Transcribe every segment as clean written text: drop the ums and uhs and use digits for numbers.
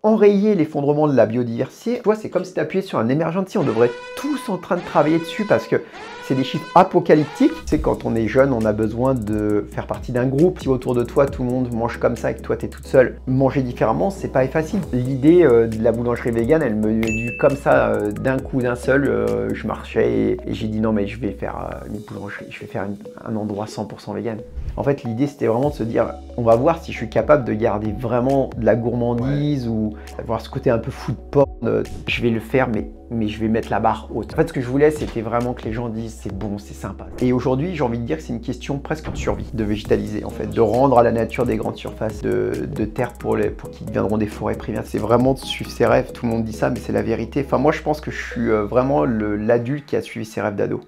enrayer l'effondrement de la biodiversité. Tu vois, c'est comme si tu appuyais sur un emergency. On devrait être tous en train de travailler dessus parce que c'est des chiffres apocalyptiques. Tu sais, quand on est jeune, on a besoin de faire partie d'un groupe. Si autour de toi, tout le monde mange comme ça et que toi, tu es toute seule, manger différemment, c'est pas facile. L'idée de la boulangerie végane, elle me est venue comme ça, d'un coup, d'un seul. Je marchais et j'ai dit non, mais je vais faire une boulangerie, je vais faire un endroit 100% vegan. En fait, l'idée, c'était vraiment de se dire, on va voir si je suis capable de garder vraiment de la gourmandise ou avoir ce côté un peu food porn. Je vais le faire, mais je vais mettre la barre haute. En fait, ce que je voulais, c'était vraiment que les gens disent, c'est bon, c'est sympa. Et aujourd'hui, j'ai envie de dire que c'est une question presque de survie, de végétaliser, en fait, de rendre à la nature des grandes surfaces de terre pour qui deviendront des forêts primaires. C'est vraiment de suivre ses rêves. Tout le monde dit ça, mais c'est la vérité. Enfin, moi, je pense que je suis vraiment l'adulte qui a suivi ses rêves d'ado.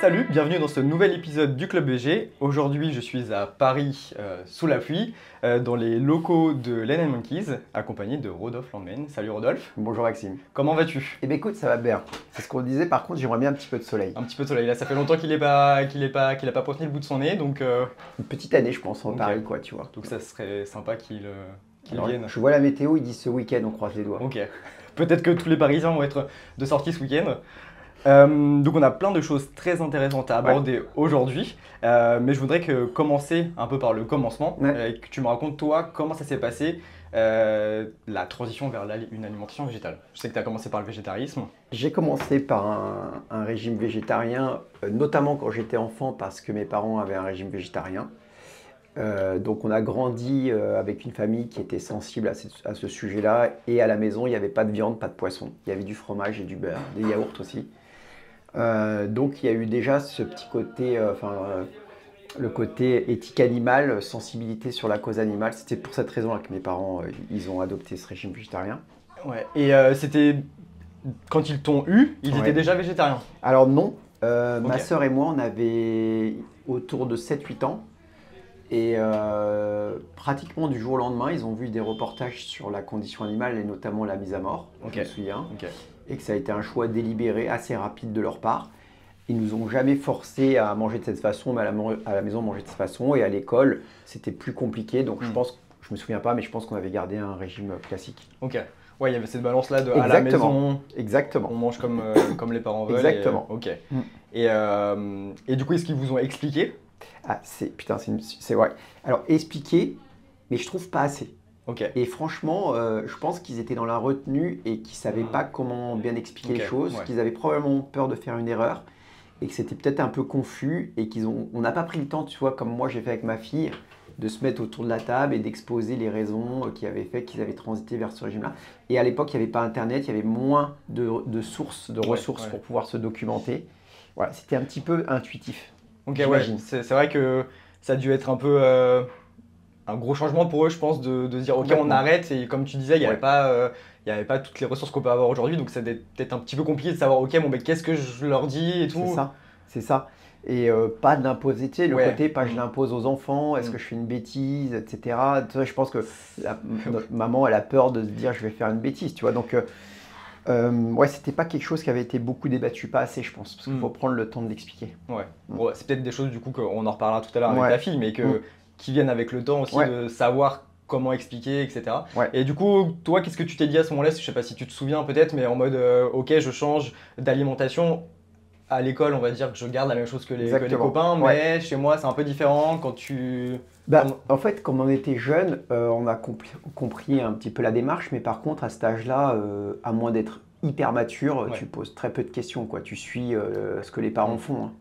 Salut, bienvenue dans ce nouvel épisode du Club BG. Aujourd'hui, je suis à Paris, sous la pluie, dans les locaux de Len & Monkeys, accompagné de Rodolphe Landmen. Salut Rodolphe. Bonjour Maxime. Comment vas-tu? Eh bien écoute, ça va bien. C'est ce qu'on disait, par contre, j'aimerais bien un petit peu de soleil. Un petit peu de soleil. Là, ça fait longtemps qu'il a pas pointé le bout de son nez, donc... Une petite année, je pense, en Ok. Paris, quoi, tu vois. Donc ça serait sympa qu'il Alors, vienne. je vois la météo, il dit ce week-end, on croise les doigts. Ok. Peut-être que tous les Parisiens vont être de sortie ce week-end. Donc on a plein de choses très intéressantes à aborder aujourd'hui, mais je voudrais commencer un peu par le commencement, et que tu me racontes toi comment ça s'est passé, la transition vers une alimentation végétale. Je sais que tu as commencé par le végétarisme. J'ai commencé par un régime végétarien, notamment quand j'étais enfant, parce que mes parents avaient un régime végétarien. Donc on a grandi avec une famille qui était sensible à ce sujet-là, et à la maison, il n'y avait pas de viande, pas de poisson. Il y avait du fromage et du beurre, des yaourts aussi. Donc il y a eu déjà ce petit côté, le côté éthique animale, sensibilité sur la cause animale. C'était pour cette raison-là que mes parents ils ont adopté ce régime végétarien. Ouais. Et c'était quand ils t'ont eu, ils étaient déjà végétariens? Alors non, Ok. ma sœur et moi on avait autour de 7-8 ans. Et pratiquement du jour au lendemain, ils ont vu des reportages sur la condition animale et notamment la mise à mort, Ok. je me souviens. Ok. Et que ça a été un choix délibéré, assez rapide de leur part. Ils nous ont jamais forcé à manger de cette façon, mais à la maison manger de cette façon. Et à l'école, c'était plus compliqué. Donc je pense, je me souviens pas, mais je pense qu'on avait gardé un régime classique. Ok. Ouais, il y avait cette balance-là de à la maison, Exactement. on mange comme les parents veulent. Exactement. Ok. Et du coup, est-ce qu'ils vous ont expliqué? Ah, putain, c'est vrai. Alors expliquer, mais je trouve pas assez. Ok. Et franchement, je pense qu'ils étaient dans la retenue et qu'ils ne savaient pas comment bien expliquer les choses, qu'ils avaient probablement peur de faire une erreur et que c'était peut-être un peu confus et on n'a pas pris le temps, tu vois, comme moi j'ai fait avec ma fille, de se mettre autour de la table et d'exposer les raisons qui avaient fait qu'ils avaient transité vers ce régime-là. Et à l'époque, il n'y avait pas Internet, il y avait moins de sources, de ressources pour pouvoir se documenter. Voilà, c'était un petit peu intuitif. Ok, j'imagine. ouais. C'est vrai que ça a dû être un peu un gros changement pour eux, je pense, de se dire ok, on arrête. Et comme tu disais, il n'y avait pas toutes les ressources qu'on peut avoir aujourd'hui, donc c'est peut-être un petit peu compliqué de savoir ok, bon, mais qu'est-ce que je leur dis et tout. C'est ça. Et pas de l'imposer, tu sais, le côté pas je l'impose aux enfants, est-ce que je fais une bêtise, etc. Tu vois, je pense que notre maman, elle a peur de se dire je vais faire une bêtise, tu vois. Donc, ouais, c'était pas quelque chose qui avait été beaucoup débattu, pas assez, je pense, parce qu'il faut prendre le temps de l'expliquer. Ouais. Bon, c'est peut-être des choses du coup qu'on en reparlera tout à l'heure avec ta fille, mais qui viennent avec le temps aussi de savoir comment expliquer, etc. Et du coup, toi, qu'est-ce que tu t'es dit à ce moment-là? Je sais pas si tu te souviens peut-être, mais en mode ok, je change d'alimentation. À l'école, on va dire que je garde la même chose que les copains, mais chez moi, c'est un peu différent quand tu... En fait, quand on était jeune, on a compris un petit peu la démarche, mais par contre, à cet âge-là, à moins d'être hyper mature, tu poses très peu de questions, quoi. Tu suis ce que les parents font. Hein.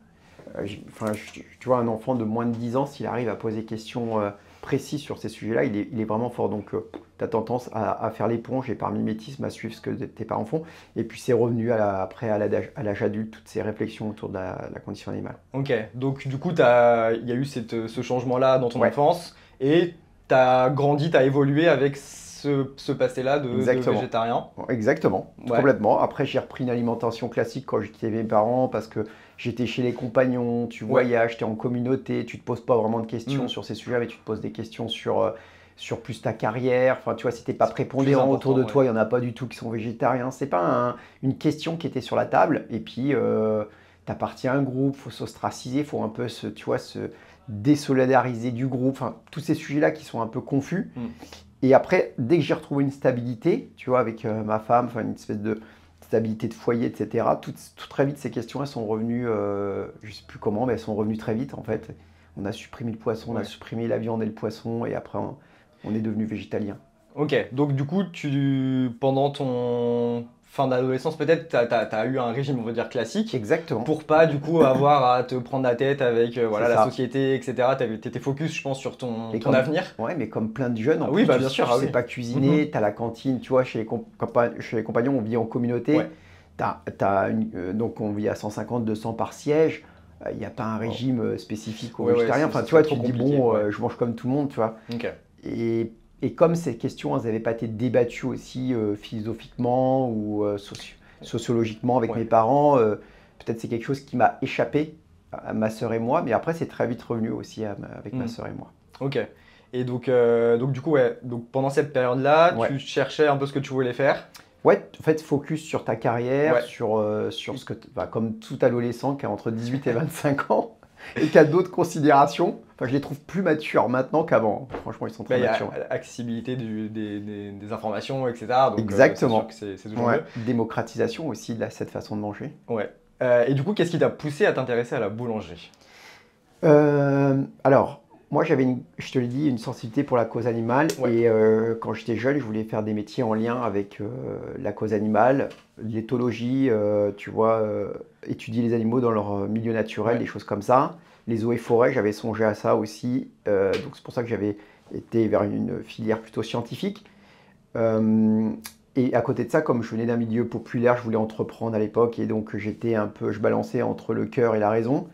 Tu vois, un enfant de moins de 10 ans, s'il arrive à poser des questions précises sur ces sujets-là, il est vraiment fort. Donc, tu as tendance à faire l'éponge et par mimétisme à suivre ce que tes parents font. Et puis, c'est revenu après, à l'âge adulte, toutes ces réflexions autour de la condition animale. Ok, donc du coup, il y a eu ce changement-là dans ton enfance et tu as grandi, tu as évolué avec ce passé-là de végétarien. Exactement, complètement. Après, j'ai repris une alimentation classique quand j'étais avec mes parents parce que j'étais chez les compagnons, tu voyages, tu es en communauté, tu te poses pas vraiment de questions sur ces sujets, mais tu te poses des questions sur sur plus ta carrière. Enfin, tu vois, c'était pas prépondérant autour de toi. Il n'y en a pas du tout qui sont végétariens. C'est pas une question qui était sur la table. Et puis, t'appartiens à un groupe, faut s'ostraciser, faut un peu se désolidariser du groupe. Enfin, tous ces sujets-là qui sont un peu confus. Et après, dès que j'ai retrouvé une stabilité, tu vois, avec ma femme, enfin, une espèce de stabilité de foyer, etc., tout très vite, ces questions, elles sont revenues, je ne sais plus comment, mais elles sont revenues très vite, en fait. On a supprimé le poisson, on a supprimé la viande et le poisson, et après, on est devenu végétalien. Ok, donc du coup, pendant ton fin d'adolescence, peut-être, tu as eu un régime, on va dire, classique. Exactement. Pour pas, du coup, avoir à te prendre la tête avec la société, etc. Tu étais focus, je pense, sur ton avenir. Ouais, mais comme plein de jeunes, oui, bien sûr. Tu sais pas cuisiner, tu as la cantine, tu vois, chez les compagnons, on vit en communauté. Ouais. Donc, on vit à 150, 200 par siège. Il n'y a pas un régime spécifique aux végétariens. Enfin, tu vois, tu te dis, bon, je mange comme tout le monde, tu vois. Okay. Et comme ces questions, elles n'avaient pas été débattues aussi philosophiquement ou sociologiquement avec mes parents, peut-être c'est quelque chose qui m'a échappé à ma sœur et moi, mais après c'est très vite revenu aussi avec ma sœur et moi. Ok. Et donc du coup, donc pendant cette période-là, tu cherchais un peu ce que tu voulais faire. Ouais, en fait, focus sur ta carrière, sur ce que, comme tout adolescent qui a entre 18 et 25 ans. Et qui a d'autres considérations. Enfin, je les trouve plus matures maintenant qu'avant. Franchement, ils sont très matures. Il y a l'accessibilité des informations, etc. Donc, exactement. C'est toujours mieux. Démocratisation aussi de cette façon de manger. Ouais. Et du coup, qu'est-ce qui t'a poussé à t'intéresser à la boulangerie? Alors, moi, j'avais, je te l'ai dit, une sensibilité pour la cause animale. Ouais. Et quand j'étais jeune, je voulais faire des métiers en lien avec la cause animale, l'éthologie, tu vois, étudier les animaux dans leur milieu naturel, des choses comme ça. Les eaux et forêts, j'avais songé à ça aussi. Donc, c'est pour ça que j'avais été vers une filière plutôt scientifique. Et à côté de ça, comme je venais d'un milieu populaire, je voulais entreprendre à l'époque. Et donc, je balançais entre le cœur et la raison.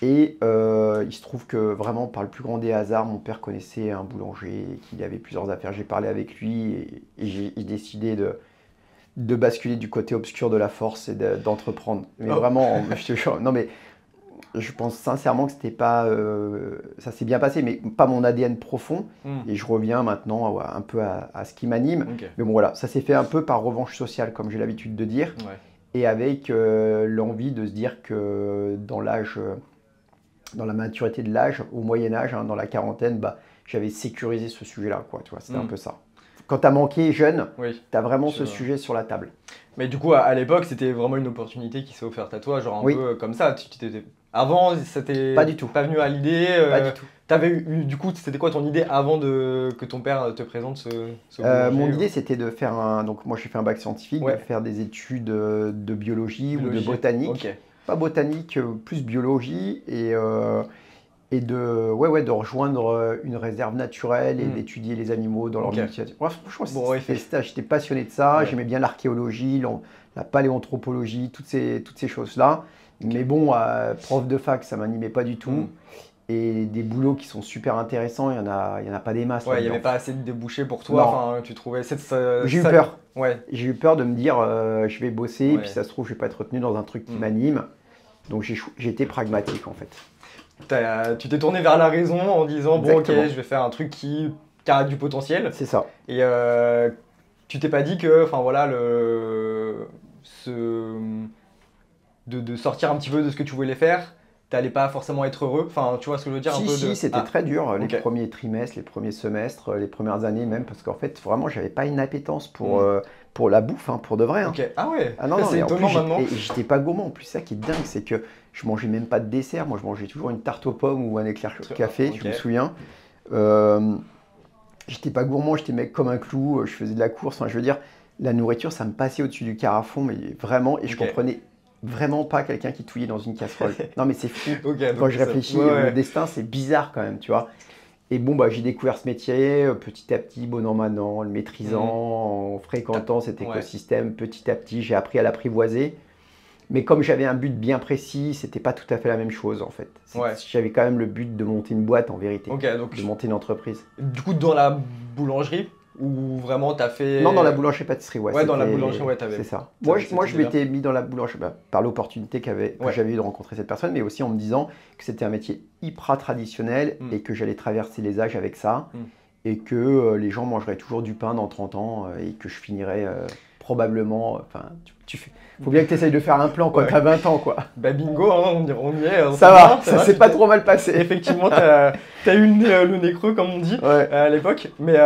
Et il se trouve que vraiment, par le plus grand des hasards, mon père connaissait un boulanger qu'il avait plusieurs affaires. J'ai parlé avec lui et j'ai décidé de basculer du côté obscur de la force et d'entreprendre. Mais vraiment, je te jure, non mais je pense sincèrement que c'était pas, ça s'est bien passé, mais pas mon ADN profond. Et je reviens maintenant un peu à ce qui m'anime. Okay. Mais bon voilà, ça s'est fait un peu par revanche sociale, comme j'ai l'habitude de dire, et avec l'envie de se dire que dans l'âge... dans la maturité de l'âge, au Moyen-Âge, dans la quarantaine, j'avais sécurisé ce sujet-là, quoi. Tu vois, c'était un peu ça. Quand tu as manqué jeune, tu as vraiment ce sujet sur la table. Mais du coup, à l'époque, c'était vraiment une opportunité qui s'est offerte à toi, genre un peu comme ça. Avant, c'était pas du tout. Pas venu à l'idée. Pas du tout. Du coup, c'était quoi ton idée avant que ton père te présente ce mon idée, c'était de faire donc moi, j'ai fait un bac scientifique, de faire des études de biologie ou de botanique. Okay. Pas botanique, plus biologie et de rejoindre une réserve naturelle et d'étudier les animaux dans leur multi-attitude. Ouais, franchement, j'étais passionné de ça, j'aimais bien l'archéologie, la paléanthropologie, toutes ces choses-là. Mais bon, prof de fac, ça m'animait pas du tout. Et des boulots qui sont super intéressants, il y en a pas des masses. Ouais, il n'y avait pas assez de débouchés pour toi. Enfin, tu trouvais j'ai eu peur. Ouais. J'ai eu peur de me dire, je vais bosser, et puis ça se trouve, je vais pas être retenu dans un truc qui m'anime. Donc j'ai été pragmatique en fait. Tu t'es tourné vers la raison en disant bon ok, je vais faire un truc qui a du potentiel. C'est ça. Et tu t'es pas dit que, enfin voilà, de sortir un petit peu de ce que tu voulais faire, t'allais pas forcément être heureux. Enfin, tu vois ce que je veux dire? Si, c'était très dur les premiers trimestres, les premiers semestres, les premières années même, parce qu'en fait vraiment j'avais pas une appétence pour la bouffe, pour de vrai. Ah ouais. Ah non, c'est étonnant maintenant. Et j'étais pas gourmand. En plus, ça qui est dingue, c'est que je mangeais même pas de dessert. Moi, je mangeais toujours une tarte aux pommes ou un éclair café, je me souviens. J'étais pas gourmand, j'étais mec comme un clou. Je faisais de la course. Enfin, je veux dire, la nourriture, ça me passait au-dessus du carafon, mais vraiment. Et je comprenais vraiment pas quelqu'un qui touillait dans une casserole. Non, mais c'est fou. Quand je réfléchis au destin, c'est bizarre quand même, tu vois. Et bon, j'ai découvert ce métier petit à petit, bon an, mal an, le maîtrisant, en fréquentant cet écosystème. Petit à petit, j'ai appris à l'apprivoiser. Mais comme j'avais un but bien précis, c'était pas tout à fait la même chose en fait. J'avais quand même le but de monter une boîte en vérité, de monter une entreprise. Du coup, dans la boulangerie, ou vraiment t'as fait... Non, dans la boulangerie-pâtisserie, ouais. Dans la boulangerie, t'avais... C'est ça. Moi, je m'étais mis dans la boulangerie par l'opportunité que j'avais eu de rencontrer cette personne, mais aussi en me disant que c'était un métier hyper traditionnel et que j'allais traverser les âges avec ça. et que les gens mangeraient toujours du pain dans 30 ans et que je finirais probablement... Enfin, faut bien que tu essayes de faire un plan quand tu as 20 ans, quoi. Bah bingo, hein, on y est. Ça va, ça s'est pas trop mal passé. Effectivement, tu as eu le nez creux, comme on dit, à l'époque. Mais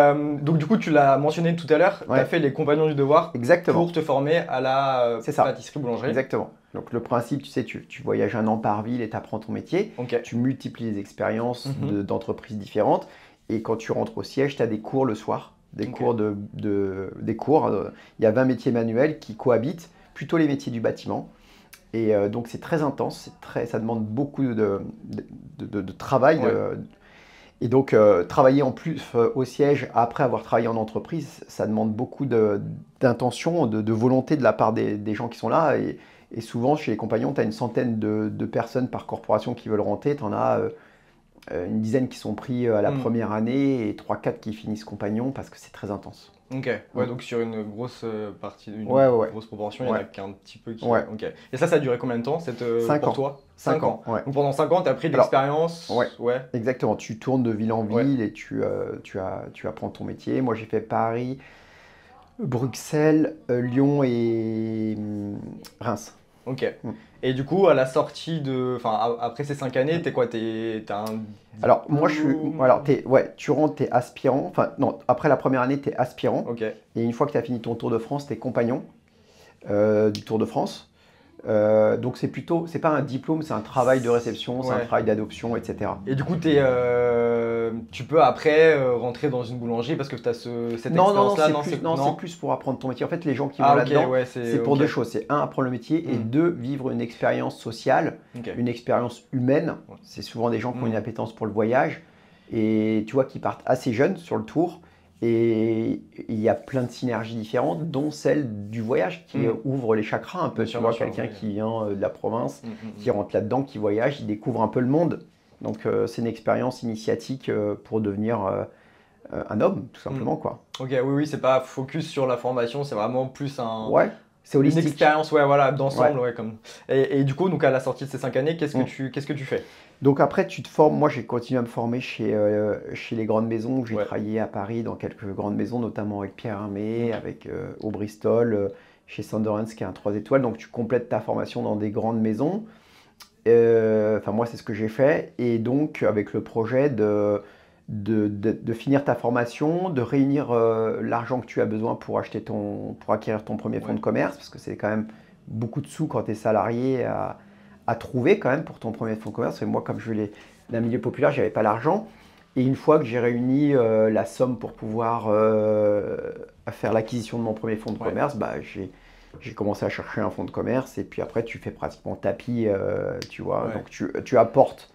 donc du coup, tu l'as mentionné tout à l'heure, tu as fait les compagnons du devoir. Exactement. Pour te former à la pâtisserie-boulangerie. Exactement. Donc le principe, tu sais, tu voyages 1 an par ville et tu apprends ton métier. Tu multiplies les expériences d'entreprises différentes. Et quand tu rentres au siège, tu as des cours le soir. Des cours. Il y a 20 métiers manuels qui cohabitent, plutôt les métiers du bâtiment. Et donc c'est très intense, ça demande beaucoup de travail. Et donc travailler en plus au siège après avoir travaillé en entreprise, ça demande beaucoup d'intention, de volonté de la part des gens qui sont là. Et souvent chez les compagnons, tu as une centaine de personnes par corporation qui veulent rentrer, tu en as une dizaine qui sont pris à la première année et 3-4 qui finissent compagnons parce que c'est très intense. Ok, donc sur une grosse partie, grosse proportion, il y en a qu'un petit peu qui... Et ça a duré combien de temps 5 pour ans. toi 5 ans. Donc pendant 5 ans, tu as pris de l'expérience. Exactement, tu tournes de ville en ville et tu apprends ton métier. Moi j'ai fait Paris, Bruxelles, Lyon et Reims. Ok. Et du coup, à la sortie après ces 5 années, t'es quoi? Alors, moi, tu rentres, t'es aspirant. Enfin, non, après la première année, t'es aspirant. Et une fois que tu as fini ton Tour de France, t'es compagnon du Tour de France. Donc, c'est pas un diplôme, c'est un travail de réception, c'est un travail d'adoption, etc. Et du coup, tu peux après rentrer dans une boulangerie parce que tu as cette expérience-là? Non, c'est plus pour apprendre ton métier. En fait, les gens qui vont là-dedans, c'est pour 2 choses. C'est 1, apprendre le métier et 2, vivre une expérience sociale, une expérience humaine. C'est souvent des gens qui ont une appétence pour le voyage et tu vois, qui partent assez jeunes sur le tour. Et il y a plein de synergies différentes, dont celle du voyage qui ouvre les chakras un peu. Tu vois, quelqu'un qui vient de la province, qui rentre là-dedans, qui voyage, il découvre un peu le monde. Donc c'est une expérience initiatique pour devenir un homme, tout simplement, quoi. Ok, oui, c'est pas focus sur la formation, c'est vraiment plus c'est holistique. Une expérience, d'ensemble, comme. Et du coup, donc à la sortie de ces 5 années, qu'est-ce que tu fais? Donc après, tu te formes. Moi, j'ai continué à me former chez les grandes maisons. J'ai travaillé à Paris dans quelques grandes maisons, notamment avec Pierre Hermé, avec au Bristol, chez Sanderens, qui est un 3 étoiles. Donc tu complètes ta formation dans des grandes maisons. Moi, c'est ce que j'ai fait. Et donc, avec le projet de finir ta formation, de réunir l'argent que tu as besoin pour acquérir ton premier fonds de commerce, parce que c'est quand même beaucoup de sous quand tu es salarié à trouver quand même pour ton premier fonds de commerce. Et moi, comme je l'ai d'un milieu populaire, je n'avais pas l'argent. Et une fois que j'ai réuni la somme pour pouvoir faire l'acquisition de mon premier fonds de commerce, j'ai commencé à chercher un fonds de commerce. Et puis après, tu fais pratiquement tapis, tu vois. Donc tu apportes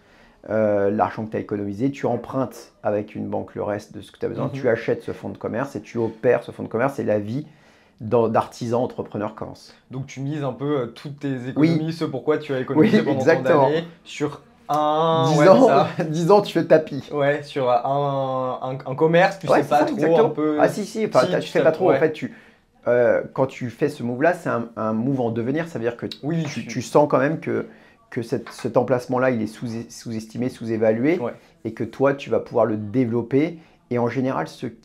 l'argent que tu as économisé, tu empruntes avec une banque le reste de ce que tu as besoin, tu achètes ce fonds de commerce et tu opères ce fonds de commerce et la vie d'artisan entrepreneur commence. Donc tu mises un peu toutes tes économies, ce pourquoi tu as économisé pendant tant d'années, sur 10 ans, tu fais tapis. Ouais, sur un commerce, tu sais pas trop un peu... Ah si, tu sais pas trop. En fait, quand tu fais ce move-là, c'est un move en devenir. Ça veut dire que tu sens quand même que cet emplacement-là, il est sous-estimé, sous-évalué, et que toi, tu vas pouvoir le développer. Et en général, ceux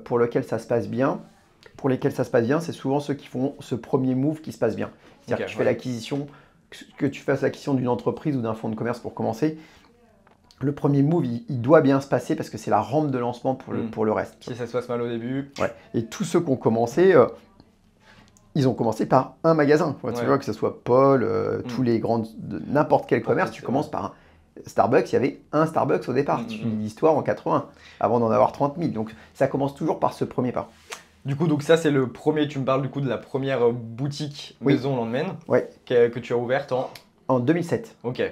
pour lesquels ça se passe bien, c'est souvent ceux qui font ce premier move qui se passe bien. C'est-à-dire que tu fais l'acquisition, que tu fasses l'acquisition d'une entreprise ou d'un fonds de commerce pour commencer. Le premier move, il doit bien se passer parce que c'est la rampe de lancement pour le reste. Si ça se passe mal au début. Et tous ceux qui ont commencé, ils ont commencé par un magasin. Tu vois, que ce soit Paul, tous les grands, n'importe quel commerce, tu commences par un Starbucks. Il y avait un Starbucks au départ. Tu lis l'histoire en 80, avant d'en avoir 30 000. Donc ça commence toujours par ce premier pas. Du coup, donc ça c'est le premier, tu me parles du coup de la première boutique maison Landmen que tu as ouverte en 2007. Ok.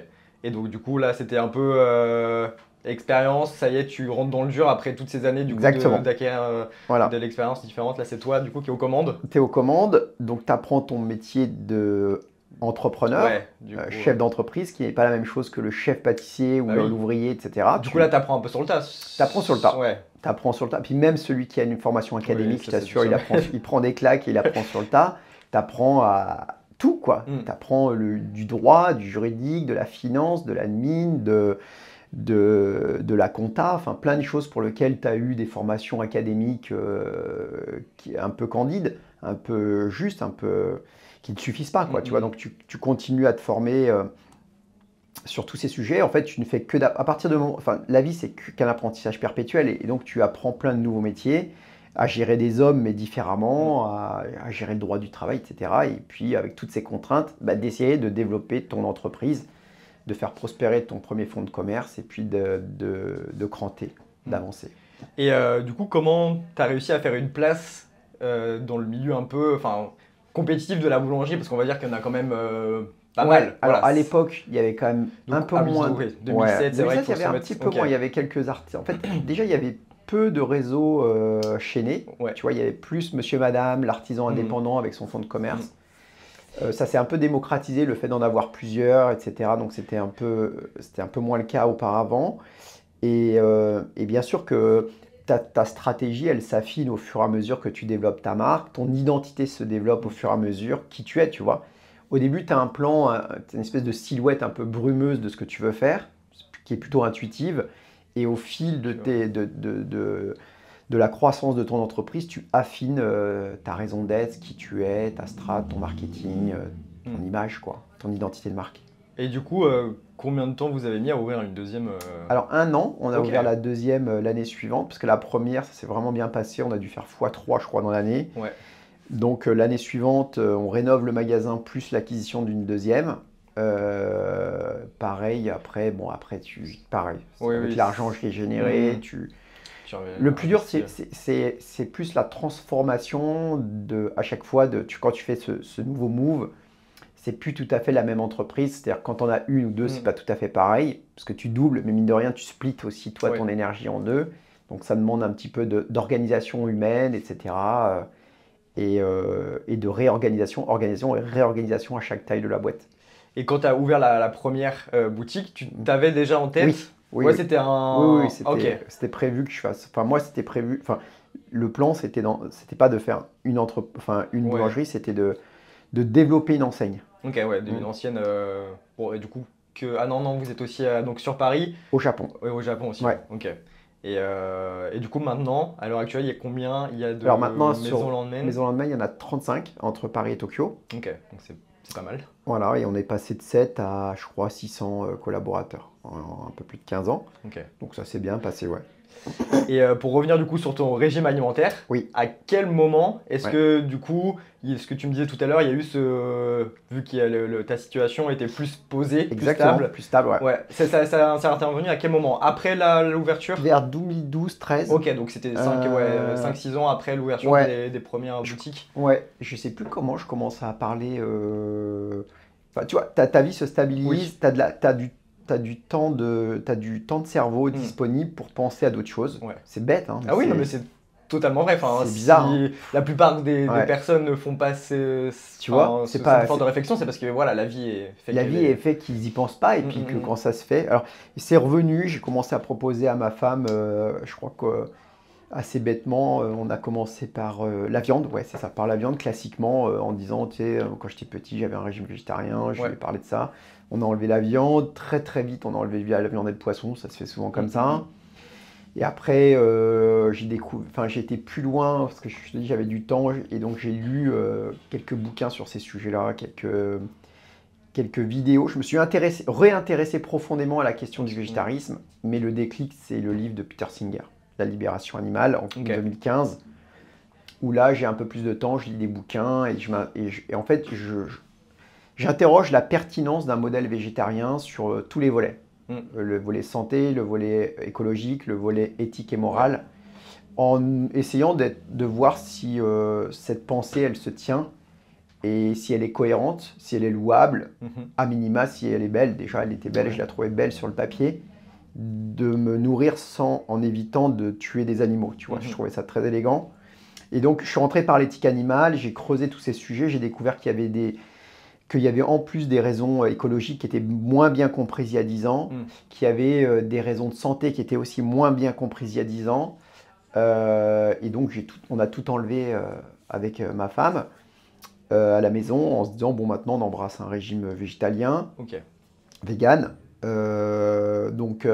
Et donc du coup là c'était un peu expérience, ça y est, tu rentres dans le dur après toutes ces années du coup d'acquérir de l'expérience différente. Là c'est toi du coup qui es aux commandes. Tu es aux commandes, donc tu apprends ton métier d'entrepreneur, chef d'entreprise, qui n'est pas la même chose que le chef pâtissier ou l'ouvrier, etc. Du coup là tu apprends un peu sur le tas. Tu apprends sur le tas. Tu apprends sur le tas. Puis même celui qui a une formation académique, je t'assure, il prend des claques et il apprend sur le tas. Tu apprends à tout, quoi. Tu apprends du droit, du juridique, de la finance, de l'admin, de de la compta, enfin plein de choses pour lesquelles tu as eu des formations académiques un peu candides, un peu justes, un peu qui ne suffisent pas, quoi. Tu vois, donc tu continues à te former sur tous ces sujets. En fait, tu ne fais que à partir de moment, enfin la vie c'est qu'un apprentissage perpétuel et donc tu apprends plein de nouveaux métiers, à gérer des hommes mais différemment, à gérer le droit du travail, etc. Et puis avec toutes ces contraintes, d'essayer de développer ton entreprise, de faire prospérer ton premier fonds de commerce et puis de cranter, d'avancer. Et du coup, comment tu as réussi à faire une place dans le milieu un peu compétitif de la boulangerie? Parce qu'on va dire qu'il y en a quand même pas mal. Alors voilà. à l'époque, il y avait quand même un peu moins. Oui, 2007, c'est vrai qu'il y avait un petit peu moins, il y avait quelques artistes. En fait, déjà, il y avait peu de réseaux chaînés. Tu vois, il y avait plus monsieur, madame, l'artisan indépendant avec son fonds de commerce. Ça s'est un peu démocratisé, le fait d'en avoir plusieurs, etc. Donc c'était un peu moins le cas auparavant. Et bien sûr que ta stratégie, elle s'affine au fur et à mesure que tu développes ta marque. Ton identité se développe au fur et à mesure qui tu es, tu vois. Au début, tu as un plan, une espèce de silhouette un peu brumeuse de ce que tu veux faire, qui est plutôt intuitive. Et au fil de la croissance de ton entreprise, tu affines ta raison d'être, qui tu es, ta strat, ton marketing, ton image, quoi, ton identité de marque. Et du coup, combien de temps vous avez mis à ouvrir une deuxième Alors 1 an, on a ouvert la deuxième l'année suivante, parce que la première, ça s'est vraiment bien passé, on a dû faire x3 je crois dans l'année. Donc l'année suivante, on rénove le magasin plus l'acquisition d'une deuxième. Pareil, après, avec l'argent qui est généré, le plus dur, c'est plus la transformation à chaque fois, quand tu fais ce nouveau move, c'est plus tout à fait la même entreprise. C'est-à-dire quand on a une ou deux, c'est pas tout à fait pareil, parce que tu doubles, mais mine de rien, tu splits aussi ton énergie en deux. Donc ça demande un petit peu d'organisation humaine, etc. Et de organisation et réorganisation à chaque taille de la boîte. Et quand tu as ouvert la première boutique, tu t'avais déjà en tête? Oui, c'était un... Oui, c'était prévu que je fasse. Enfin, moi, c'était prévu. Enfin, le plan, c'était pas de faire une boulangerie, c'était de développer une enseigne. Ok, une ancienne. Bon, et du coup, ah non, vous êtes aussi donc sur Paris. Au Japon. Oui, au Japon aussi. Ok. Et du coup, maintenant, à l'heure actuelle, il y a combien de maisons Landman? Maison Landman, il y en a 35 entre Paris et Tokyo. Ok, donc c'est pas mal. Voilà, et on est passé de 7 à, je crois, 600 collaborateurs en un peu plus de 15 ans. Donc ça s'est bien passé, Et pour revenir du coup sur ton régime alimentaire, à quel moment est-ce que du coup, ce que tu me disais tout à l'heure, il y a eu vu que ta situation était plus posée, plus stable, ça a intervenu à quel moment? Après l'ouverture? Vers 2012-13. Ok, donc c'était 5-6 ans après l'ouverture des premières boutiques. Je sais plus comment je commence à parler. Enfin, tu vois, ta vie se stabilise, t'as du temps de cerveau disponible pour penser à d'autres choses. C'est bête, hein. Ah oui, non, mais c'est totalement vrai. C'est bizarre. La plupart des personnes ne font pas cette forme de réflexion, c'est parce que voilà, la vie est faite. La vie est faite qu'ils n'y pensent pas et puis que quand ça se fait. Alors, c'est revenu, j'ai commencé à proposer à ma femme, je crois que assez bêtement, on a commencé par la viande, c'est ça, par la viande classiquement, en disant, tu sais, quand j'étais petit, j'avais un régime végétarien, je lui ai parlé de ça. On a enlevé la viande, très très vite, on a enlevé la viande et le poisson, ça se fait souvent comme ça. Et après, j'ai été plus loin, parce que je te dis, j'avais du temps, et donc j'ai lu quelques bouquins sur ces sujets-là, quelques vidéos. Je me suis réintéressé profondément à la question du végétarisme, mais le déclic, c'est le livre de Peter Singer, La libération animale, en 2015, où là, j'ai un peu plus de temps, je lis des bouquins, et en fait, j'interroge la pertinence d'un modèle végétarien sur tous les volets. Le volet santé, le volet écologique, le volet éthique et moral, en essayant de voir si cette pensée, elle se tient, et si elle est cohérente, si elle est louable, à minima, si elle est belle. Déjà, elle était belle, je la trouvais belle sur le papier, de me nourrir en évitant de tuer des animaux. Tu vois, je trouvais ça très élégant. Et donc, je suis rentré par l'éthique animale, j'ai creusé tous ces sujets, j'ai découvert qu'il y avait en plus des raisons écologiques qui étaient moins bien comprises il y a 10 ans, qu'il y avait des raisons de santé qui étaient aussi moins bien comprises il y a 10 ans. Et donc, on a tout enlevé avec ma femme à la maison en se disant, bon, maintenant, on embrasse un régime végétalien, vegan. Donc,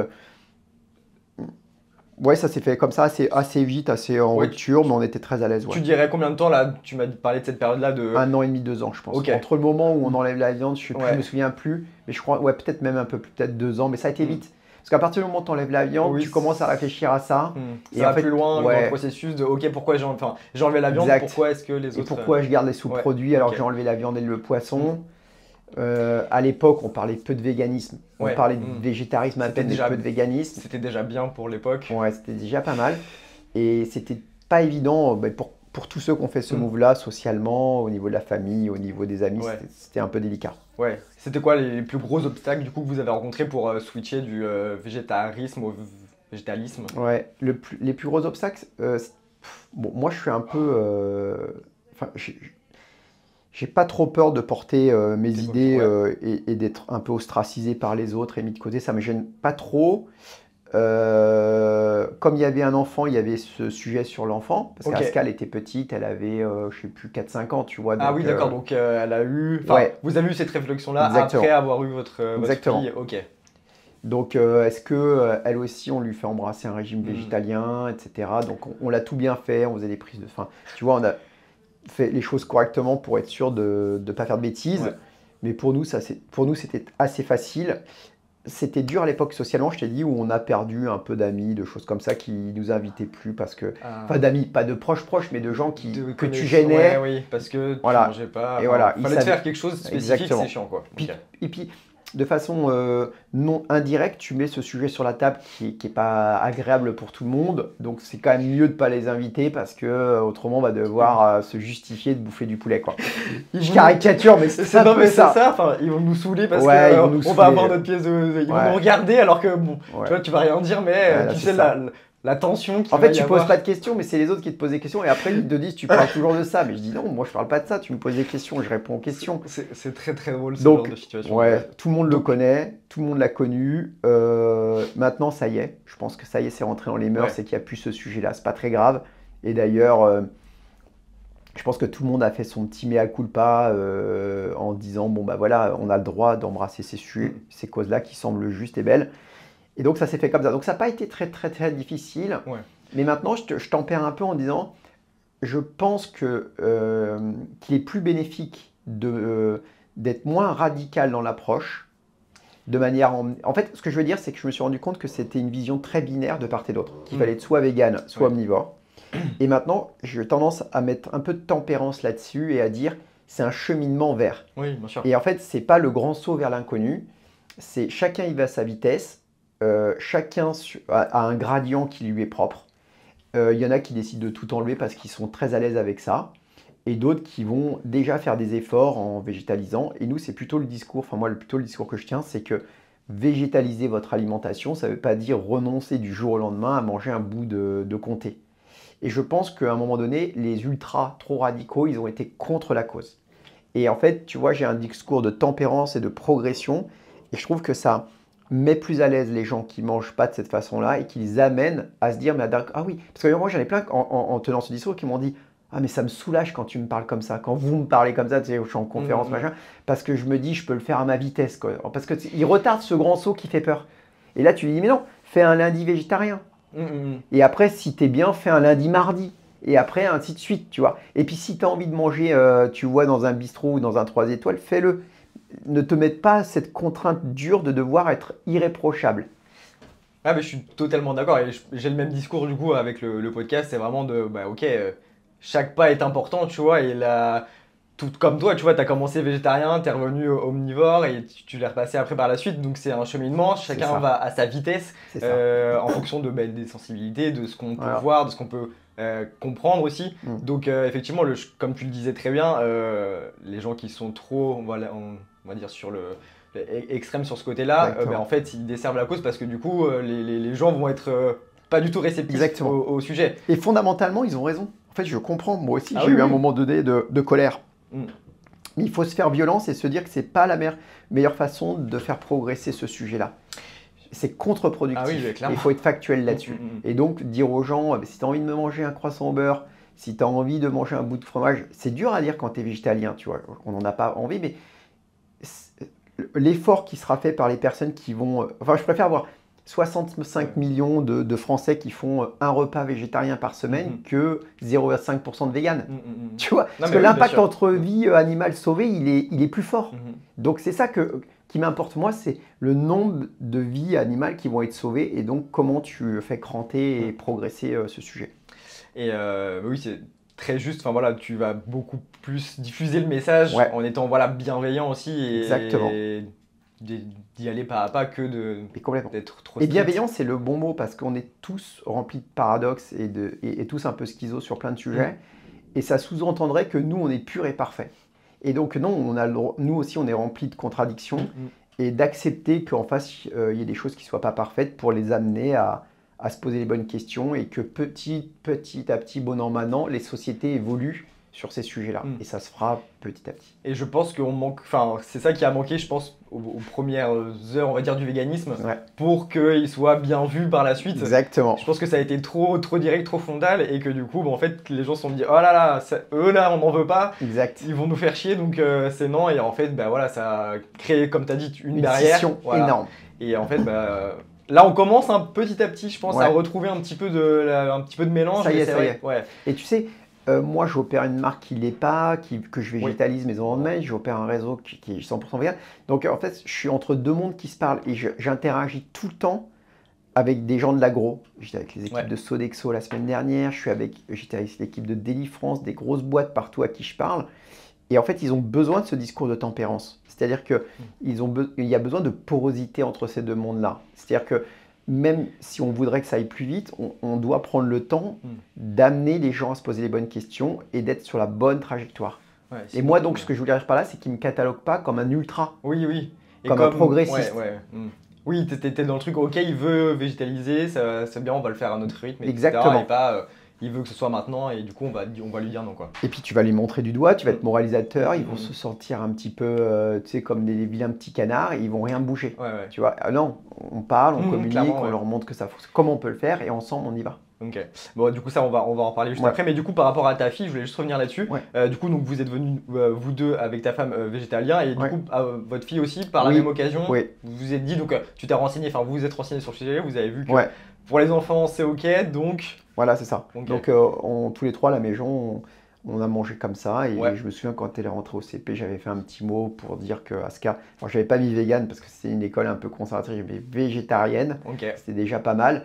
ouais, ça s'est fait comme ça, assez vite, assez en rupture, mais on était très à l'aise. Tu dirais combien de temps là? Tu m'as parlé de cette période-là de 1 an et demi, 2 ans, je pense. Entre le moment où on enlève la viande, je me souviens plus, mais je crois, ouais, peut-être même un peu plus, peut-être 2 ans, mais ça a été vite. Parce qu'à partir du moment où tu enlèves la viande, tu commences à réfléchir à ça. Et ça va plus loin dans le processus de OK, pourquoi j'ai enlevé la viande, pourquoi est-ce que les autres. Et pourquoi je garde les sous-produits alors que j'ai enlevé la viande et le poisson. À l'époque, on parlait peu de véganisme. On parlait de végétarisme à peine, peu de véganisme. C'était déjà bien pour l'époque. Ouais, c'était déjà pas mal. Et c'était pas évident pour tous ceux qui ont fait ce move-là, socialement, au niveau de la famille, au niveau des amis, c'était un peu délicat. Ouais. C'était quoi les plus gros obstacles du coup que vous avez rencontrés pour switcher du végétarisme au végétalisme? Ouais, les plus gros obstacles, bon, moi je suis un peu... j'ai pas trop peur de porter mes idées et d'être un peu ostracisé par les autres et mis de côté, ça me gêne pas trop. Comme il y avait un enfant, il y avait ce sujet sur l'enfant, parce qu'Ascal était petite, elle avait, je sais plus, 4-5 ans, tu vois. Donc, ah oui, d'accord, donc elle a eu... Vous avez eu cette réflexion-là après avoir eu votre fille. Ok. Donc, est-ce qu'elle aussi, on lui fait embrasser un régime végétalien, etc. Donc, on l'a tout bien fait, on faisait des prises de... Enfin, tu vois, on a fait les choses correctement pour être sûr de ne pas faire de bêtises. Mais pour nous, c'était assez facile. C'était dur à l'époque socialement, je t'ai dit, où on a perdu un peu d'amis, de choses comme ça qui nous invitaient plus parce que... Enfin, d'amis, pas de proches, mais de gens que tu gênais. Oui, parce que tu mangeais pas. Et voilà, il fallait te faire quelque chose de spécifique, c'est chiant, quoi. Et puis, de façon non indirecte, tu mets ce sujet sur la table qui n'est pas agréable pour tout le monde. Donc, c'est quand même mieux de ne pas les inviter parce que autrement, on va devoir se justifier de bouffer du poulet, quoi. Je caricature, mais c'est un peu ça. Enfin, ils vont nous saouler parce qu'on va avoir notre pièce de... Ils vont nous regarder alors que, bon, tu vois, tu vas rien dire, mais tu sais, la tension qui En fait, tu poses pas de questions, mais c'est les autres qui te posent des questions. Et après, ils te disent, tu parles toujours de ça. Mais je dis non, moi, je parle pas de ça. Tu me poses des questions, je réponds aux questions. C'est très, très drôle, ce genre de situation. Ouais, tout le monde le connaît, tout le monde l'a connu. Maintenant, ça y est. Je pense que ça y est, c'est rentré dans les mœurs et qu'il n'y a plus ce sujet-là. C'est pas très grave. Et d'ailleurs, je pense que tout le monde a fait son petit mea culpa en disant, bon, bah voilà, on a le droit d'embrasser ces causes-là qui semblent justes et belles. Et donc, ça s'est fait comme ça. Donc, ça n'a pas été très, très, très difficile. Mais maintenant, je tempère un peu en disant, je pense qu'il est plus bénéfique d'être moins radical dans l'approche. De manière... En fait, ce que je veux dire, c'est que je me suis rendu compte que c'était une vision très binaire de part et d'autre. Qu'il fallait être soit vegan, soit omnivore. Et maintenant, j'ai tendance à mettre un peu de tempérance là-dessus et à dire, c'est un cheminement vers. Oui, bien sûr. Et en fait, ce n'est pas le grand saut vers l'inconnu. C'est chacun y va à sa vitesse. Chacun a un gradient qui lui est propre. Il y en a qui décident de tout enlever parce qu'ils sont très à l'aise avec ça. Et d'autres qui vont déjà faire des efforts en végétalisant. Et nous, c'est plutôt le discours, enfin moi, plutôt le discours que je tiens, c'est que végétaliser votre alimentation, ça ne veut pas dire renoncer du jour au lendemain à manger un bout de comté. Et je pense qu'à un moment donné, les ultras trop radicaux, ils ont été contre la cause. Et en fait, tu vois, j'ai un discours de tempérance et de progression. Et je trouve que ça met plus à l'aise les gens qui ne mangent pas de cette façon-là et qui les amènent à se dire, mais ah oui, parce que moi j'en ai plein en tenant ce discours qui m'ont dit, ah mais ça me soulage quand tu me parles comme ça, quand vous me parlez comme ça, tu sais, je suis en conférence, machin, parce que je me dis, je peux le faire à ma vitesse, quoi. Parce qu'il retarde ce grand saut qui fait peur. Et là tu lui dis, mais non, fais un lundi végétarien. Et après, si tu es bien, fais un lundi mardi. Et après, ainsi de suite, tu vois. Et puis si tu as envie de manger, tu vois, dans un bistrot ou dans un 3 étoiles, fais-le. Ne te mette pas cette contrainte dure de devoir être irréprochable. Ah mais je suis totalement d'accord et j'ai le même discours du coup avec le podcast, c'est vraiment de ok, chaque pas est important, tu vois, et là, tout comme toi, tu vois, tu as commencé végétarien, tu es revenu omnivore et tu l'as repassé après par la suite, donc c'est un cheminement, chacun va à sa vitesse en fonction des sensibilités, de ce qu'on peut voir, de ce qu'on peut comprendre aussi. Donc effectivement, comme tu le disais très bien, les gens qui sont trop, on va dire sur extrême sur ce côté-là, en fait, ils desservent la cause parce que du coup, les gens vont être pas du tout réceptifs au sujet. Et fondamentalement, ils ont raison. En fait, je comprends. Moi aussi, j'ai eu un moment donné de colère. Mais il faut se faire violence et se dire que ce n'est pas la meilleure façon de faire progresser ce sujet-là. C'est contre-productif. Il faut être factuel là-dessus. Et donc, dire aux gens, si tu as envie de me manger un croissant au beurre, si tu as envie de manger un bout de fromage, c'est dur à dire quand tu es végétalien, tu vois. On n'en a pas envie, mais l'effort qui sera fait par les personnes qui vont... Enfin, je préfère avoir 65 millions de Français qui font un repas végétarien par semaine que 0,5% de véganes. Tu vois, parce que l'impact entre vie animale sauvée, il est plus fort. Donc c'est ça qui m'importe moi, c'est le nombre de vies animales qui vont être sauvées et donc comment tu fais cranter et progresser ce sujet. Et oui, c'est très juste. Enfin voilà, tu vas beaucoup plus diffuser le message en étant bienveillant aussi et d'y aller pas à pas que d'être trop strict. Et bienveillant, c'est le bon mot parce qu'on est tous remplis de paradoxes et tous un peu schizo sur plein de sujets. Et ça sous-entendrait que nous, on est pur et parfait. Et donc non, nous aussi, on est remplis de contradictions et d'accepter qu'en face, il y ait des choses qui ne soient pas parfaites pour les amener à se poser les bonnes questions et que petit à petit, bon an, mal an, les sociétés évoluent sur ces sujets-là. Et ça se fera petit à petit. Et je pense qu'on manque, enfin, c'est ça qui a manqué, je pense, aux premières heures, on va dire, du véganisme, pour qu'il soit bien vu par la suite. Exactement. Je pense que ça a été trop direct, trop frontal, et que du coup, en fait, les gens se sont dit, oh là là, eux là, on n'en veut pas. Exact. Ils vont nous faire chier, donc c'est non. Et en fait, ça a créé, comme tu as dit, une barrière. Énorme. Et en fait, là, on commence petit à petit, je pense, à retrouver un petit peu de mélange. Ça y est. Et tu sais, moi, j'opère une marque qui l'est pas, que je végétalise maison de mail, j'opère un réseau qui est 100% vegan. Donc, en fait, je suis entre deux mondes qui se parlent et j'interagis tout le temps avec des gens de l'agro. J'étais avec les équipes de Sodexo la semaine dernière, j'étais avec l'équipe de Deli-France, des grosses boîtes partout à qui je parle. Et en fait, ils ont besoin de ce discours de tempérance. C'est-à-dire qu'il y a besoin de porosité entre ces deux mondes-là. C'est-à-dire que même si on voudrait que ça aille plus vite, on doit prendre le temps d'amener les gens à se poser les bonnes questions et d'être sur la bonne trajectoire. Et moi, donc, ce que je voulais dire par là, c'est qu'ils ne me cataloguent pas comme un ultra, comme un progressiste. Oui, tu étais dans le truc, ok, il veut végétaliser, c'est bien, on va le faire à notre rythme, Exactement. etc. Et pas, il veut que ce soit maintenant et du coup, on va lui dire non, quoi. Et puis, tu vas lui montrer du doigt, tu vas être moralisateur, ils vont se sentir un petit peu, tu sais, comme des vilains petits canards et ils vont rien bouger. Tu vois, non, on parle, on communique, on leur montre que ça fonctionne, comment on peut le faire et ensemble, on y va. Ok. Bon, du coup, ça, on va en parler juste après. Mais du coup, par rapport à ta fille, je voulais juste revenir là-dessus. Du coup, donc, vous êtes venus, vous deux, avec ta femme végétalien. Et du coup, votre fille aussi, par la même occasion, vous vous êtes dit, donc, tu t'es renseigné, enfin, vous vous êtes renseigné sur le sujet, vous avez vu que pour les enfants, c'est ok, donc... Voilà, c'est ça. Donc, tous les trois à la maison, on a mangé comme ça. Et je me souviens, quand elle est rentrée au CP, j'avais fait un petit mot pour dire que Aska... Alors, je n'avais pas mis vegan parce que c'était une école un peu conservatrice, j'avais végétarienne. C'était déjà pas mal.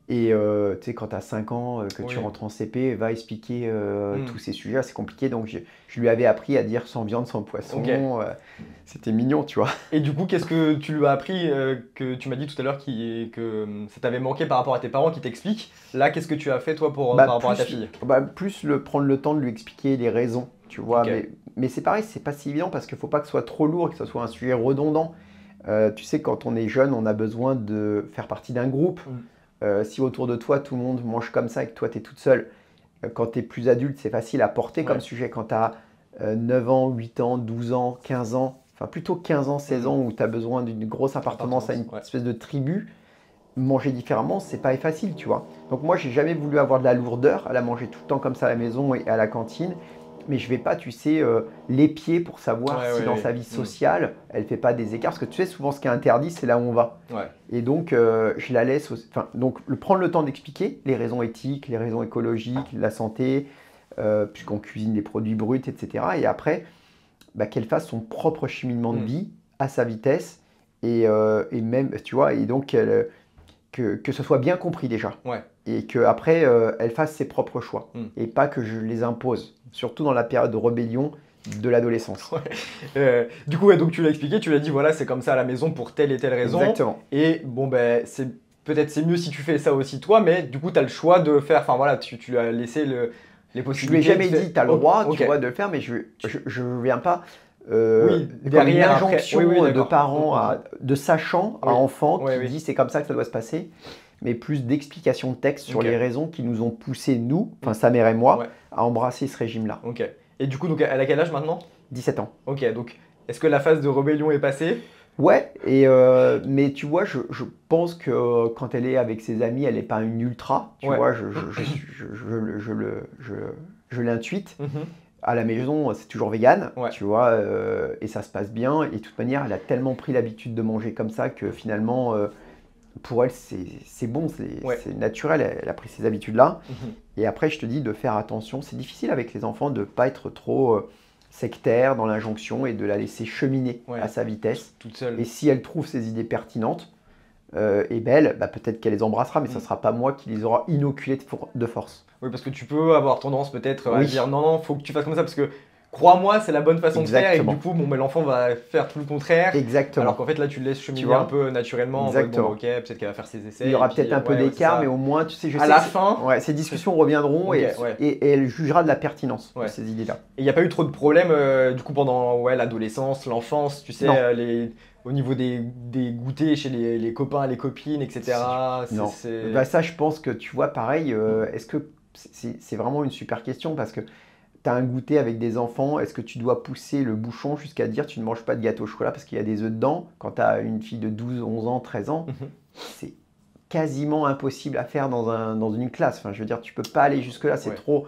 Et tu sais, quand tu as 5 ans, que tu rentres en CP, va expliquer tous ces sujets, c'est compliqué. Donc, je lui avais appris à dire sans viande, sans poisson. C'était mignon, tu vois. Et du coup, qu'est-ce que tu lui as appris que tu m'as dit tout à l'heure que ça t'avait manqué par rapport à tes parents qui t'expliquent. Là, qu'est-ce que tu as fait, toi, par rapport à ta fille? Plus prendre le temps de lui expliquer les raisons, tu vois. Mais c'est pareil, c'est pas si évident parce qu'il ne faut pas que ce soit trop lourd et que ce soit un sujet redondant. Tu sais, quand on est jeune, on a besoin de faire partie d'un groupe. Si autour de toi, tout le monde mange comme ça et que toi, tu es toute seule, quand tu es plus adulte, c'est facile à porter comme sujet. Quand tu as 9 ans, 8 ans, 12 ans, 15 ans, enfin plutôt 15 ans, 16 ans, où tu as besoin d'une grosse appartenance à une espèce de tribu, manger différemment, c'est pas facile, tu vois. Donc moi, j'ai jamais voulu avoir de la lourdeur à la manger tout le temps comme ça à la maison et à la cantine. Mais je vais pas, tu sais, l'épier pour savoir si dans sa vie sociale, elle fait pas des écarts. Parce que tu sais, souvent, ce qui est interdit, c'est là où on va. Et donc, je la laisse... Donc, prendre le temps d'expliquer les raisons éthiques, les raisons écologiques, la santé, puisqu'on cuisine des produits bruts, etc. Et après, qu'elle fasse son propre cheminement de vie à sa vitesse. Et même, tu vois, et donc, que ce soit bien compris déjà. Et qu'après, elle fasse ses propres choix. Et pas que je les impose. Surtout dans la période de rébellion de l'adolescence. Du coup, donc tu l'as expliqué, tu l'as dit, voilà, c'est comme ça à la maison pour telle et telle raison. Exactement. Et bon, peut-être c'est mieux si tu fais ça aussi toi, mais du coup, tu as le choix de faire, enfin voilà, tu lui as laissé les possibilités. Je lui ai jamais dit, tu as le droit, tu vois, de le faire, mais je ne viens pas... derrière une injonction de parents, de sachants à enfants qui dit c'est comme ça que ça doit se passer, mais plus d'explications de texte sur les raisons qui nous ont poussé, nous, enfin sa mère et moi, à embrasser ce régime-là. Et du coup, donc, elle a quel âge maintenant? 17 ans. Donc est-ce que la phase de rébellion est passée? Ouais, mais tu vois, je pense que quand elle est avec ses amis, elle n'est pas une ultra, tu vois, je l'intuite. À la maison, c'est toujours vegan, Ouais. tu vois, et ça se passe bien. Et de toute manière, elle a tellement pris l'habitude de manger comme ça que finalement, pour elle, c'est bon, Ouais. c'est naturel. Elle a pris ces habitudes-là. Mhm. Et après, je te dis de faire attention. C'est difficile avec les enfants de ne pas être trop sectaire dans l'injonction et de la laisser cheminer Ouais. à sa vitesse. Toute seule. Et si elle trouve ses idées pertinentes et belles, bah, peut-être qu'elle les embrassera, mais ça ne sera pas moi qui les aura inoculées de force. Oui, parce que tu peux avoir tendance peut-être à Oui. dire non, non, faut que tu fasses comme ça parce que crois-moi, c'est la bonne façon de faire et que Exactement. du coup, bon, ben, l'enfant va faire tout le contraire. Exactement. Alors qu'en fait, là, tu le laisses cheminer vois un peu naturellement. Exactement. En mode, bon, ok, peut-être qu'elle va faire ses essais. Il y aura et peut-être puis, un peu ouais, d'écart, c'est mais ça. au moins, tu sais, je À sais la que fin, ouais, ces discussions reviendront Ok, et, ouais. et elle jugera de la pertinence Ouais. de ces idées-là. Et il n'y a pas eu trop de problèmes du coup pendant l'adolescence, l'enfance, tu sais, Non. au niveau des goûters chez les copains, les copines, etc. Non. Bah, ça, je pense que tu vois, pareil, est-ce que c'est vraiment une super question parce que tu as un goûter avec des enfants, est-ce que tu dois pousser le bouchon jusqu'à dire tu ne manges pas de gâteau au chocolat parce qu'il y a des œufs dedans? Quand tu as une fille de 12, 11 ans, 13 ans, c'est quasiment impossible à faire dans une classe. Enfin, je veux dire, tu peux pas aller jusque-là, c'est trop...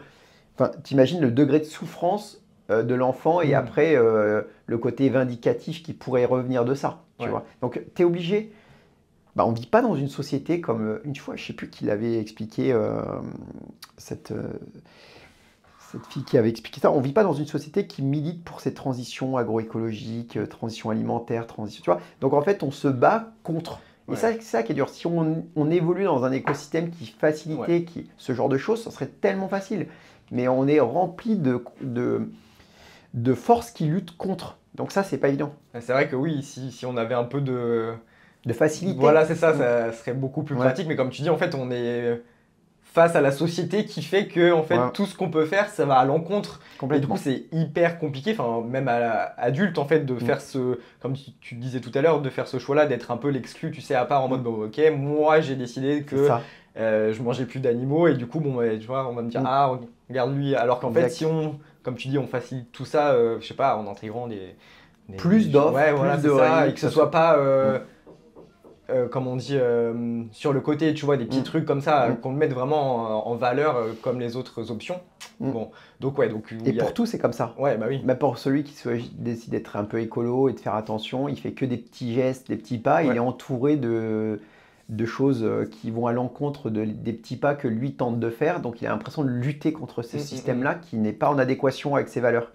Enfin, t'imagines le degré de souffrance de l'enfant et après le côté vindicatif qui pourrait revenir de ça, tu vois. Donc, tu es obligé... Bah, on ne vit pas dans une société comme une fois, je ne sais plus qui l'avait expliqué, cette fille qui avait expliqué ça. On ne vit pas dans une société qui milite pour ces transitions agroécologiques, transition alimentaire, transition, tu vois. Donc en fait, on se bat contre. Et ça, c'est ça qui est dur. Si on évolue dans un écosystème qui facilitait ce genre de choses, ça serait tellement facile. Mais on est rempli de forces qui luttent contre. Donc ça, c'est pas évident. C'est vrai que oui, si on avait un peu de facilité. Voilà, c'est ça, ça serait beaucoup plus pratique. Mais comme tu dis, en fait, on est face à la société qui fait que en fait, tout ce qu'on peut faire, ça va à l'encontre. Et du coup, c'est hyper compliqué, même à adulte, en fait, de faire comme tu disais tout à l'heure, de faire ce choix-là, d'être un peu l'exclu, tu sais, à part en mode, bon, ok, moi, j'ai décidé que je mangeais plus d'animaux. Et du coup, bon, tu vois, on va me dire, ah, regarde lui. Alors qu'en fait, si on, comme tu dis, on facilite tout ça, je sais pas, en intégrant plus d'offres, plus de ça, et que ce soit pas... comme on dit, sur le côté, tu vois, des petits trucs comme ça, qu'on le mette vraiment en valeur comme les autres options. Bon, donc et pour tout, c'est comme ça. Ouais, bah oui. Mais pour celui qui décide d'être un peu écolo et de faire attention, il fait que des petits gestes, des petits pas. Il est entouré de choses qui vont à l'encontre des petits pas que lui tente de faire. Donc il a l'impression de lutter contre ce système-là qui n'est pas en adéquation avec ses valeurs.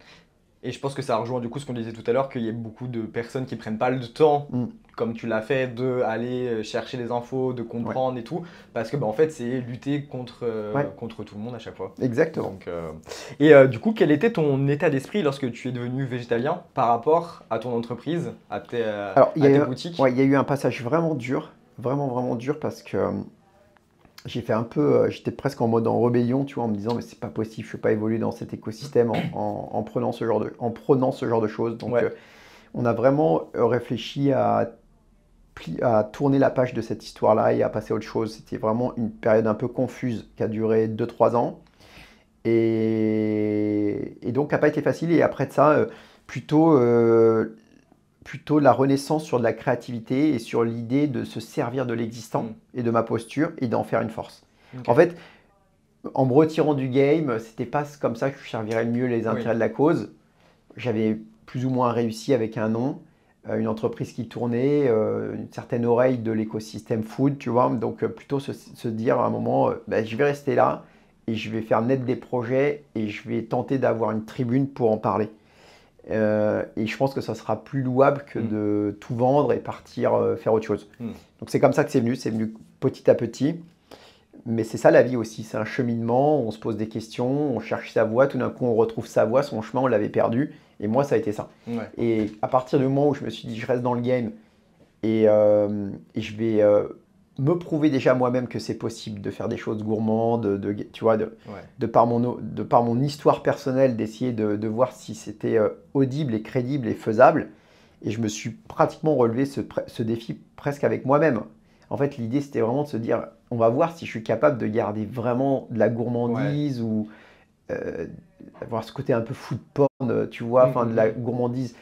Et je pense que ça rejoint du coup ce qu'on disait tout à l'heure, qu'il y a beaucoup de personnes qui prennent pas le temps, comme tu l'as fait, d'aller chercher les infos, de comprendre et tout, parce que en fait c'est lutter contre tout le monde à chaque fois. Exactement. Donc, et du coup, quel était ton état d'esprit lorsque tu es devenu végétalien par rapport à ton entreprise, à tes boutiques? Il y a eu un passage vraiment dur, vraiment dur, parce que j'ai fait un peu, j'étais presque en mode en rébellion, tu vois, en me disant mais c'est pas possible, je ne peux pas évoluer dans cet écosystème en prenant ce genre de choses. Donc on a vraiment réfléchi à tourner la page de cette histoire-là et à passer à autre chose. C'était vraiment une période un peu confuse qui a duré 2-3 ans. Et donc, ça n'a pas été facile. Et après de ça, plutôt la renaissance sur de la créativité et sur l'idée de se servir de l'existant et de ma posture et d'en faire une force. En fait, en me retirant du game, c'était pas comme ça que je servirais le mieux les intérêts de la cause. J'avais plus ou moins réussi avec un nom, une entreprise qui tournait, une certaine oreille de l'écosystème food, tu vois. Donc plutôt se dire à un moment, je vais rester là et je vais faire naître des projets et je vais tenter d'avoir une tribune pour en parler. Et je pense que ça sera plus louable que de tout vendre et partir faire autre chose. Donc c'est comme ça que c'est venu petit à petit. Mais c'est ça la vie aussi, c'est un cheminement, on se pose des questions, on cherche sa voie, tout d'un coup on retrouve sa voie, son chemin, on l'avait perdu. Et moi ça a été ça. Et à partir du moment où je me suis dit je reste dans le game et je vais me prouver déjà moi-même que c'est possible de faire des choses gourmandes, tu vois, de par mon histoire personnelle, d'essayer de voir si c'était audible et crédible et faisable. Et je me suis pratiquement relevé ce défi presque avec moi-même. En fait, l'idée, c'était vraiment de se dire, on va voir si je suis capable de garder vraiment de la gourmandise ou d'avoir ce côté un peu food porn, tu vois, enfin de la gourmandise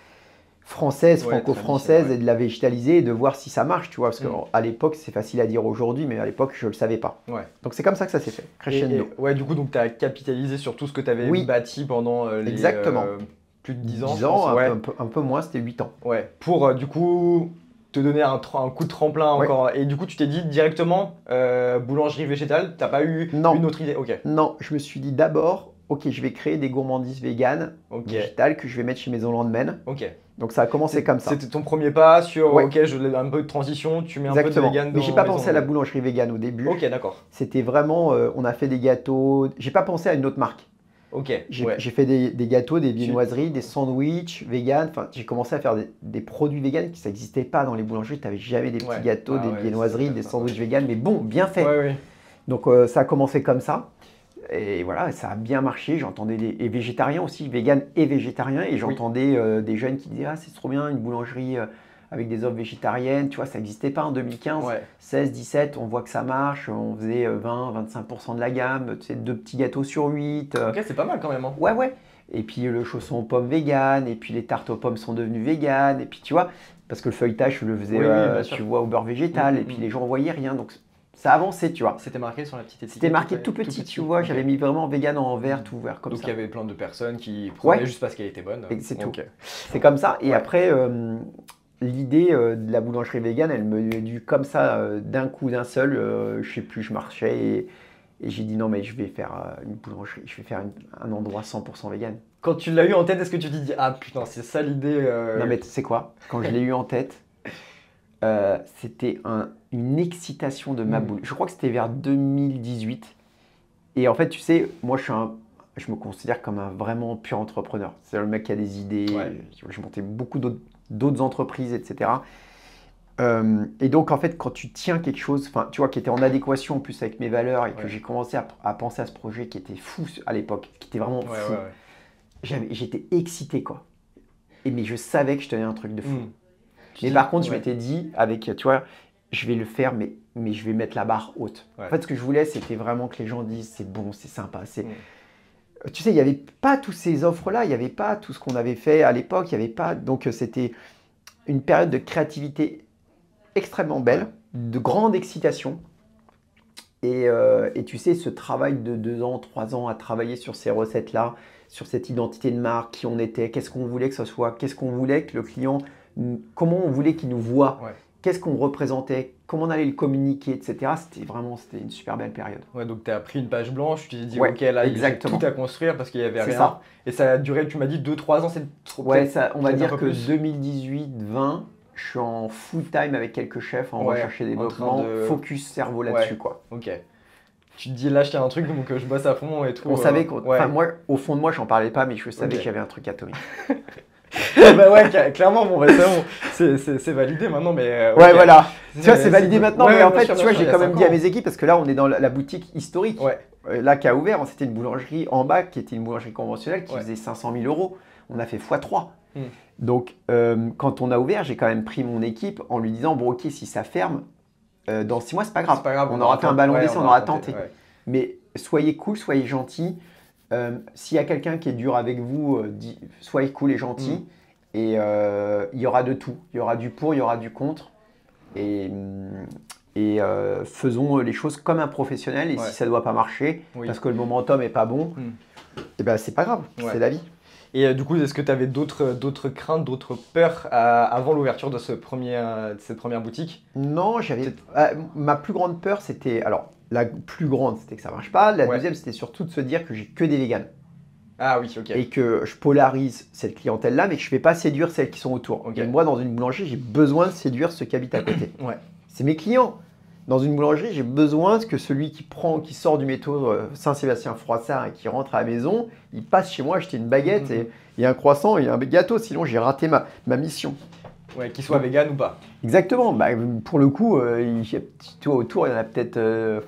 française, franco-française, et de la végétaliser et de voir si ça marche, tu vois. Parce qu'à l'époque, c'est facile à dire aujourd'hui, mais à l'époque, je ne le savais pas. Donc c'est comme ça que ça s'est fait, crescendo. Ouais, du coup, tu as capitalisé sur tout ce que tu avais bâti pendant les plus de 10 ans. 10 ans, un peu moins, c'était 8 ans. Ouais, pour du coup te donner un coup de tremplin encore. Et du coup, tu t'es dit directement boulangerie végétale, t'as pas eu une autre idée? Non, je me suis dit d'abord, ok, je vais créer des gourmandises véganes, végétales, que je vais mettre chez Maison Landmen. Donc ça a commencé comme ça. C'était ton premier pas sur, ok, je l'ai un peu de transition, tu mets un peu de vegan dans. Mais j'ai pas pensé à la boulangerie végane au début. Ok, d'accord. C'était vraiment, on a fait des gâteaux, j'ai pas pensé à une autre marque. J'ai fait des gâteaux, des viennoiseries, des sandwichs vegan. Enfin, j'ai commencé à faire des produits vegan qui ça n'existait pas dans les boulangeries. Tu n'avais jamais des petits gâteaux, des viennoiseries, des sandwichs vegan, mais bon, bien fait. Donc ça a commencé comme ça. Et voilà, ça a bien marché. J'entendais des végétariens aussi, vegan et végétariens. Et j'entendais des jeunes qui disaient « Ah, c'est trop bien, une boulangerie avec des offres végétariennes. » Tu vois, ça n'existait pas en 2015. 16, 17, on voit que ça marche. On faisait 20, 25% de la gamme. Tu sais, 2 petits gâteaux sur 8. Ok, c'est pas mal quand même. Hein. Ouais. Et puis le chausson aux pommes vegan. Et puis les tartes aux pommes sont devenues vegan. Et puis tu vois, parce que le feuilletage, je le faisais, tu vois, au beurre végétal. Et puis les gens ne voyaient rien. Donc ça avançait, tu vois. C'était marqué sur la petite étiquette. C'était marqué tout petit, tu vois. J'avais mis vraiment vegan en vert, tout vert comme ça. Donc il y avait plein de personnes qui prenaient juste parce qu'elle était bonne. C'est tout. C'est comme ça. Et après, l'idée de la boulangerie vegan, elle me dut comme ça, d'un coup, d'un seul. Je sais plus, je marchais et j'ai dit non, mais je vais faire une boulangerie, je vais faire un endroit 100% vegan. Quand tu l'as eu en tête, est-ce que tu t'es dit ah putain, c'est ça l'idée Non, mais tu sais quoi? Quand je l'ai eu en tête, c'était une excitation de ma boule. Je crois que c'était vers 2018. Et en fait, tu sais, moi, je me considère comme un vraiment pur entrepreneur. C'est le mec qui a des idées. Je montais beaucoup d'autres entreprises, etc. Et donc, en fait, quand tu tiens quelque chose, tu vois, qui était en adéquation en plus avec mes valeurs et que j'ai commencé à penser à ce projet qui était fou à l'époque, qui était vraiment fou, j'étais excité, quoi. Mais je savais que je tenais un truc de fou. Mais par contre, je m'étais dit, avec, tu vois, je vais le faire, mais je vais mettre la barre haute. En fait, ce que je voulais, c'était vraiment que les gens disent, c'est bon, c'est sympa. Tu sais, il n'y avait pas toutes ces offres-là, il n'y avait pas tout ce qu'on avait fait à l'époque, il n'y avait pas. Donc, c'était une période de créativité extrêmement belle, de grande excitation. Et tu sais, ce travail de 2 ans, 3 ans à travailler sur ces recettes-là, sur cette identité de marque, qui on était, qu'est-ce qu'on voulait que ce soit, qu'est-ce qu'on voulait que le client, comment on voulait qu'il nous voit, qu'est-ce qu'on représentait, comment on allait le communiquer, etc. C'était une super belle période. Ouais, donc tu as pris une page blanche, tu t'es dit ok, là, il y a tout à construire parce qu'il n'y avait rien. Ça. Et ça a duré, tu m'as dit 2-3 ans, c'est trop. Ouais, on va dire que 2018-20, je suis en full time avec quelques chefs en recherche et développement, focus cerveau là-dessus, quoi. Ok. Tu te dis là, je tiens un truc, donc je bosse à fond et tout. On savait moi, au fond de moi, j'en parlais pas, mais je savais que j'avais un truc atomique. Bah ouais, clairement, bon, c'est validé maintenant, mais. Ouais, voilà. Tu vois, c'est validé maintenant, mais en fait, tu vois, j'ai quand même dit à mes équipes, parce que là, on est dans la boutique historique, là, qui a ouvert, c'était une boulangerie en bas, qui était une boulangerie conventionnelle, qui faisait 500 000 €. On a fait x3. Donc, quand on a ouvert, j'ai quand même pris mon équipe en lui disant, bon, ok, si ça ferme, dans 6 mois, c'est pas grave. On aura fait un ballon d'essai, on aura tenté. Mais soyez cool, soyez gentils. S'il y a quelqu'un qui est dur avec vous, soyez cool et gentil. Et il y aura de tout. Il y aura du pour, il y aura du contre. Et faisons les choses comme un professionnel. Et si ça ne doit pas marcher, parce que le momentum n'est pas bon, et ben, c'est pas grave, c'est la vie. Et du coup, est-ce que tu avais d'autres craintes, d'autres peurs avant l'ouverture de cette première boutique? Non, ma plus grande peur, c'était... Alors, la plus grande, c'était que ça ne marche pas. La deuxième, c'était surtout de se dire que j'ai que des véganes. Ah oui, ok. Et que je polarise cette clientèle-là, mais que je ne fais pas séduire celles qui sont autour. Et moi, dans une boulangerie, j'ai besoin de séduire ceux qui habitent à côté. C'est mes clients. Dans une boulangerie, j'ai besoin que celui qui sort du métro Saint-Sébastien-Froissart et qui rentre à la maison, il passe chez moi acheter une baguette et un croissant et un gâteau. Sinon, j'ai raté ma mission. Ouais, qu'il soit vegan ou pas. Exactement. Bah, pour le coup, autour, il y en a peut-être...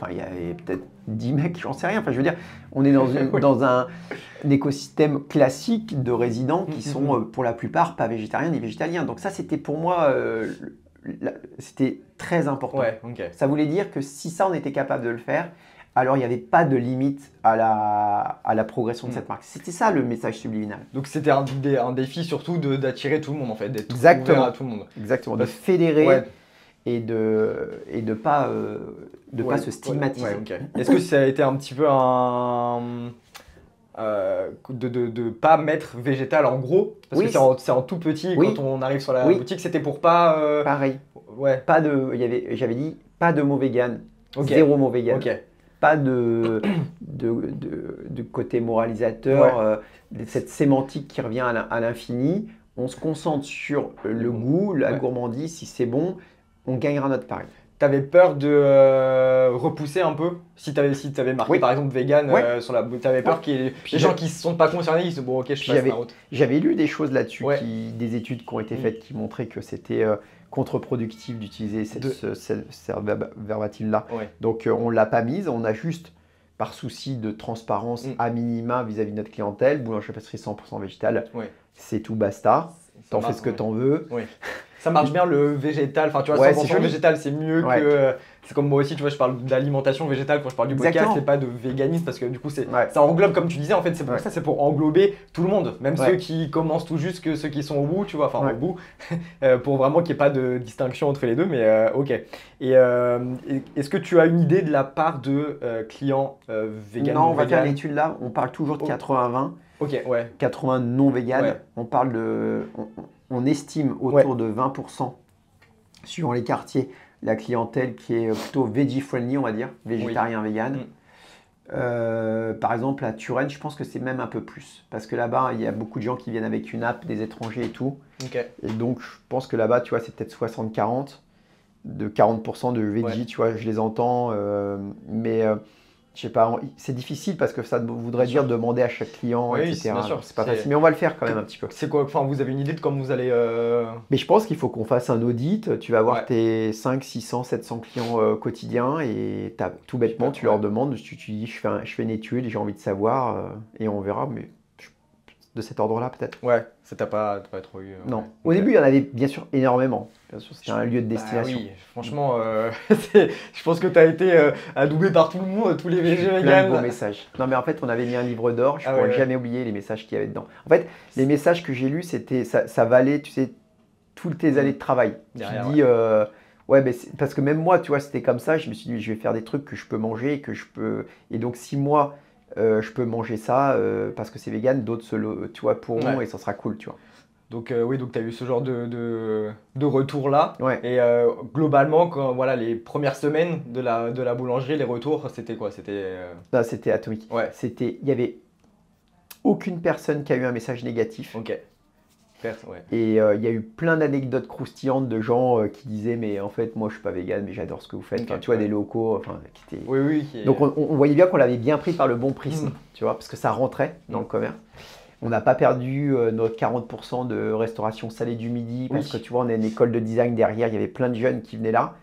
il y avait peut-être 10 mecs, j'en sais rien. Enfin, je veux dire, on est dans un écosystème classique de résidents qui sont, pour la plupart, pas végétariens ni végétaliens. Donc ça, c'était pour moi... c'était très important. Ça voulait dire que si ça, on était capable de le faire, alors il n'y avait pas de limite à la progression de cette marque. C'était ça le message subliminal. Donc c'était un défi surtout d'attirer tout le monde en fait, d'être Exactement. ouvert à tout le monde. Exactement, de fédérer et de pas se stigmatiser. Ouais, okay. Est-ce que ça a été un petit peu de pas mettre végétal en gros, parce que c'est en tout petit, quand on arrive sur la boutique, c'était pour pas... Pareil, j'avais dit pas de mot vegan, zéro mot vegan, pas de côté moralisateur, cette sémantique qui revient à l'infini, on se concentre sur le goût, la gourmandise, si c'est bon, on gagnera notre pari. T'avais peur de repousser un peu si t'avais marqué par exemple vegan sur la boutique, t'avais peur qu'il y ait des gens qui ne se sont pas concernés, ils se disent bon ok je passe la route. J'avais lu des choses là-dessus, des études qui ont été faites qui montraient que c'était contre-productif d'utiliser cette verbatine-là. Donc on ne l'a pas mise, on a juste par souci de transparence à minima vis-à-vis de notre clientèle, boulangerie-pâtisserie 100% végétale, c'est tout basta, t'en fais ce que t'en veux. Ça marche bien le végétal, enfin tu vois, 100% végétal c'est mieux que... C'est comme moi aussi, tu vois, je parle d'alimentation végétale quand je parle du podcast, c'est pas de véganisme parce que du coup ça englobe, comme tu disais, en fait c'est pour ça, c'est pour englober tout le monde, même ceux qui commencent tout juste que ceux qui sont au bout, tu vois, enfin au bout, pour vraiment qu'il n'y ait pas de distinction entre les deux, mais ok. Et est-ce que tu as une idée de la part de clients véganes? Non, on va faire l'étude là, on parle toujours de 80-20. Ok, 80 non vegan, on parle de... On estime autour de 20%, suivant les quartiers, la clientèle qui est plutôt veggie-friendly, on va dire, végétarien, vegan. Par exemple, à Turenne, je pense que c'est même un peu plus. Parce que là-bas, il y a beaucoup de gens qui viennent avec une app, des étrangers et tout. Et donc, je pense que là-bas, tu vois, c'est peut-être 60-40, de 40% de veggie, tu vois, je les entends. Mais je sais pas, c'est difficile parce que ça voudrait dire demander à chaque client, etc. C'est pas facile, mais on va le faire quand même un petit peu. C'est quoi, enfin, vous avez une idée de comment vous allez... Mais je pense qu'il faut qu'on fasse un audit. Tu vas avoir tes 5, 600, 700 clients quotidiens et tout bêtement, tu leur demandes, tu dis je fais une étude et j'ai envie de savoir et on verra, mais de cet ordre-là peut-être. Ouais, ça t'as pas trop eu... Non. Au début, il y en avait bien sûr énormément. Bien sûr, c'était un lieu de destination. Oui, franchement, je pense que tu as été adoubé par tout le monde, tous les végés véganes. Plein de beaux messages. Non, mais en fait, on avait mis un livre d'or. Je ne pourrais jamais oublier les messages qu'il y avait dedans. En fait, les messages que j'ai lus, c'était ça valait, tu sais, toutes tes années de travail. Derrière, tu dis, mais parce que même moi, tu vois, c'était comme ça. Je me suis dit, je vais faire des trucs que je peux manger et que je peux. Et donc, si moi, je peux manger ça parce que c'est vegan, d'autres tu vois, pourront et ça sera cool, tu vois. Donc oui, donc tu as eu ce genre de retour-là. Et globalement, quand, voilà, les premières semaines de la boulangerie, les retours, c'était quoi? C'était atomique. Il n'y avait aucune personne qui a eu un message négatif. Et il y a eu plein d'anecdotes croustillantes de gens qui disaient mais en fait moi je suis pas vegan mais j'adore ce que vous faites. Enfin, tu vois, des locaux qui étaient... Donc on voyait bien qu'on l'avait bien pris par le bon prisme, tu vois, parce que ça rentrait dans le commerce. On n'a pas perdu notre 40% de restauration salée du midi parce que tu vois, on a une école de design derrière, il y avait plein de jeunes qui venaient là.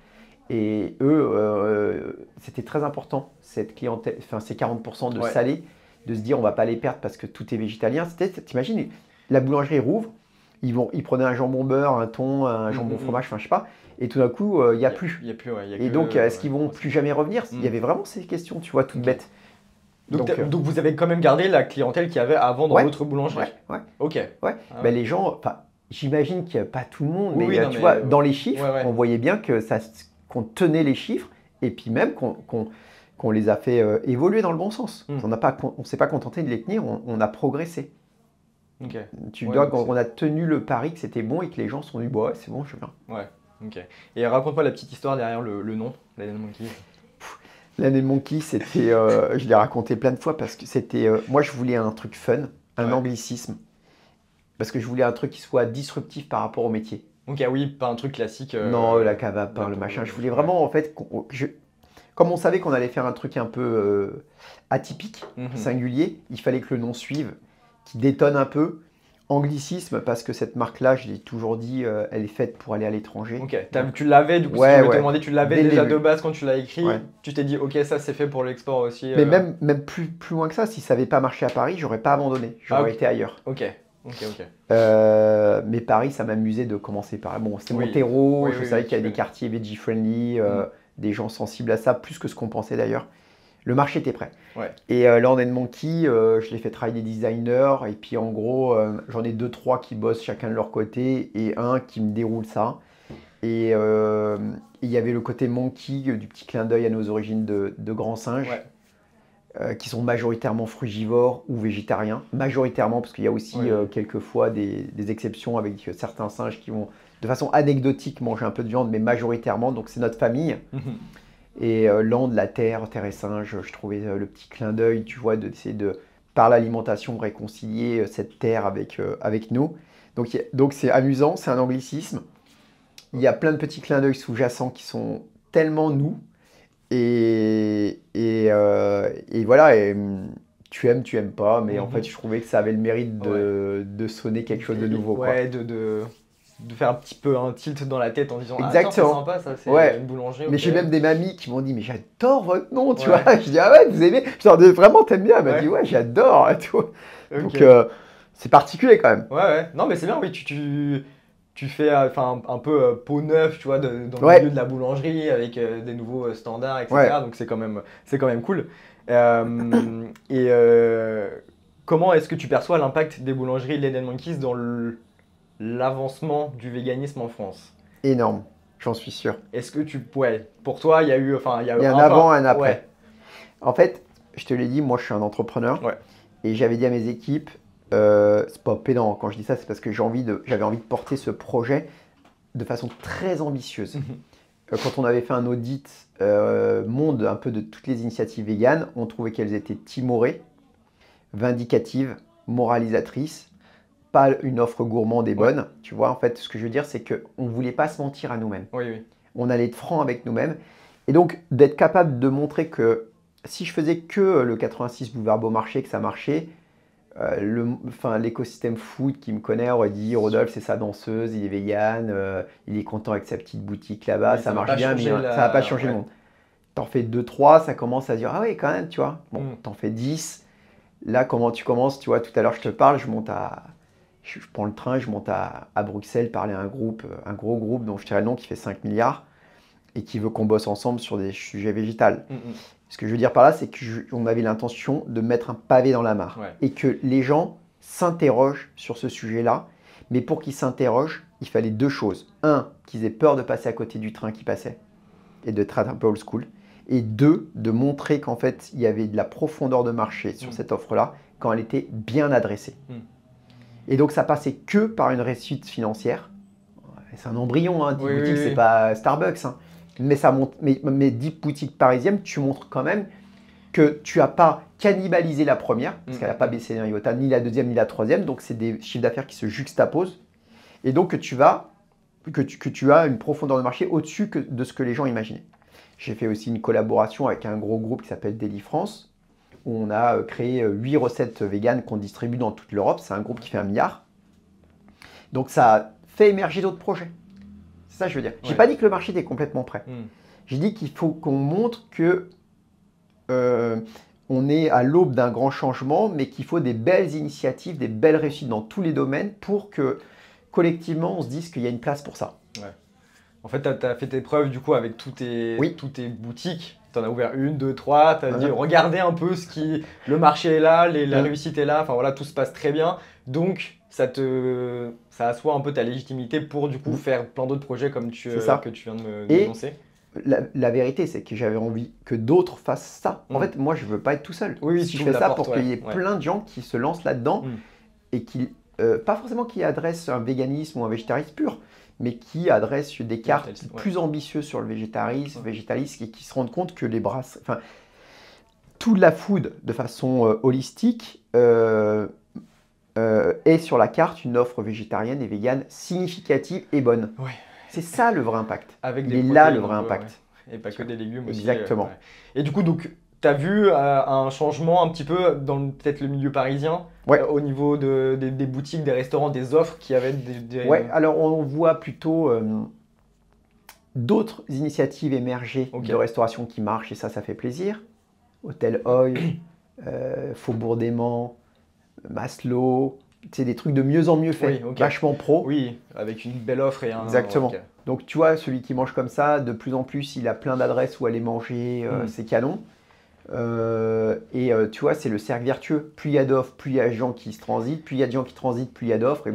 Et eux, c'était très important, cette clientèle, ces 40% de salé, de se dire on ne va pas les perdre parce que tout est végétalien. T'imagines, la boulangerie rouvre, ils prenaient un jambon beurre, un thon, un jambon fromage, enfin je sais pas, et tout d'un coup, il n'y a plus. Et donc, est-ce qu'ils vont plus jamais revenir? Il y avait vraiment ces questions, tu vois, toutes bêtes. Donc vous avez quand même gardé la clientèle qu'il y avait avant dans votre boulangerie. Ok. Les gens, j'imagine qu'il n'y a pas tout le monde, mais tu vois, dans les chiffres, on voyait bien qu'on tenait les chiffres et puis même qu'on les a fait évoluer dans le bon sens. On ne s'est pas contenté de les tenir, on a progressé. On a tenu le pari que c'était bon et que les gens se sont dit bah, c'est bon, je viens. Et raconte-moi la petite histoire derrière le nom, Lionel Monkey. L'année de Monkey, c'était, je l'ai raconté plein de fois parce que c'était, moi je voulais un truc fun, un anglicisme, parce que je voulais un truc qui soit disruptif par rapport au métier. Ok, oui, pas un truc classique. Non, la cava, pas le machin. Je voulais vraiment, en fait, comme on savait qu'on allait faire un truc un peu atypique, singulier, il fallait que le nom suive, qui détonne un peu. Anglicisme, parce que cette marque-là, je l'ai toujours dit, elle est faite pour aller à l'étranger. Ok, tu l'avais, du coup, si je vais te demander, tu l'avais déjà de base quand tu l'as écrit, tu t'es dit, ok, ça c'est fait pour l'export aussi. Mais même plus loin que ça, si ça n'avait pas marché à Paris, j'aurais pas abandonné, j'aurais été ailleurs. Mais Paris, ça m'amusait de commencer par... Bon, c'était mon terreau, je savais qu'il y avait des quartiers veggie-friendly, des gens sensibles à ça, plus que ce qu'on pensait d'ailleurs. Le marché était prêt. Ouais. Et Land & Monkey, je l'ai fait travailler des designers. Et puis en gros, j'en ai 2-3 qui bossent chacun de leur côté et un qui me déroule ça. Et il y avait le côté monkey, du petit clin d'œil à nos origines de grands singes. Ouais. Qui sont majoritairement frugivores ou végétariens. Majoritairement, parce qu'il y a aussi quelquefois des exceptions avec certains singes qui vont de façon anecdotique manger un peu de viande, mais majoritairement, donc c'est notre famille. Et Land, la terre et singe, je trouvais le petit clin d'œil, tu vois, d'essayer de, par l'alimentation, réconcilier cette terre avec nous. Donc c'est amusant, c'est un anglicisme. Il y a plein de petits clins d'œil sous-jacents qui sont tellement nous. Et voilà, et tu aimes pas, mais en fait, je trouvais que ça avait le mérite de sonner quelque chose de nouveau. Ouais, quoi. De faire un petit peu un tilt dans la tête en disant exactement. Ah, c'est sympa, ça, c'est une boulangerie. Mais j'ai même des mamies qui m'ont dit mais j'adore votre nom, tu vois. Je dis ah ouais, vous aimez. Je leur dis vraiment t'aimes bien. Elle m'a dit ouais, j'adore et tout. Okay. Donc c'est particulier quand même. Ouais. Non mais c'est bien, oui, tu fais un peu peau neuve, tu vois, dans le milieu de la boulangerie avec des nouveaux standards, etc. Ouais. Donc c'est quand même cool. Comment est-ce que tu perçois l'impact des boulangeries Land & Monkeys dans l'avancement du véganisme en France? Énorme, j'en suis sûr. Est-ce que pour toi, il y a eu un avant, un après. Ouais. En fait, je te l'ai dit, moi je suis un entrepreneur et j'avais dit à mes équipes, c'est pas pédant quand je dis ça, c'est parce que j'avais envie de porter ce projet de façon très ambitieuse. Quand on avait fait un audit monde un peu de toutes les initiatives véganes, on trouvait qu'elles étaient timorées, vindicatives, moralisatrices, pas une offre gourmande et bonne. Tu vois, en fait, ce que je veux dire, c'est qu'on ne voulait pas se mentir à nous-mêmes. Oui. On allait être franc avec nous-mêmes. Et donc, d'être capable de montrer que si je faisais que le 86 boulevard Beaumarchais, que ça marchait, l'écosystème food qui me connaît aurait dit Rodolphe, c'est sa danseuse, il est vegan, il est content avec sa petite boutique là-bas, ça marche bien, mais ça va pas changer le monde. T'en fais 2-3, ça commence à dire ah oui, quand même, tu vois. Bon, t'en fais 10. Là, comment tu commences, tu vois, tout à l'heure, je te parle, je prends le train, je monte à Bruxelles, parler à un gros groupe dont je dirais le nom, qui fait 5 milliards et qui veut qu'on bosse ensemble sur des sujets végétals. Ce que je veux dire par là, c'est qu'on avait l'intention de mettre un pavé dans la mare et que les gens s'interrogent sur ce sujet-là. Mais pour qu'ils s'interrogent, il fallait 2 choses. 1, qu'ils aient peur de passer à côté du train qui passait et de être un peu old school. Et 2, de montrer qu'en fait, il y avait de la profondeur de marché sur cette offre-là quand elle était bien adressée. Et donc, ça passait que par une réussite financière. C'est un embryon, hein, 10 boutiques, c'est pas Starbucks. Hein. Mais ça montre, mais 10 boutiques parisiennes, tu montres quand même que tu n'as pas cannibalisé la première, parce qu'elle n'a pas baissé d'un iota, ni la deuxième, ni la troisième. Donc, c'est des chiffres d'affaires qui se juxtaposent. Et donc, que tu as une profondeur de marché au-dessus de ce que les gens imaginaient. J'ai fait aussi une collaboration avec un gros groupe qui s'appelle Deli France, où on a créé 8 recettes véganes qu'on distribue dans toute l'Europe. C'est un groupe qui fait 1 milliard. Donc ça a fait émerger d'autres projets. C'est ça que je veux dire. J'ai pas dit que le marché était complètement prêt. J'ai dit qu'il faut qu'on montre que on est à l'aube d'un grand changement, mais qu'il faut des belles initiatives, des belles réussites dans tous les domaines pour que collectivement on se dise qu'il y a une place pour ça. En fait, tu as fait tes preuves du coup avec toutes tes boutiques. Tu en as ouvert 1, 2, 3. Tu as dit regardez un peu le marché est là, la réussite est là. Enfin voilà, tout se passe très bien. Donc ça assoit un peu ta légitimité pour du coup faire plein d'autres projets comme que tu viens de me dénoncer. La vérité, c'est que j'avais envie que d'autres fassent ça. En fait, moi, je veux pas être tout seul. Si je fais ça pour qu'il y ait plein de gens qui se lancent là-dedans et qui, pas forcément qui adressent un véganisme ou un végétarisme pur, mais qui adressent des cartes plus ambitieuses sur le végétarisme et qui se rendent compte que toute la food de façon holistique est sur la carte une offre végétarienne et végane significative et bonne. C'est ça le vrai impact. Avec il est là le vrai impact. Et pas que des légumes aussi. Exactement. Et du coup, tu as vu un changement un petit peu dans peut-être le milieu parisien au niveau des boutiques, des restaurants, des offres qui avaient alors on voit plutôt d'autres initiatives émerger de restauration qui marchent et ça fait plaisir. Hôtel Oil, Faubourg d'Aimant, Maslow, c'est des trucs de mieux en mieux faits, vachement pro. Oui, avec une belle offre et un... Exactement. Donc tu vois, celui qui mange comme ça, de plus en plus, il a plein d'adresses où aller manger, c'est canon. Tu vois, c'est le cercle vertueux. Plus il y a d'offres, plus il y a de gens qui se transitent. Plus il y a de gens qui transitent, plus il y a d'offres.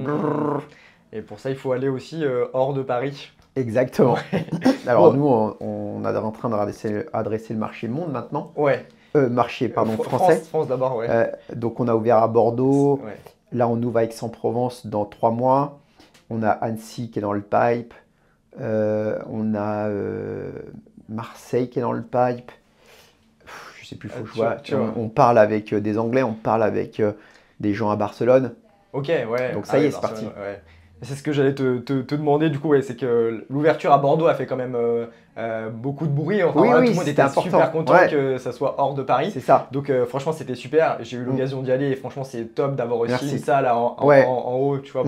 Et pour ça, il faut aller aussi hors de Paris. Exactement. Alors nous, on est en train d'adresser le marché monde maintenant. Ouais. Marché, pardon, français. France d'abord, ouais. Donc on a ouvert à Bordeaux. Ouais. Là, on ouvre à Aix-en-Provence dans 3 mois. On a Annecy qui est dans le pipe. On a Marseille qui est dans le pipe. Je sais plus, faut que je vois. On parle avec des Anglais, on parle avec des gens à Barcelone. Ok, ouais. Donc ça y est, c'est parti. Ouais. C'est ce que j'allais te demander du coup, ouais, c'est que l'ouverture à Bordeaux a fait quand même beaucoup de bruit. Enfin, oui, voilà, oui, tout le monde était super content que ça soit hors de Paris. C'est ça. Donc franchement, c'était super. J'ai eu l'occasion d'y aller et franchement, c'est top d'avoir aussi une salle en haut, tu vois,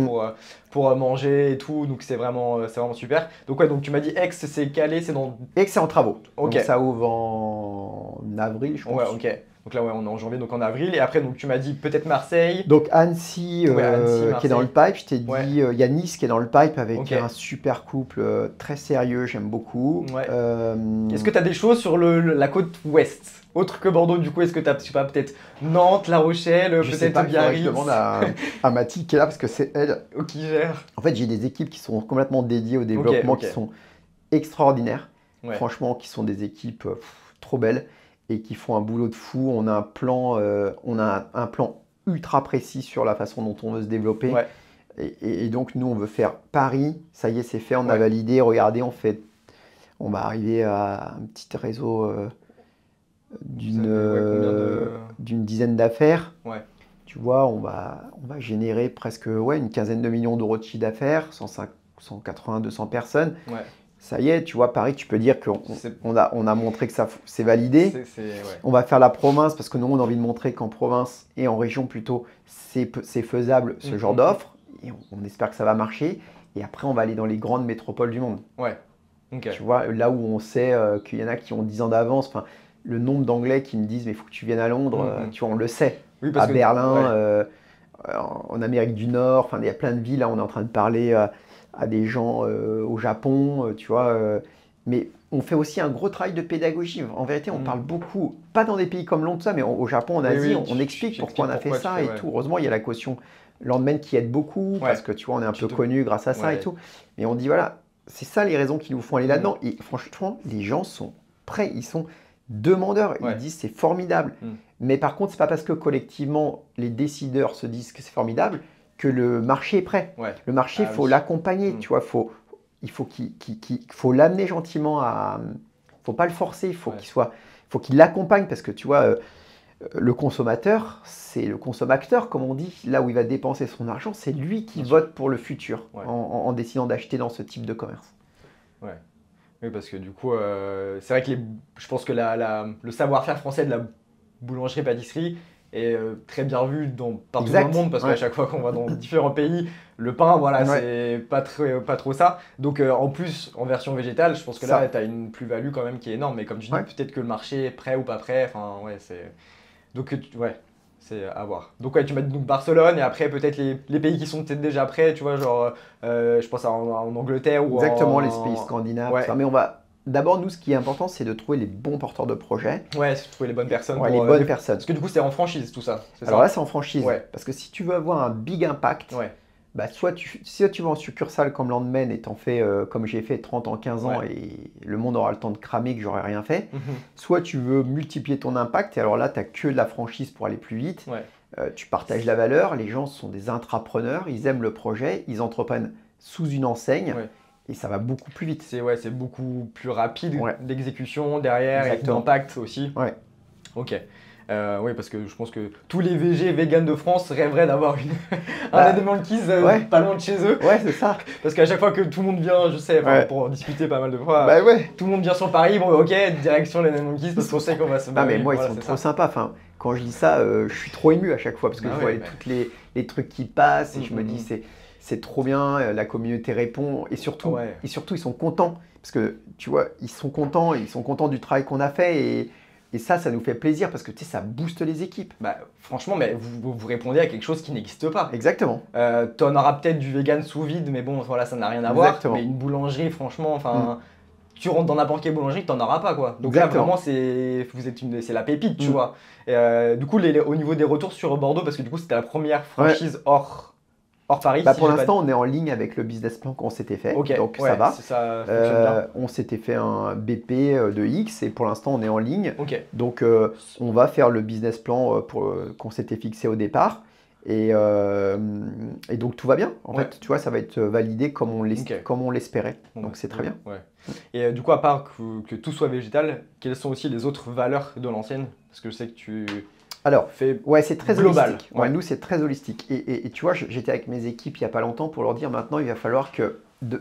pour manger et tout. Donc c'est vraiment super. Donc ouais, donc tu m'as dit Aix, c'est calé, c'est dans. Aix, c'est en travaux. Ok. Donc ça ouvre en avril, je pense. Ouais, ok. Donc là, ouais, on est en janvier, donc en avril. Et après, donc tu m'as dit peut-être Marseille. Donc Annecy, qui est dans le pipe. Je t'ai dit, il y a Nice qui est dans le pipe avec un super couple très sérieux, j'aime beaucoup. Ouais. Est-ce que tu as des choses sur la côte ouest autre que Bordeaux, du coup, est-ce que tu as, je sais pas, peut-être Nantes, La Rochelle, peut-être Biarritz? Je demande à Mathilde qui est là parce que c'est elle qui gère. En fait, j'ai des équipes qui sont complètement dédiées au développement, qui sont extraordinaires. Ouais. Franchement, qui sont des équipes trop belles et qui font un boulot de fou. On a un plan ultra précis sur la façon dont on veut se développer. Ouais. Et donc, nous, on veut faire Paris. Ça y est, c'est fait, on a validé. Regardez, on va arriver à un petit réseau d'une dizaine d'affaires. Ouais. Tu vois, on va générer presque une quinzaine de millions d'euros de chiffre d'affaires, 180, 200 personnes. Ouais. Ça y est, tu vois, Paris, tu peux dire qu'on a montré que c'est validé. On va faire la province parce que nous, on a envie de montrer qu'en province et en région plutôt, c'est faisable ce genre d'offre. Et on espère que ça va marcher. Et après, on va aller dans les grandes métropoles du monde. Ouais. Okay. Tu vois, là où on sait qu'il y en a qui ont 10 ans d'avance. Enfin, le nombre d'Anglais qui me disent, mais il faut que tu viennes à Londres, tu vois, on le sait. Oui, parce à Berlin, en Amérique du Nord, il y a plein de villes. Là, on est en train de parler à des gens au Japon, tu vois. Mais on fait aussi un gros travail de pédagogie. En vérité, on parle beaucoup, pas dans des pays comme Londres, mais au Japon, en Asie, on explique pourquoi on a fait ça et tout. Heureusement, il y a la caution Landman qui aide beaucoup, parce que tu vois, on est un peu connu grâce à ça et tout. Mais on dit, voilà, c'est ça les raisons qui nous font aller là-dedans. Et franchement, les gens sont prêts, ils sont demandeurs. Ils disent, c'est formidable. Mais par contre, c'est pas parce que collectivement, les décideurs se disent que c'est formidable que le marché est prêt. Le marché, il faut l'accompagner, tu vois, il faut l'amener gentiment faut pas le forcer, il faut qu'il l'accompagne parce que tu vois, le consommateur, c'est le consommateur, comme on dit, là où il va dépenser son argent, c'est lui qui vote pour le futur en décidant d'acheter dans ce type de commerce. Ouais. Oui, parce que du coup, c'est vrai que je pense que le savoir-faire français de la boulangerie-pâtisserie est très bien vu partout dans le monde, parce qu'à chaque fois qu'on va dans différents pays, le pain, voilà, c'est pas trop ça. Donc en plus, en version végétale, je pense que là, tu as une plus-value quand même qui est énorme. Mais comme tu dis, peut-être que le marché est prêt ou pas prêt. Enfin, c'est... Donc, c'est à voir. Donc, tu m'as dit Barcelone et après, peut-être les pays qui sont peut-être déjà prêts, tu vois, genre, je pense en Angleterre ou Exactement, les pays scandinaves. Mais on va... D'abord, nous, ce qui est important, c'est de trouver les bons porteurs de projets. Ouais, c'est de trouver les bonnes personnes. Les bonnes personnes. Parce que du coup, c'est en franchise, tout ça. Alors là, c'est en franchise. Parce que si tu veux avoir un big impact, soit tu vas en succursale comme Landman et t'en fais, comme j'ai fait, 30 ans, 15 ans et le monde aura le temps de cramer que j'aurais rien fait. Soit tu veux multiplier ton impact et alors là, tu n'as que de la franchise pour aller plus vite. Tu partages la valeur. Les gens sont des intrapreneurs. Ils aiment le projet. Ils entreprennent sous une enseigne. Et ça va beaucoup plus vite. C'est beaucoup plus rapide d'exécution derrière et d'impact aussi. Ok. Oui, parce que je pense que tous les véganes de France rêveraient d'avoir un Animal Kiss pas loin de chez eux. Ouais, c'est ça. Parce qu'à chaque fois que tout le monde vient, je sais, pour discuter pas mal de fois, tout le monde vient sur Paris, bon ok, direction les Animal Kiss parce qu'on sait qu'on va se battre. Mais moi, ils sont trop sympas. Enfin, quand je dis ça, je suis trop ému à chaque fois parce que je vois tous les trucs qui passent et je me dis c'est trop bien, la communauté répond et surtout, ils sont contents parce que tu vois, ils sont contents du travail qu'on a fait et ça nous fait plaisir parce que tu sais, ça booste les équipes. Bah, franchement, mais vous répondez à quelque chose qui n'existe pas. Exactement. Tu en auras peut-être du vegan sous vide, mais bon, voilà, ça n'a rien à voir. Mais une boulangerie, franchement, enfin, tu rentres dans n'importe quelle boulangerie, tu n'en auras pas, quoi. Donc là, vraiment, c'est la pépite, tu vois. Et, du coup, au niveau des retours sur Bordeaux, parce que du coup, c'était la première franchise hors Paris. Pour l'instant, on est en ligne avec le business plan qu'on s'était fait, donc ça va. Ça fonctionne bien. On s'était fait un BP de X et pour l'instant, on est en ligne. Donc, on va faire le business plan qu'on s'était fixé au départ. Et donc tout va bien. En fait, tu vois, ça va être validé comme on l'espérait. Donc c'est très bien. Et du coup, à part que tout soit végétal, quelles sont aussi les autres valeurs de l'ancienne? Parce que je sais que tu fais c'est très global. Holistique. Nous, c'est très holistique. Et tu vois, j'étais avec mes équipes il n'y a pas longtemps pour leur dire maintenant, il va falloir que...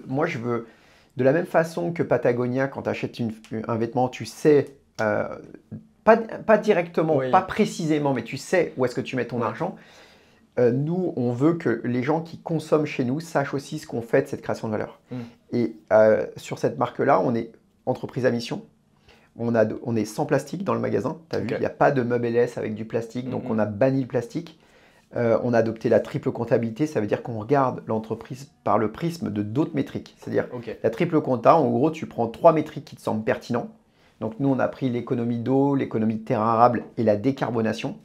moi, je veux... De la même façon que Patagonia, quand tu achètes un vêtement, tu sais... pas directement, pas précisément, mais tu sais où est-ce que tu mets ton argent. Nous, on veut que les gens qui consomment chez nous sachent aussi ce qu'on fait de cette création de valeur. Et sur cette marque-là, on est entreprise à mission. On est sans plastique dans le magasin. Tu as vu, il n'y a pas de meubles LS avec du plastique, donc on a banni le plastique. On a adopté la triple comptabilité, ça veut dire qu'on regarde l'entreprise par le prisme de d'autres métriques. C'est-à-dire la triple compta, en gros, tu prends 3 métriques qui te semblent pertinents. Donc nous, on a pris l'économie d'eau, l'économie de terres arables et la décarbonation.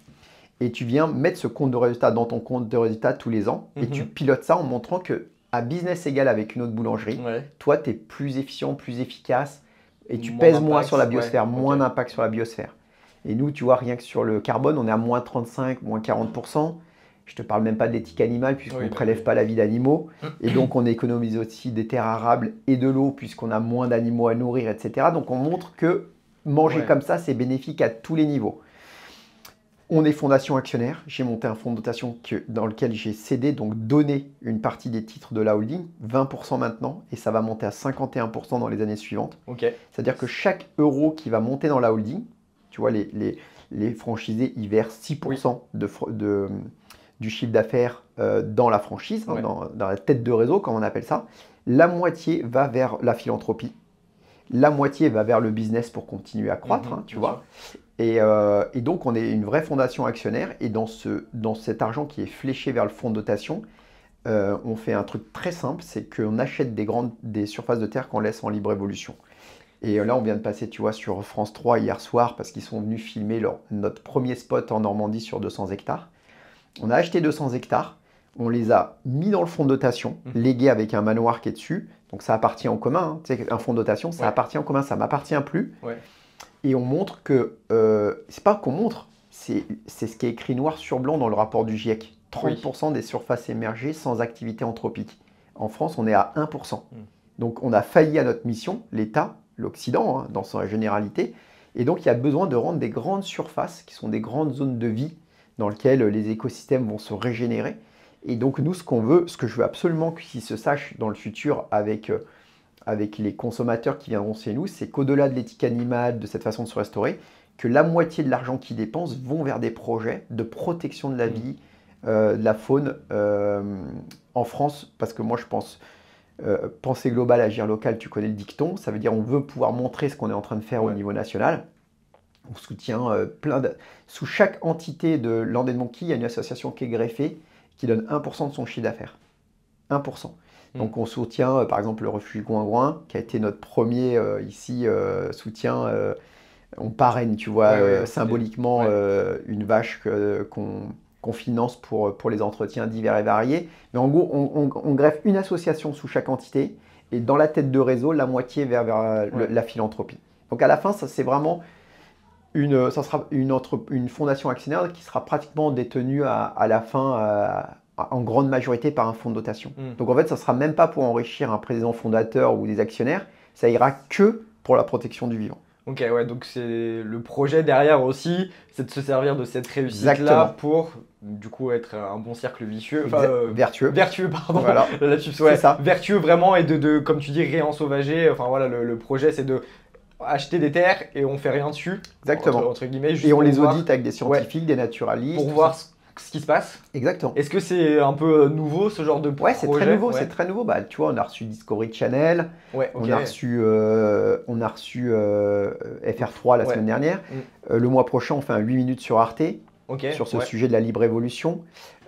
Et tu viens mettre ce compte de résultat dans ton compte de résultat tous les ans et tu pilotes ça en montrant que à business égal avec une autre boulangerie, toi, tu es plus efficient, plus efficace et tu pèses moins sur la biosphère, moins d'impact sur la biosphère. Et nous, tu vois, rien que sur le carbone, on est à moins 35, moins 40%. Je ne te parle même pas de l'éthique animale puisqu'on ne prélève pas la vie d'animaux. Et donc, on économise aussi des terres arables et de l'eau puisqu'on a moins d'animaux à nourrir, etc. Donc, on montre que manger comme ça, c'est bénéfique à tous les niveaux. On est fondation actionnaire. J'ai monté un fonds de dotation dans lequel j'ai cédé, donc donné une partie des titres de la holding, 20% maintenant, et ça va monter à 51% dans les années suivantes. C'est-à-dire que chaque euro qui va monter dans la holding, tu vois, les franchisés, ils versent 6% du chiffre d'affaires dans la franchise, dans la tête de réseau, comme on appelle ça. La moitié va vers la philanthropie. La moitié va vers le business pour continuer à croître, tu vois. Et donc, on est une vraie fondation actionnaire. Et dans cet argent qui est fléché vers le fonds de dotation, on fait un truc très simple, c'est qu'on achète des surfaces de terre qu'on laisse en libre évolution. Et là, on vient de passer, tu vois, sur France 3 hier soir parce qu'ils sont venus filmer notre premier spot en Normandie sur 200 hectares. On a acheté 200 hectares, on les a mis dans le fonds de dotation, légués avec un manoir qui est dessus. Donc, ça appartient en commun. Tu sais, un fonds de dotation, ça appartient en commun, ça ne m'appartient plus. Et on montre que, c'est pas qu'on montre, c'est ce qui est écrit noir sur blanc dans le rapport du GIEC. 30% des surfaces émergées sans activité anthropique. En France, on est à 1%. Donc, on a failli à notre mission, l'État, l'Occident, dans sa généralité. Et donc, il y a besoin de rendre des grandes surfaces, qui sont des grandes zones de vie, dans lesquelles les écosystèmes vont se régénérer. Et donc, nous, ce que je veux absolument qu'ils se sache dans le futur avec les consommateurs qui viendront chez nous, c'est qu'au-delà de l'éthique animale, de cette façon de se restaurer, que la moitié de l'argent qu'ils dépensent vont vers des projets de protection de la vie, de la faune en France. Parce que moi, je pense, penser global, agir local, tu connais le dicton, ça veut dire on veut pouvoir montrer ce qu'on est en train de faire au niveau national. On soutient sous chaque entité de Land & Monkey, il y a une association qui est greffée, qui donne 1% de son chiffre d'affaires. 1%. Donc on soutient par exemple le refuge Gouin-Gouin, qui a été notre premier soutien. On parraine, tu vois, symboliquement une vache qu'on finance pour les entretiens divers et variés. Mais en gros, on greffe une association sous chaque entité et dans la tête de réseau, la moitié vers la philanthropie. Donc à la fin, ça c'est vraiment ça sera une fondation actionnaire qui sera pratiquement détenue à la fin en grande majorité par un fonds de dotation. Donc en fait, ça ne sera même pas pour enrichir un président fondateur ou des actionnaires, ça ira que pour la protection du vivant. Ok, ouais, donc c'est le projet derrière aussi, c'est de se servir de cette réussite-là pour du coup être un bon cercle vicieux, vertueux. Vertueux, pardon. Voilà. C'est ça. Vertueux vraiment et de comme tu dis, réensauvager. Enfin voilà, le projet c'est de acheter des terres et on fait rien dessus. Exactement. Entre guillemets. Et on les audite avec des scientifiques, des naturalistes. Pour voir ce qui se passe. Exactement. Est-ce que c'est un peu nouveau ce genre de projet? Ouais, c'est très nouveau, c'est très nouveau. Bah, tu vois, on a reçu Discovery Channel, on a reçu FR3 la semaine dernière. Le mois prochain, on fait un 8 minutes sur Arte. sur ce sujet de la libre évolution.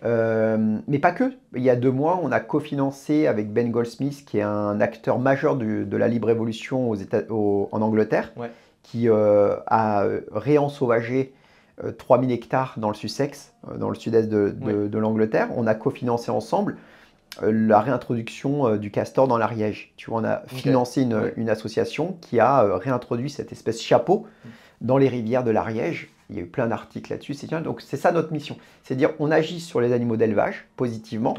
Mais pas que. Il y a 2 mois, on a cofinancé avec Ben Goldsmith, qui est un acteur majeur de la libre évolution en Angleterre, qui a réensauvagé 3000 hectares dans le Sussex, dans le sud-est de l'Angleterre. On a cofinancé ensemble la réintroduction du castor dans l'Ariège. Tu vois, on a financé une association qui a réintroduit cette espèce chapeau dans les rivières de l'Ariège. Il y a eu plein d'articles là-dessus. Donc c'est ça notre mission. C'est-à-dire on agit sur les animaux d'élevage positivement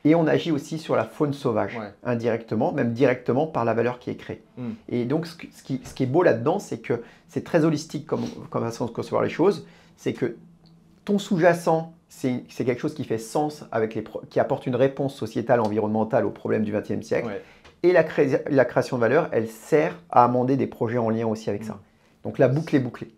et on agit aussi sur la faune sauvage indirectement, même directement par la valeur qui est créée. Et donc ce qui est beau là-dedans, c'est que c'est très holistique comme façon de concevoir les choses. C'est que ton sous-jacent, c'est quelque chose qui fait sens, qui apporte une réponse sociétale, environnementale aux problèmes du XXe siècle. Et la création de valeur, elle sert à amender des projets en lien aussi avec ça. Donc la boucle est bouclée.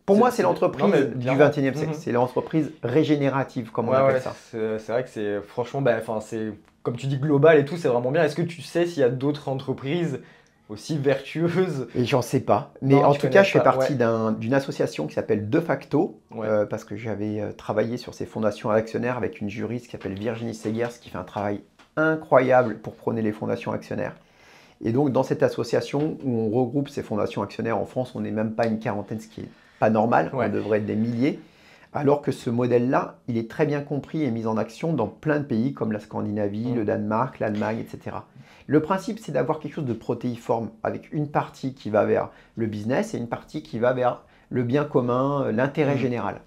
Pour moi, c'est l'entreprise du XXe siècle. C'est l'entreprise régénérative, comme on appelle ça. C'est vrai que c'est franchement, c'est comme tu dis, global et tout, c'est vraiment bien. Est-ce que tu sais s'il y a d'autres entreprises aussi vertueuses? Et j'en sais pas. Mais en tout cas, je fais partie d'une association qui s'appelle De Facto, parce que j'avais travaillé sur ces fondations actionnaires avec une juriste qui s'appelle Virginie Segers, qui fait un travail incroyable pour prôner les fondations actionnaires. Et donc, dans cette association où on regroupe ces fondations actionnaires en France, on n'est même pas une quarantaine, ce qui est pas normal, on devrait être des milliers, alors que ce modèle-là, il est très bien compris et mis en action dans plein de pays comme la Scandinavie, le Danemark, l'Allemagne, etc. Le principe, c'est d'avoir quelque chose de protéiforme, avec une partie qui va vers le business et une partie qui va vers le bien commun, l'intérêt général.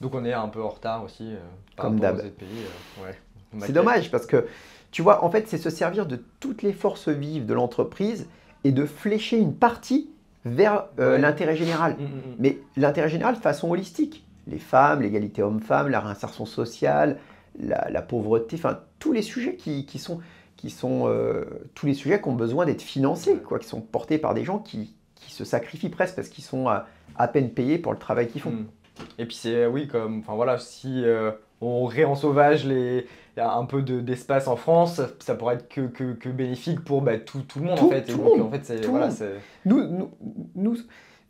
Donc on est un peu en retard aussi par comme rapport aux autres pays. C'est dommage parce que, tu vois, en fait, c'est se servir de toutes les forces vives de l'entreprise et de flécher une partie vers l'intérêt général. Mais l'intérêt général de façon holistique. Les femmes, l'égalité homme-femme, la réinsertion sociale, la pauvreté, enfin tous les sujets qui sont tous les sujets qui ont besoin d'être financés, qui sont portés par des gens qui se sacrifient presque parce qu'ils sont à peine payés pour le travail qu'ils font. Et puis c'est si on réensauvage un peu d'espace en France, ça pourrait être que bénéfique pour tout le monde en fait. Tout le monde.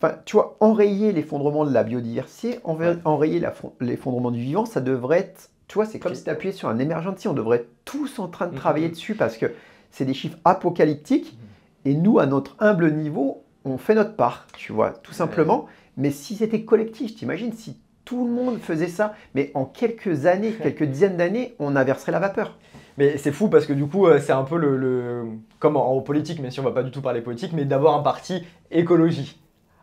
Enfin, tu vois, enrayer l'effondrement de la biodiversité, enrayer l'effondrement du vivant, ça devrait être, tu vois, c'est comme si tu appuyais sur un emergency, on devrait être tous en train de travailler dessus parce que c'est des chiffres apocalyptiques et nous, à notre humble niveau, on fait notre part, tu vois, tout simplement. Mais si c'était collectif, t'imagines si tout le monde faisait ça, mais en quelques années, quelques dizaines d'années, on inverserait la vapeur. Mais c'est fou parce que du coup, c'est un peu comme en politique, même si on ne va pas du tout parler politique, mais d'avoir un parti écologie.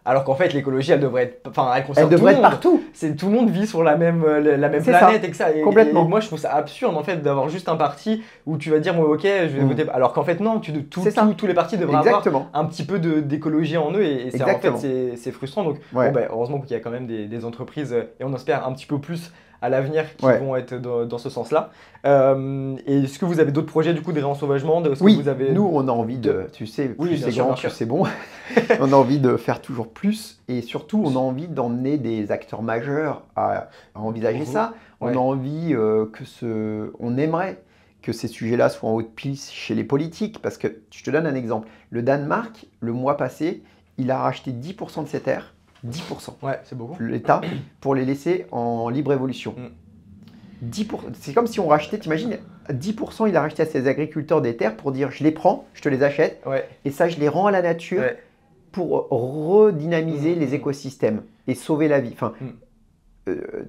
Alors qu'en fait, l'écologie, elle devrait être, elle concerne tout le monde. Partout. Tout le monde vit sur la même planète et que ça. Complètement. Et moi, je trouve ça absurde en fait d'avoir juste un parti où tu vas dire, moi, ok, je vais voter. Alors qu'en fait, non, tous les partis devraient avoir un petit peu d'écologie en eux et c'est frustrant. Donc, heureusement qu'il y a quand même des entreprises et on espère un petit peu plus à l'avenir qui vont être dans ce sens-là. Et est-ce que vous avez d'autres projets du coup de réensauvagement nous on a envie de, tu sais, plus c'est grand, plus c'est bon. On a envie de faire toujours plus et surtout on a envie d'emmener des acteurs majeurs à envisager ça. On a envie on aimerait que ces sujets-là soient en haut de piste chez les politiques parce que, je te donne un exemple, le Danemark, le mois passé, il a racheté 10% de ses terres. 10%. C'est beaucoup. L'État pour les laisser en libre évolution. 10%. C'est comme si on rachetait, t'imagines, 10% il a racheté à ses agriculteurs des terres pour dire je les prends, je te les achète et ça je les rends à la nature pour redynamiser les écosystèmes et sauver la vie. Enfin,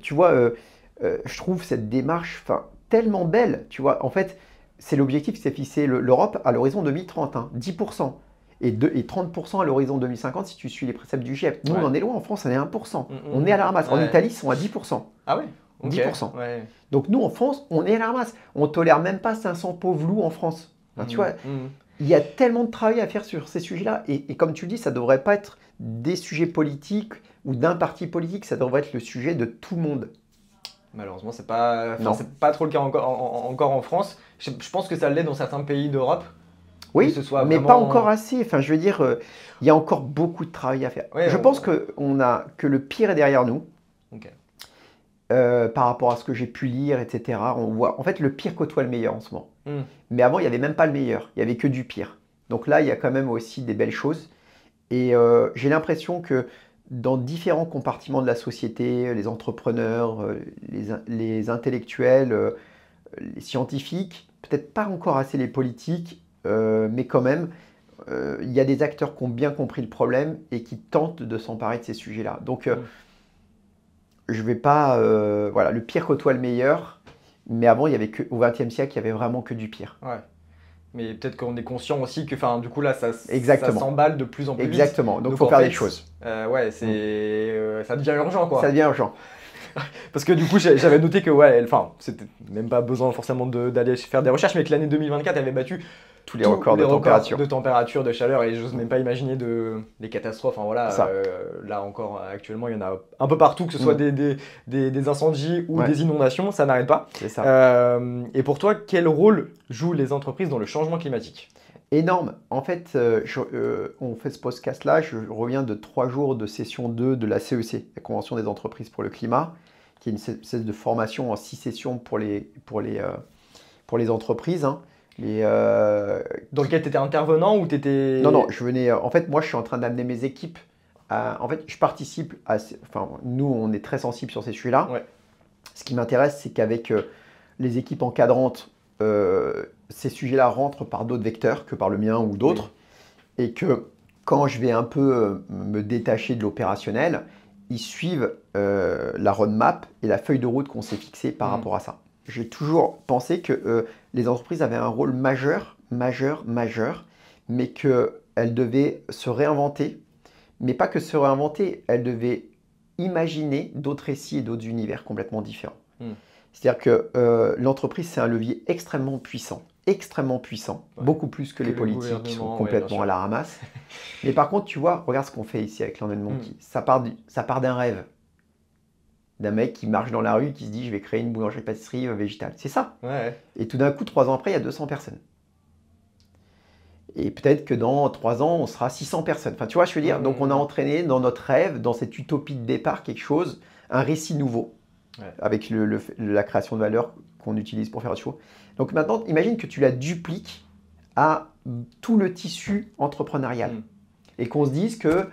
tu vois, je trouve cette démarche tellement belle. Tu vois, en fait, c'est l'objectif qui s'est fixé l'Europe à l'horizon 2030, 10%. Et 30% à l'horizon 2050 si tu suis les préceptes du GIEC. Nous, on en est loin. En France, on est à 1%. On est à la ramasse. En Italie, ils sont à 10%. Ah ouais, 10%. Donc nous, en France, on est à la ramasse. On ne tolère même pas 500 pauvres loups en France. Enfin, tu vois, il y a tellement de travail à faire sur ces sujets-là. Et comme tu le dis, ça ne devrait pas être des sujets politiques ou d'un parti politique. Ça devrait être le sujet de tout le monde. Malheureusement, c'est pas trop le cas encore en France. Je pense que ça l'est dans certains pays d'Europe. Oui, mais pas encore assez. Enfin, je veux dire, il y a encore beaucoup de travail à faire. Je pense que le pire est derrière nous. Par rapport à ce que j'ai pu lire, etc. On voit, en fait, le pire côtoie le meilleur en ce moment. Mais avant, il n'y avait même pas le meilleur. Il n'y avait que du pire. Donc là, il y a quand même aussi des belles choses. Et j'ai l'impression que dans différents compartiments de la société, les entrepreneurs, les intellectuels, les scientifiques, peut-être pas encore assez les politiques, mais quand même, il y a des acteurs qui ont bien compris le problème et qui tentent de s'emparer de ces sujets-là. Donc, je vais pas... voilà, le pire côtoie le meilleur, mais avant, il y avait au XXe siècle, il y avait vraiment que du pire. Ouais. Mais peut-être qu'on est conscient aussi que, enfin, du coup là, ça s'emballe de plus en plus Exactement. vite. Donc, il faut faire des choses. Ouais, ça devient urgent, quoi. Ça devient urgent. Parce que du coup, j'avais noté que, ouais, enfin, c'était même pas besoin forcément d'aller faire des recherches, mais que l'année 2024 avait battu tous les records de température, de chaleur, et j'ose même pas imaginer les catastrophes. Enfin, voilà, là encore, actuellement, il y en a un peu partout, que ce soit des incendies ou des inondations, ça n'arrête pas. C'est ça. Et pour toi, quel rôle jouent les entreprises dans le changement climatique? Énorme. En fait, on fait ce podcast-là, je reviens de 3 jours de session 2 de la CEC, la Convention des entreprises pour le climat, qui est une espèce de formation en 6 sessions pour les entreprises. Hein. Dans lequel tu étais intervenant ou tu étais... Non, je venais... En fait, moi, je suis en train d'amener mes équipes. En fait, je participe à... Enfin, nous, on est très sensibles sur ces sujets-là. Ouais. Ce qui m'intéresse, c'est qu'avec les équipes encadrantes, ces sujets-là rentrent par d'autres vecteurs que par le mien ou d'autres. Oui. Et que quand je vais un peu me détacher de l'opérationnel, ils suivent la roadmap et la feuille de route qu'on s'est fixée par rapport à ça. J'ai toujours pensé que les entreprises avaient un rôle majeur, mais qu'elles devaient se réinventer. Mais pas que se réinventer, elles devaient imaginer d'autres récits et d'autres univers complètement différents. C'est-à-dire que l'entreprise, c'est un levier extrêmement puissant, beaucoup plus que les politiques qui sont complètement à la ramasse. Mais par contre, tu vois, regarde ce qu'on fait ici avec Land & Monkey. Ça part d'un rêve. D'un mec qui marche dans la rue, qui se dit « je vais créer une boulangerie-pâtisserie végétale ». C'est ça. Ouais. Et tout d'un coup, 3 ans après, il y a 200 personnes. Et peut-être que dans 3 ans, on sera 600 personnes. Enfin, tu vois, je veux dire, donc on a entraîné dans notre rêve, dans cette utopie de départ, quelque chose, un récit nouveau, avec la création de valeur qu'on utilise pour faire autre chose. Donc maintenant, imagine que tu la dupliques à tout le tissu entrepreneurial. Et qu'on se dise que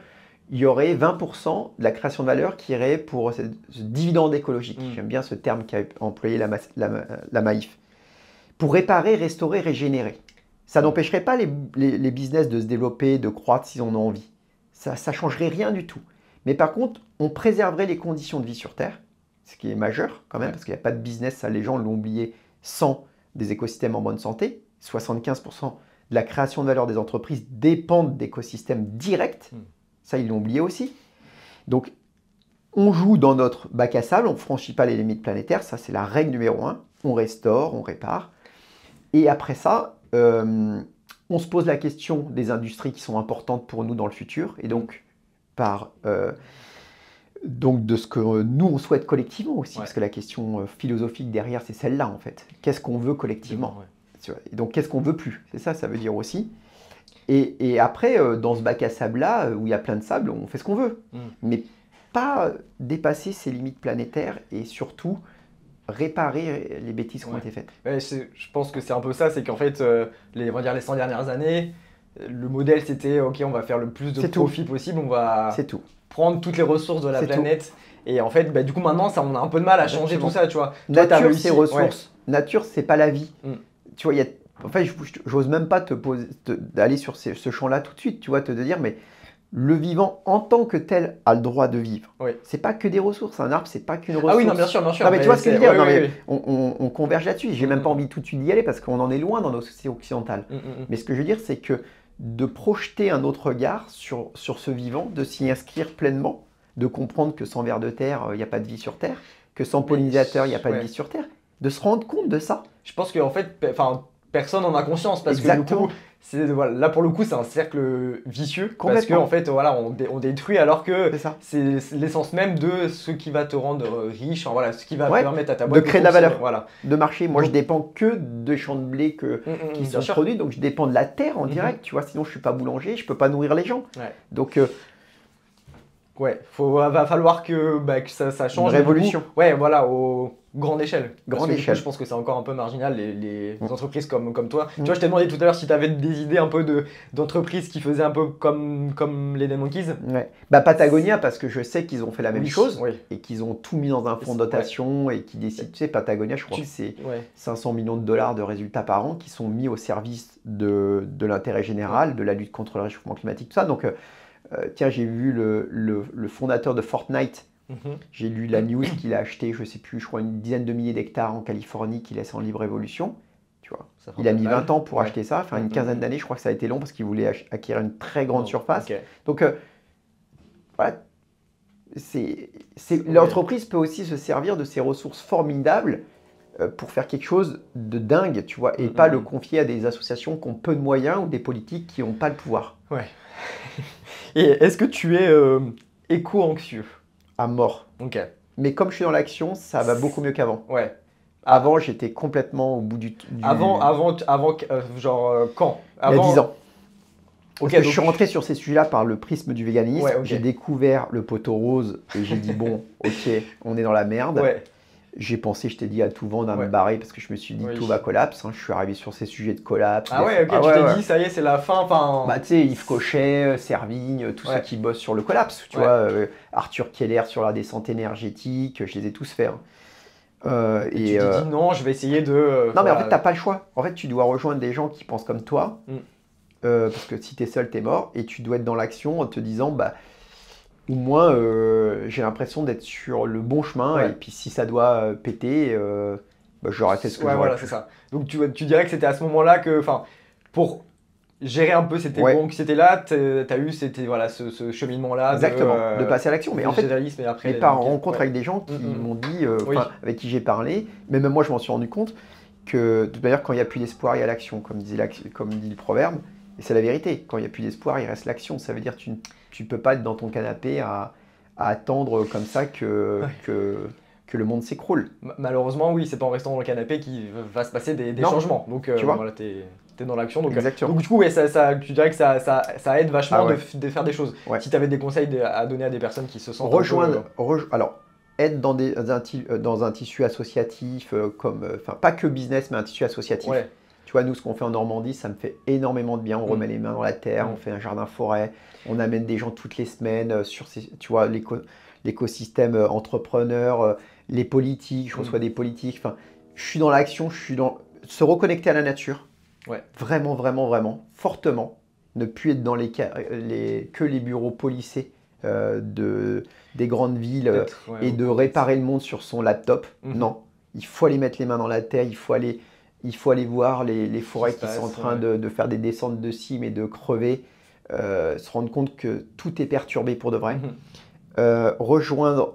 il y aurait 20% de la création de valeur qui irait pour ce dividende écologique. J'aime bien ce terme qu'a employé la Maïf. Pour réparer, restaurer, régénérer. Ça n'empêcherait pas les business de se développer, de croître s'ils en ont envie. Ça ne changerait rien du tout. Mais par contre, on préserverait les conditions de vie sur Terre, ce qui est majeur quand même, parce qu'il n'y a pas de business, ça les gens l'ont oublié, sans des écosystèmes en bonne santé. 75% de la création de valeur des entreprises dépendent d'écosystèmes directs. Ça, ils l'ont oublié aussi. Donc, on joue dans notre bac à sable, on ne franchit pas les limites planétaires. Ça, c'est la règle numéro 1. On restaure, on répare. Et après ça, on se pose la question des industries qui sont importantes pour nous dans le futur. Et donc, de ce que nous, on souhaite collectivement aussi. Parce que la question philosophique derrière, c'est celle-là, en fait. Qu'est-ce qu'on veut collectivement ? Et donc, qu'est-ce qu'on veut plus ? C'est ça, ça veut dire aussi. Et après, dans ce bac à sable-là, où il y a plein de sable, on fait ce qu'on veut. Mais pas dépasser ses limites planétaires et surtout réparer les bêtises qui ont été faites. Je pense que c'est un peu ça, c'est qu'en fait, on va dire les 100 dernières années, le modèle c'était ok, on va faire le plus de profit possible, on va prendre toutes les ressources de la planète. Et en fait, du coup maintenant, on a un peu de mal à changer tout ça, tu vois. Nature, c'est ressources. Nature, c'est pas la vie. Tu vois, en fait, j'ose même pas d'aller sur ce champ-là tout de suite, tu vois, te dire, mais le vivant en tant que tel a le droit de vivre. C'est pas que des ressources. Un arbre, c'est pas qu'une ressource. Ah oui, non, bien sûr. Non, mais tu vois ce que je veux dire. On converge là-dessus. J'ai même pas envie tout de suite d'y aller parce qu'on en est loin dans nos sociétés occidentales. Mais ce que je veux dire, c'est que de projeter un autre regard sur ce vivant, de s'y inscrire pleinement, de comprendre que sans vers de terre, il n'y a pas de vie sur Terre, que sans pollinisateurs, il n'y a pas de vie sur Terre, de se rendre compte de ça. Je pense qu'en fait, personne n'en a conscience parce que du coup, là pour le coup, c'est un cercle vicieux parce qu'en fait, on détruit alors que c'est l'essence même de ce qui va te rendre riche, ce qui va permettre à ta boîte de créer de la valeur, de marcher. Moi, je dépends que des champs de blé qui sont produits, donc je dépends de la terre en direct, tu vois. Sinon, je suis pas boulanger, je peux pas nourrir les gens. Donc va falloir que ça change. Une révolution. grande échelle. Grande échelle. Je pense que c'est encore un peu marginal, les entreprises comme toi. Tu vois, je t'ai demandé tout à l'heure si tu avais des idées un peu d'entreprises qui faisaient un peu comme les Dead Monkeys. Ouais. Bah, Patagonia, parce que je sais qu'ils ont fait la même chose et qu'ils ont tout mis dans un fonds de dotation et qui décident, tu sais, Patagonia, je crois que c'est 500 millions de dollars de résultats par an qui sont mis au service de l'intérêt général, de la lutte contre le réchauffement climatique, tout ça. Donc, tiens, j'ai vu le fondateur de Fortnite. J'ai lu la news qu'il a acheté, je sais plus, je crois une dizaine de milliers d'hectares en Californie qu'il laisse en libre évolution. Tu vois. Il a mis 20 ans pour acheter ça, enfin une quinzaine d'années, je crois que ça a été long parce qu'il voulait acquérir une très grande surface. Donc voilà, l'entreprise peut aussi se servir de ses ressources formidables pour faire quelque chose de dingue, tu vois, et pas le confier à des associations qui ont peu de moyens ou des politiques qui n'ont pas le pouvoir. Ouais. Et est-ce que tu es éco-anxieux? À mort. Ok. Mais comme je suis dans l'action, ça va beaucoup mieux qu'avant. Ouais. Avant, j'étais complètement au bout du... Avant genre quand? Il y a 10 ans. Ok. Je suis rentré sur ces sujets-là par le prisme du véganisme. Ouais, J'ai découvert le poteau rose et j'ai dit bon, ok, on est dans la merde. Ouais. J'ai pensé, je t'ai dit à tout vendre, à me barrer parce que je me suis dit tout va collapse. Je suis arrivé sur ces sujets de collapse. Ah ouais, ok, tu t'es dit ça y est, c'est la fin. Bah tu sais, Yves Cochet, Servigne, tous ceux qui bossent sur le collapse, tu vois, Arthur Keller sur la descente énergétique, je les ai tous faits. Et tu t'es dit non, je vais essayer de... Non mais en fait, t'as pas le choix. En fait, tu dois rejoindre des gens qui pensent comme toi, parce que si t'es seul, t'es mort, et tu dois être dans l'action en te disant, bah... Ou moins, j'ai l'impression d'être sur le bon chemin, et puis si ça doit péter, bah, j'aurais fait ce que j'aurais voilà, c'est ça. Donc tu dirais que c'était à ce moment-là que, pour gérer un peu cette anxiété-là, tu as eu ce cheminement-là. Exactement, de passer à l'action. Mais en fait, après, par rencontre avec des gens qui m'ont dit, avec qui j'ai parlé, mais même moi je m'en suis rendu compte, que de toute manière, quand il n'y a plus d'espoir, il y a l'action, comme dit le proverbe. Et c'est la vérité, quand il n'y a plus d'espoir, il reste l'action. Ça veut dire que tu ne peux pas être dans ton canapé à attendre comme ça que le monde s'écroule. Malheureusement, oui, c'est pas en restant dans le canapé qu'il va se passer des changements. Donc tu vois, voilà, tu es dans l'action. Donc du coup, tu dirais que ça aide vachement de faire des choses. Si tu avais des conseils à donner à des personnes qui se sentent alors, être dans un tissu associatif, pas que business, mais un tissu associatif. Tu vois, nous, ce qu'on fait en Normandie, ça me fait énormément de bien. On remet les mains dans la terre, on fait un jardin-forêt, on amène des gens toutes les semaines sur l'écosystème entrepreneur, les politiques, je reçois des politiques. Enfin, je suis dans l'action, se reconnecter à la nature. Vraiment, vraiment, vraiment, fortement. Ne plus être dans que les bureaux policés des grandes villes et de réparer le monde sur son laptop. Non, il faut aller mettre les mains dans la terre, il faut aller voir les forêts qui sont en train de faire des descentes de cime et de crever, se rendre compte que tout est perturbé pour de vrai. Rejoindre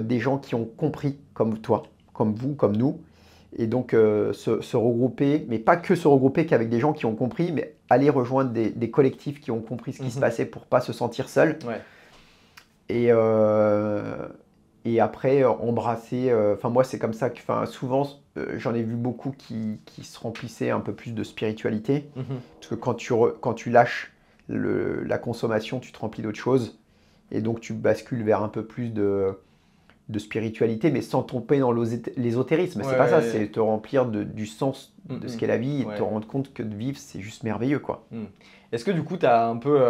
des gens qui ont compris, comme toi, comme vous, comme nous, et donc se regrouper, mais pas que se regrouper qu'avec des gens qui ont compris, mais aller rejoindre des collectifs qui ont compris ce qui se passait pour pas se sentir seul. Et après, embrasser... moi, c'est comme ça que... souvent, j'en ai vu beaucoup qui se remplissaient un peu plus de spiritualité. Parce que quand tu lâches la consommation, tu te remplis d'autres choses. Et donc, tu bascules vers un peu plus de spiritualité, mais sans tomber dans l'ésotérisme. C'est pas ça, c'est te remplir du sens de ce qu'est la vie et te rendre compte que de vivre, c'est juste merveilleux, quoi. Est-ce que du coup, tu as un peu...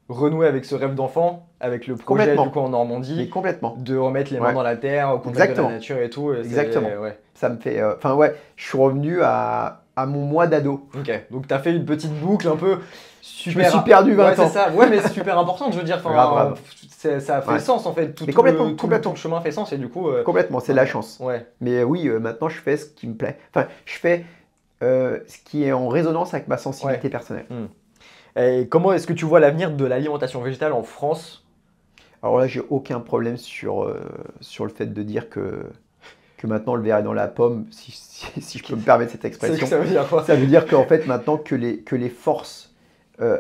renouer avec ce rêve d'enfant, avec le projet du coup en Normandie, mais complètement, de remettre les mains dans la terre, au contact de la nature et tout. Exactement. Ça me fait, je suis revenu à mon moi d'ado. Ok, donc tu as fait une petite boucle un peu super. Je me suis perdu 20 ans. C'est ça. Ouais, mais c'est super important. Je veux dire, ça fait sens en fait. Tout le chemin fait sens et du coup. Complètement, c'est la chance. Mais oui, maintenant je fais ce qui me plaît. Enfin, je fais ce qui est en résonance avec ma sensibilité personnelle. Et comment est-ce que tu vois l'avenir de l'alimentation végétale en France? Alors là, j'ai aucun problème sur le fait de dire que maintenant le verre est dans la pomme, si je peux me permettre cette expression. Ça veut dire quoi? Ça veut dire qu'en fait maintenant que les forces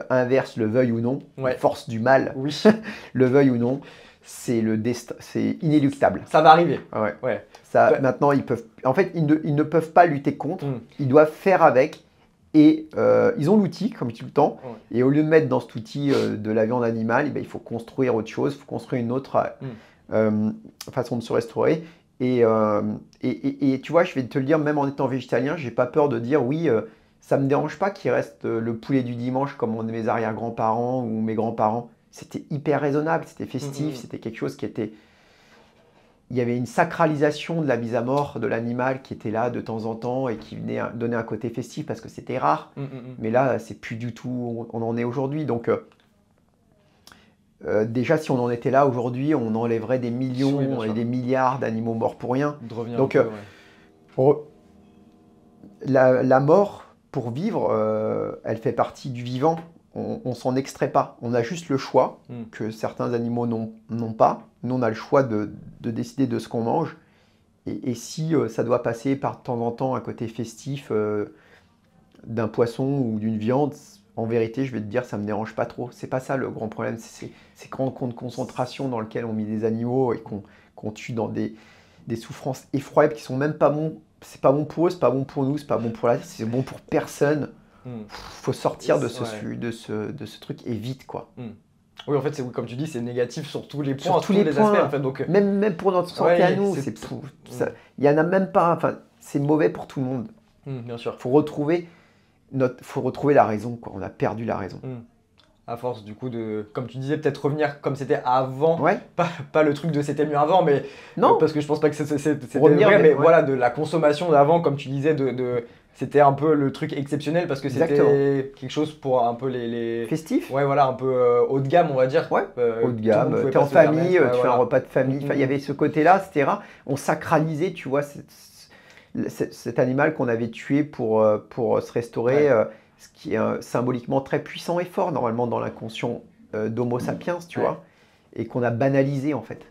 inverses le veuillent ou non, les forces du mal le veuillent ou non, c'est inéluctable. Ça va arriver. Maintenant, ils ne peuvent pas lutter contre, ils doivent faire avec. Et ils ont l'outil, comme tout le temps, et au lieu de mettre dans cet outil de la viande animale, il faut construire autre chose, il faut construire une autre façon de se restaurer. Et tu vois, je vais te le dire, même en étant végétalien, j'ai pas peur de dire oui, ça me dérange pas qu'il reste le poulet du dimanche comme mes arrière-grands-parents ou mes grands-parents. C'était hyper raisonnable, c'était festif, c'était quelque chose qui était... Il y avait une sacralisation de la mise à mort de l'animal qui était là de temps en temps et qui venait donner un côté festif parce que c'était rare. Mais là, c'est plus du tout où on en est aujourd'hui. Donc, déjà, si on en était là aujourd'hui, on enlèverait des millions et des milliards d'animaux morts pour rien. Donc, la mort, pour vivre, elle fait partie du vivant. On s'en extrait pas. On a juste le choix que certains animaux n'ont pas. Nous, on a le choix de décider de ce qu'on mange. Et si ça doit passer par de temps en temps un côté festif d'un poisson ou d'une viande, en vérité, je vais te dire, ça me dérange pas trop. C'est pas ça le grand problème. C'est ces grands camps de concentration dans lesquels on met des animaux et qu'on tue dans des souffrances effroyables qui sont même pas bons. C'est pas bon pour eux, c'est pas bon pour nous, c'est pas bon pour la terre, c'est bon pour personne. Faut sortir de ce truc et vite, quoi. Oui, en fait, comme tu dis, c'est négatif sur tous les points, sur tous les aspects. En fait, donc... même pour notre santé à nous, il y en a même pas. Enfin, c'est mauvais pour tout le monde. Bien sûr. Faut retrouver la raison, quoi. On a perdu la raison. À force, du coup, comme tu disais, peut-être revenir comme c'était avant. Pas le truc de c'était mieux avant, mais non, parce que je pense pas que c'était vrai, mais voilà, de la consommation d'avant, comme tu disais, c'était un peu le truc exceptionnel parce que c'était quelque chose pour un peu les... festifs. Ouais, voilà, un peu haut de gamme, on va dire. Haut de gamme, t'es en famille, tu fais un repas de famille. Il y avait ce côté-là, c'était rare. On sacralisait, tu vois, cet animal qu'on avait tué pour se restaurer, ce qui est symboliquement très puissant et fort, normalement, dans l'inconscient d'Homo sapiens, tu vois, et qu'on a banalisé, en fait.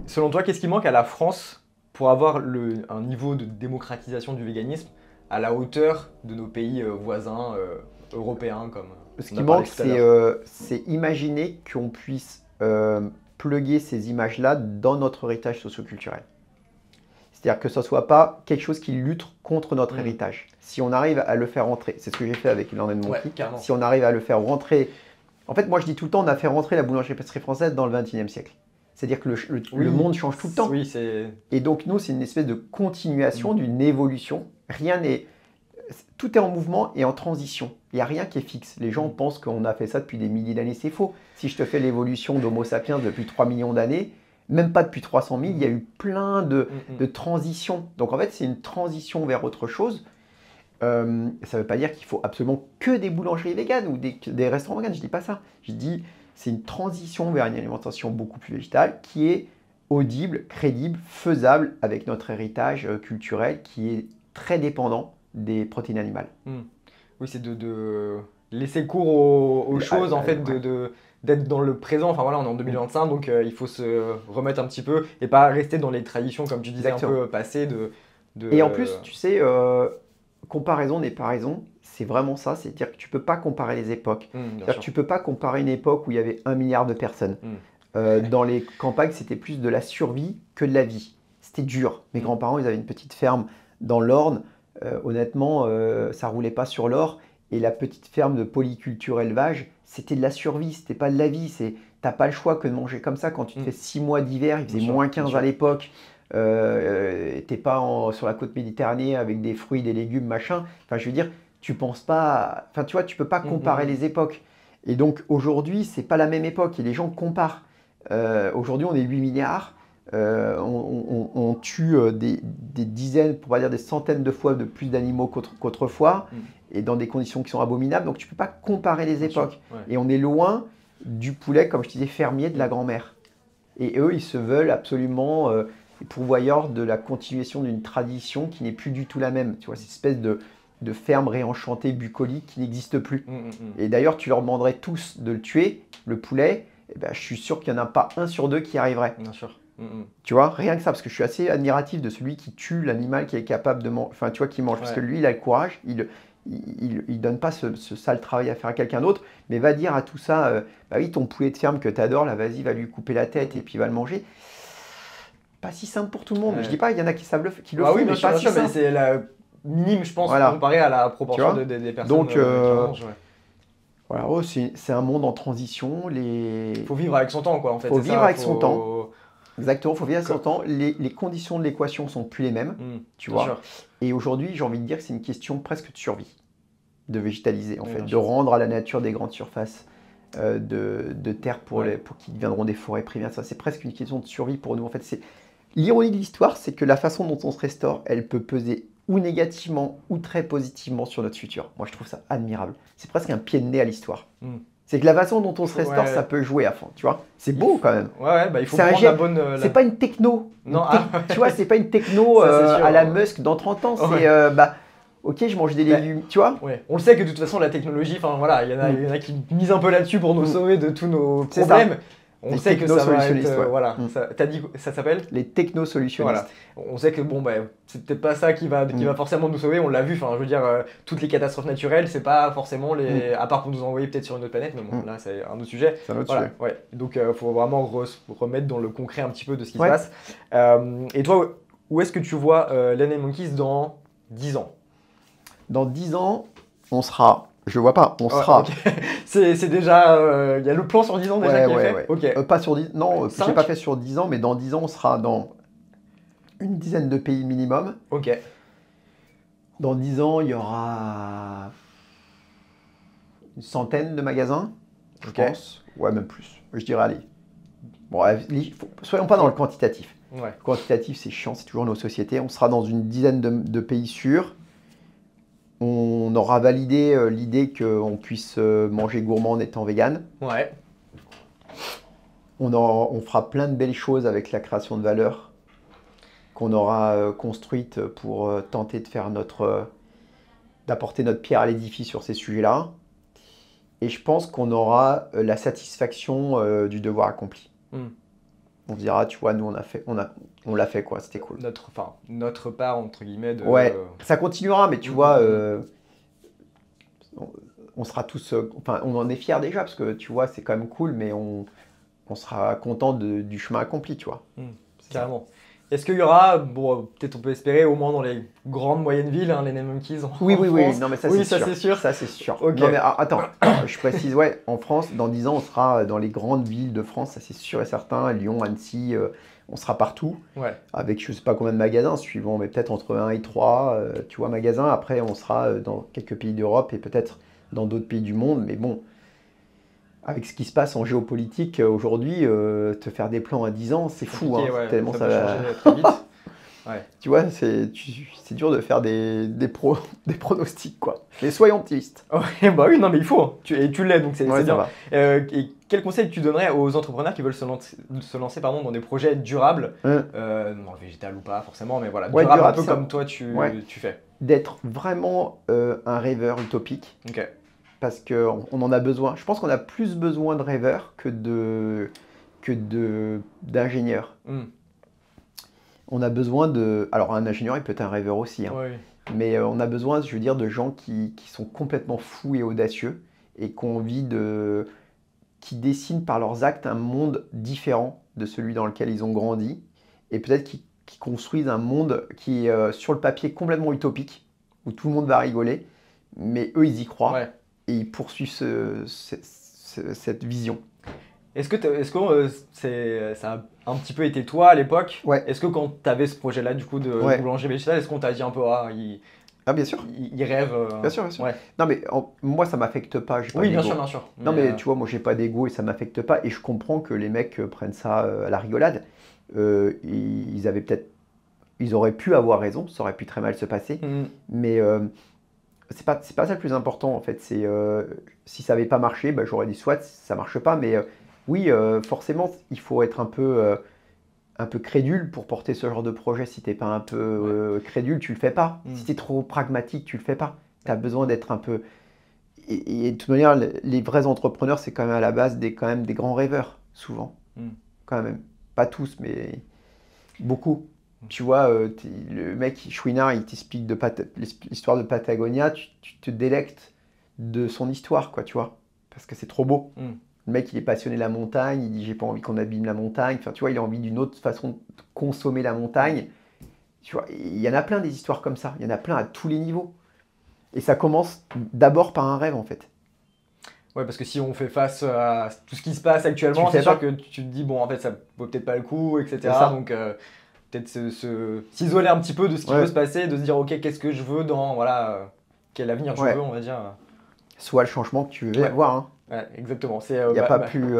Selon toi, qu'est-ce qui manque à la France pour avoir un niveau de démocratisation du véganisme à la hauteur de nos pays voisins européens comme Ce qui manque, c'est imaginer qu'on puisse plugger ces images-là dans notre héritage socioculturel. C'est-à-dire que ce ne soit pas quelque chose qui lutte contre notre héritage. Si on arrive à le faire rentrer, c'est ce que j'ai fait avec Land & Monkey, si on arrive à le faire rentrer... En fait, moi je dis tout le temps, on a fait rentrer la boulangerie-pâtisserie française dans le XXIe siècle. C'est-à-dire que le monde change tout le temps. Et donc nous, c'est une espèce de continuation, d'une évolution. Tout est en mouvement et en transition. Il n'y a rien qui est fixe. Les gens pensent qu'on a fait ça depuis des milliers d'années. C'est faux. Si je te fais l'évolution d'Homo sapiens depuis 3 millions d'années, même pas depuis 300 000, il y a eu plein de transitions. Donc en fait, c'est une transition vers autre chose. Ça ne veut pas dire qu'il faut absolument que des boulangeries véganes ou des restaurants véganes. Je ne dis pas ça. Je dis c'est une transition vers une alimentation beaucoup plus végétale qui est audible, crédible, faisable avec notre héritage culturel qui est très dépendant des protéines animales. Oui, c'est de laisser cours aux choses, en fait, d'être dans le présent. Enfin voilà, on est en 2025, donc il faut se remettre un petit peu et pas rester dans les traditions, comme tu disais, un peu passées. Et en plus, tu sais, comparaison n'est pas raison. C'est vraiment ça, c'est-à-dire que tu ne peux pas comparer les époques. Tu ne peux pas comparer une époque où il y avait 1 milliard de personnes. Dans les campagnes, c'était plus de la survie que de la vie. C'était dur. Mes grands-parents, ils avaient une petite ferme dans l'Orne. Honnêtement, ça roulait pas sur l'or. Et la petite ferme de polyculture élevage, c'était de la survie, c'était pas de la vie. T'as pas le choix que de manger comme ça quand tu te fais 6 mois d'hiver, il faisait moins 15 à l'époque. T'es pas sur la côte Méditerranée avec des fruits, des légumes, machin. Enfin, je veux dire, tu penses pas. Enfin, tu vois, tu peux pas comparer les époques. Et donc aujourd'hui, c'est pas la même époque et les gens comparent. Aujourd'hui, on est 8 milliards. On tue des dizaines, pour pas dire des centaines de fois de plus d'animaux qu'autrefois, et dans des conditions qui sont abominables. Donc tu ne peux pas comparer les époques. Et on est loin du poulet, comme je disais, fermier de la grand-mère. Et eux, ils se veulent absolument pourvoyeurs de la continuation d'une tradition qui n'est plus du tout la même. Tu vois, cette espèce de ferme réenchantée bucolique qui n'existe plus. Et d'ailleurs, tu leur demanderais tous de le tuer, le poulet, et ben, je suis sûr qu'il n'y en a pas 1 sur 2 qui arriverait. Bien sûr. Tu vois, rien que ça, parce que je suis assez admiratif de celui qui tue l'animal qui est capable de manger, enfin tu vois, qui mange, parce que lui, il a le courage, il donne pas ce sale travail à faire à quelqu'un d'autre, mais va dire à tout ça, bah oui, ton poulet de ferme que tu adores, là, vas-y, va lui couper la tête et puis il va le manger. Pas si simple pour tout le monde. Je dis pas, il y en a qui savent qui le font, oui, mais pas si simple. Mais c'est la minime, je pense, comparé à la proportion des personnes donc, qui mangent. Voilà, c'est un monde en transition. Faut vivre avec son temps, quoi, en fait. Faut vivre avec son temps. Exactement, il faut bien s'entendre. Les conditions de l'équation sont plus les mêmes, tu vois. Sûr. Et aujourd'hui, j'ai envie de dire que c'est une question presque de survie, de végétaliser, en fait, de sûr. rendre à la nature des grandes surfaces de terre pour qui deviendront des forêts primaires. Ça, c'est presque une question de survie pour nous. En fait, l'ironie de l'histoire, c'est que la façon dont on se restaure, elle peut peser ou négativement ou très positivement sur notre futur. Moi, je trouve ça admirable. C'est presque un pied de nez à l'histoire. C'est que la façon dont on se restaure, ça peut jouer à fond, tu vois. C'est beau quand même. Ouais, bah il faut prendre la bonne... C'est pas une techno. Non, tu vois, c'est pas une techno à la Musk dans 30 ans. C'est, ok, je mange des légumes, tu vois. Ouais. On le sait que de toute façon, la technologie, enfin voilà, il y en a qui misent un peu là-dessus pour nous sauver de tous nos problèmes. On sait que ça va être... voilà. T'as dit, ça s'appelle les technosolutionnistes. Voilà. On sait que bon, c'est peut-être pas ça qui va forcément nous sauver, on l'a vu, enfin je veux dire, toutes les catastrophes naturelles, c'est pas forcément les... à part pour nous envoyer peut-être sur une autre planète, mais bon, là c'est un autre sujet. C'est un autre sujet. Ouais. Donc il faut vraiment remettre dans le concret un petit peu de ce qui se passe. Et toi, où est-ce que tu vois Land & Monkeys dans 10 ans? Dans 10 ans, on sera... Je vois pas, on sera... Okay. C'est déjà... Il y a le plan sur 10 ans déjà qui est fait. Okay. Pas sur 10... Non, j'ai pas fait sur 10 ans, mais dans 10 ans, on sera dans une dizaine de pays minimum. Ok. Dans 10 ans, il y aura une centaine de magasins, je pense. Ouais, même plus. Je dirais, allez. Bon, soyons pas dans le quantitatif. Ouais. Le quantitatif, c'est chiant, c'est toujours nos sociétés. On sera dans une dizaine de pays sûrs. On aura validé l'idée qu'on puisse manger gourmand en étant vegan. Ouais. On fera plein de belles choses avec la création de valeur qu'on aura construite pour tenter de faire d'apporter notre pierre à l'édifice sur ces sujets-là. Et je pense qu'on aura la satisfaction du devoir accompli. On se dira, tu vois, nous on l'a fait quoi, c'était cool. Notre part entre guillemets de... Ouais, ça continuera, mais tu vois, on sera tous, on en est fiers déjà parce que tu vois, c'est quand même cool, mais on sera content du chemin accompli, tu vois. Carrément. Est-ce qu'il y aura, bon, peut-être on peut espérer au moins dans les grandes moyennes villes, les Land & Monkeys en France? Oui, non mais ça c'est sûr. Ça c'est sûr. Okay. Non mais attends, je précise, ouais, en France, dans 10 ans, on sera dans les grandes villes de France, ça c'est sûr et certain, Lyon, Annecy, on sera partout, avec je sais pas combien de magasins, suivant, mais peut-être entre 1 et 3, tu vois, magasins. Après, on sera dans quelques pays d'Europe et peut-être dans d'autres pays du monde, mais bon, avec ce qui se passe en géopolitique aujourd'hui, te faire des plans à 10 ans, c'est fou, hein, tellement ça va changer très vite. Tu vois, c'est dur de faire des pronostics, quoi. Mais soyons optimistes. Bah oui, non mais il faut, hein. Et tu l'es, donc c'est bien. Et quel conseil tu donnerais aux entrepreneurs qui veulent se lancer dans des projets durables, végétal ou pas forcément, mais voilà, durable un peu comme toi tu fais? D'être vraiment un rêveur utopique. Ok. Parce qu'on en a besoin. Je pense qu'on a plus besoin de rêveurs que d'ingénieurs. On a besoin de... Alors un ingénieur, il peut être un rêveur aussi. Hein. Mais on a besoin, je veux dire, de gens qui sont complètement fous et audacieux et qui ont envie qui dessinent par leurs actes un monde différent de celui dans lequel ils ont grandi. Et peut-être qui construisent un monde qui est sur le papier complètement utopique, où tout le monde va rigoler. Mais eux, ils y croient. Et ils poursuivent cette vision. Est-ce que ça a un petit peu été toi à l'époque? Est-ce que quand tu avais ce projet-là du coup de boulanger végétal, est-ce qu'on t'a dit un peu bien sûr. Il rêve Bien sûr. Non mais moi ça m'affecte pas. Bien sûr. Non mais tu vois, moi j'ai pas d'ego et ça m'affecte pas. Et je comprends que les mecs prennent ça à la rigolade. Ils auraient pu avoir raison, ça aurait pu très mal se passer. Mais c'est pas ça le plus important en fait. C'est si ça n'avait pas marché, j'aurais dit soit ça marche pas, mais oui, forcément il faut être un peu crédule pour porter ce genre de projet. Si t'es pas un peu crédule, tu le fais pas. Si t'es trop pragmatique, tu le fais pas. Tu as besoin d'être un peu... Et de toute manière, les vrais entrepreneurs, c'est quand même à la base des grands rêveurs, souvent. Quand même. Pas tous, mais beaucoup. Tu vois, le mec, Chouinard, il t'explique l'histoire de Patagonia, tu te délectes de son histoire, quoi, tu vois, parce que c'est trop beau. Le mec, il est passionné de la montagne, il dit j'ai pas envie qu'on abîme la montagne, enfin, tu vois, il a envie d'une autre façon de consommer la montagne. Tu vois, il y en a plein des histoires comme ça, il y en a plein à tous les niveaux. Et ça commence d'abord par un rêve, en fait. Ouais, parce que si on fait face à tout ce qui se passe actuellement, c'est sûr que tu te dis, bon, en fait, ça vaut peut-être pas le coup, etc. Donc, peut-être s'isoler un petit peu de ce qui peut se passer, de se dire, ok, qu'est-ce que je veux dans, voilà, quel avenir je veux, on va dire. Soit le changement que tu veux avoir. Hein. Ouais, exactement. Il n'y a pas plus...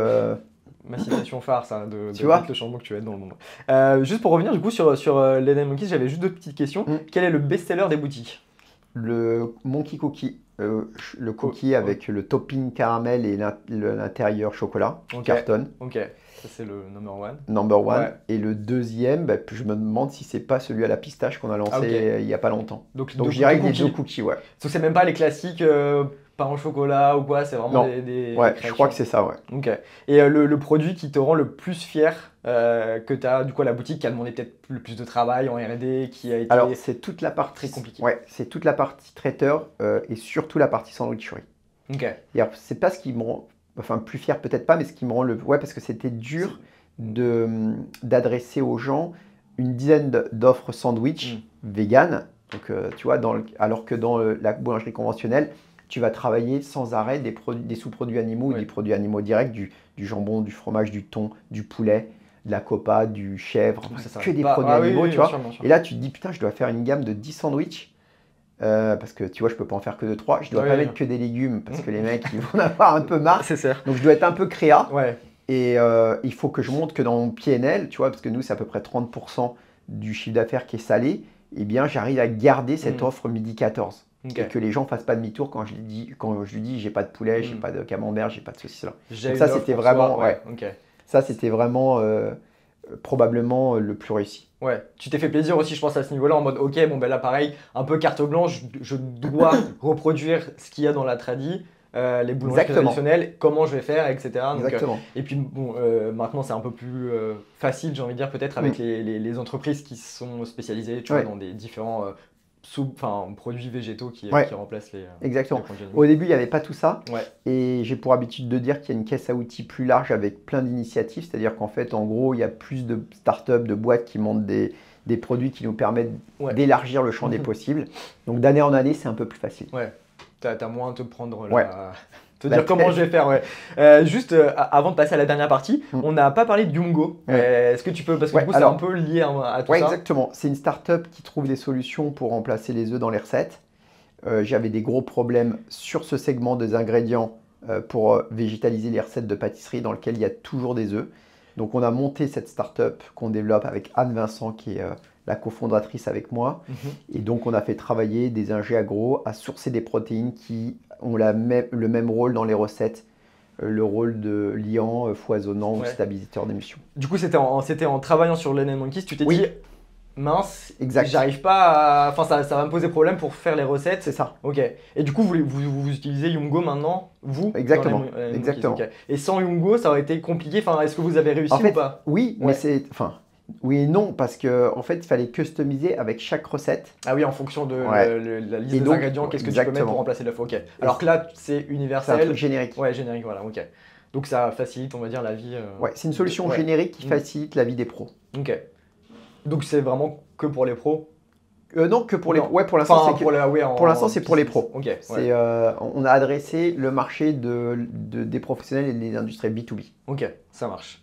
Ma citation phare, ça, de tu vois le changement que tu veux être dans le monde. Juste pour revenir, du coup, sur les Monkey, j'avais juste deux petites questions. Quel est le best-seller des boutiques? Le Monkey Cookie. Le cookie avec le topping caramel et l'intérieur chocolat, cartonne. Ok, ça c'est le number one. Number one. Ouais. Et le deuxième, bah, je me demande si c'est pas celui à la pistache qu'on a lancé il y a pas longtemps. Donc je dirais que les deux cookies, ouais. Donc c'est même pas les classiques pain au chocolat ou quoi, c'est vraiment des ouais, je crois que c'est ça, ouais. Ok. Et le produit qui te rend le plus fier que tu as, du coup, à la boutique, qui a demandé peut-être le plus de travail en R&D, qui a été... Alors, c'est toute la partie... Très compliqué. Ouais, c'est toute la partie traiteur et surtout la partie sandwicherie. Ok. C'est pas ce qui me rend... Enfin, plus fier peut-être pas, mais ce qui me rend le... Ouais, parce que c'était dur d'adresser aux gens une dizaine d'offres sandwich vegan. Donc, tu vois, alors que dans la boulangerie conventionnelle, tu vas travailler sans arrêt des sous-produits animaux ou des produits animaux directs, du jambon, du fromage, du thon, du poulet, de la copa, du chèvre, que des produits animaux, tu vois. Bien sûr. Et là, tu te dis, putain, je dois faire une gamme de 10 sandwichs, parce que, tu vois, je peux pas en faire que de 3. Je dois pas mettre que des légumes, parce que les mecs, ils vont en avoir un peu marre. Donc, je dois être un peu créa. Et il faut que je montre que dans mon PNL, tu vois, parce que nous, c'est à peu près 30% du chiffre d'affaires qui est salé, eh bien, j'arrive à garder cette offre midi 14. Et que les gens ne fassent pas demi-tour quand je lui dis j'ai pas de poulet, j'ai pas de camembert, j'ai pas de saucisse là. Donc ça c'était vraiment ça c'était vraiment probablement le plus réussi. Ouais, tu t'es fait plaisir aussi je pense à ce niveau-là en mode ok bon ben là pareil un peu carte blanche, je dois reproduire ce qu'il y a dans la tradi. Les boulangeries traditionnelles, comment je vais faire, etc. Donc, exactement. Et puis bon, maintenant c'est un peu plus facile, j'ai envie de dire peut-être avec les entreprises qui sont spécialisées tu vois, dans des différents produits végétaux qui remplacent les... Exactement. Au début, il n'y avait pas tout ça. Et j'ai pour habitude de dire qu'il y a une caisse à outils plus large avec plein d'initiatives. C'est-à-dire qu'en fait, en gros, il y a plus de startups, de boîtes qui montent des produits qui nous permettent d'élargir le champ des possibles. Donc d'année en année, c'est un peu plus facile. Ouais. T'as moins à te prendre te dire comment je vais faire. Juste avant de passer à la dernière partie, on n'a pas parlé de Youngo. Est-ce que tu peux, parce que du coup c'est un peu lié à tout ça. Exactement. C'est une start-up qui trouve des solutions pour remplacer les œufs dans les recettes. J'avais des gros problèmes sur ce segment des ingrédients pour végétaliser les recettes de pâtisserie dans lesquelles il y a toujours des œufs. Donc on a monté cette start-up qu'on développe avec Anne Vincent qui est la cofondatrice avec moi. Et donc on a fait travailler des ingés agro à sourcer des protéines qui ont le même rôle dans les recettes, le rôle de liant, foisonnant ou stabilisateur d'émulsion. Du coup c'était en travaillant sur Len & Monkey, tu t'es dit mince, j'arrive pas à... Enfin ça va me poser problème pour faire les recettes. C'est ça. Ok. Et du coup vous utilisez Youngo maintenant, vous? Exactement. Exactement. Okay. Et sans Youngo ça aurait été compliqué, enfin est-ce que vous avez réussi ou pas? Oui, mais c'est... Oui et non, parce qu'en fait, il fallait customiser avec chaque recette. Ah oui, en fonction de la liste des ingrédients, qu'est-ce que tu peux mettre pour remplacer l'œuf. Ok. Alors que là, c'est universel. C'est un truc générique. Ouais, générique, voilà, ok. Donc ça facilite, on va dire, la vie. Ouais, c'est une solution générique qui facilite la vie des pros. Ok. Donc c'est vraiment que pour les pros? Non, que pour les pros. Ouais, pour l'instant, c'est pour les pros. Ok. On a adressé le marché des professionnels et des industries B2B. Ok, ça marche.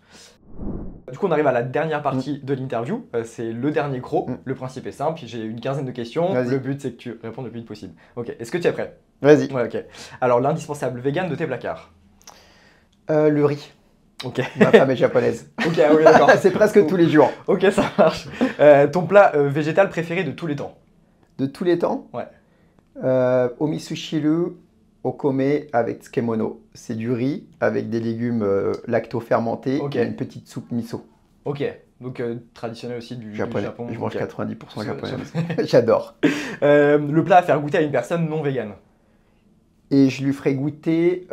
Du coup, on arrive à la dernière partie de l'interview. C'est le dernier croc. Le principe est simple. J'ai une quinzaine de questions. Le but, c'est que tu réponds le plus vite possible. Ok. Est-ce que tu es prêt? Vas-y. Ouais, ok. Alors, l'indispensable vegan de tes placards? Le riz. Ok. Ma femme est japonaise. Ok, oui, d'accord. C'est presque tous les jours. Ok, ça marche. Ton plat végétal préféré de tous les temps? De tous les temps? Ouais. Omisushiru okome avec tsukemono. C'est du riz avec des légumes lacto-fermentés et une petite soupe miso. Ok, donc traditionnel aussi du Japon. Je mange 90% japonais. J'adore. Le plat à faire goûter à une personne non végane? Et je lui ferai goûter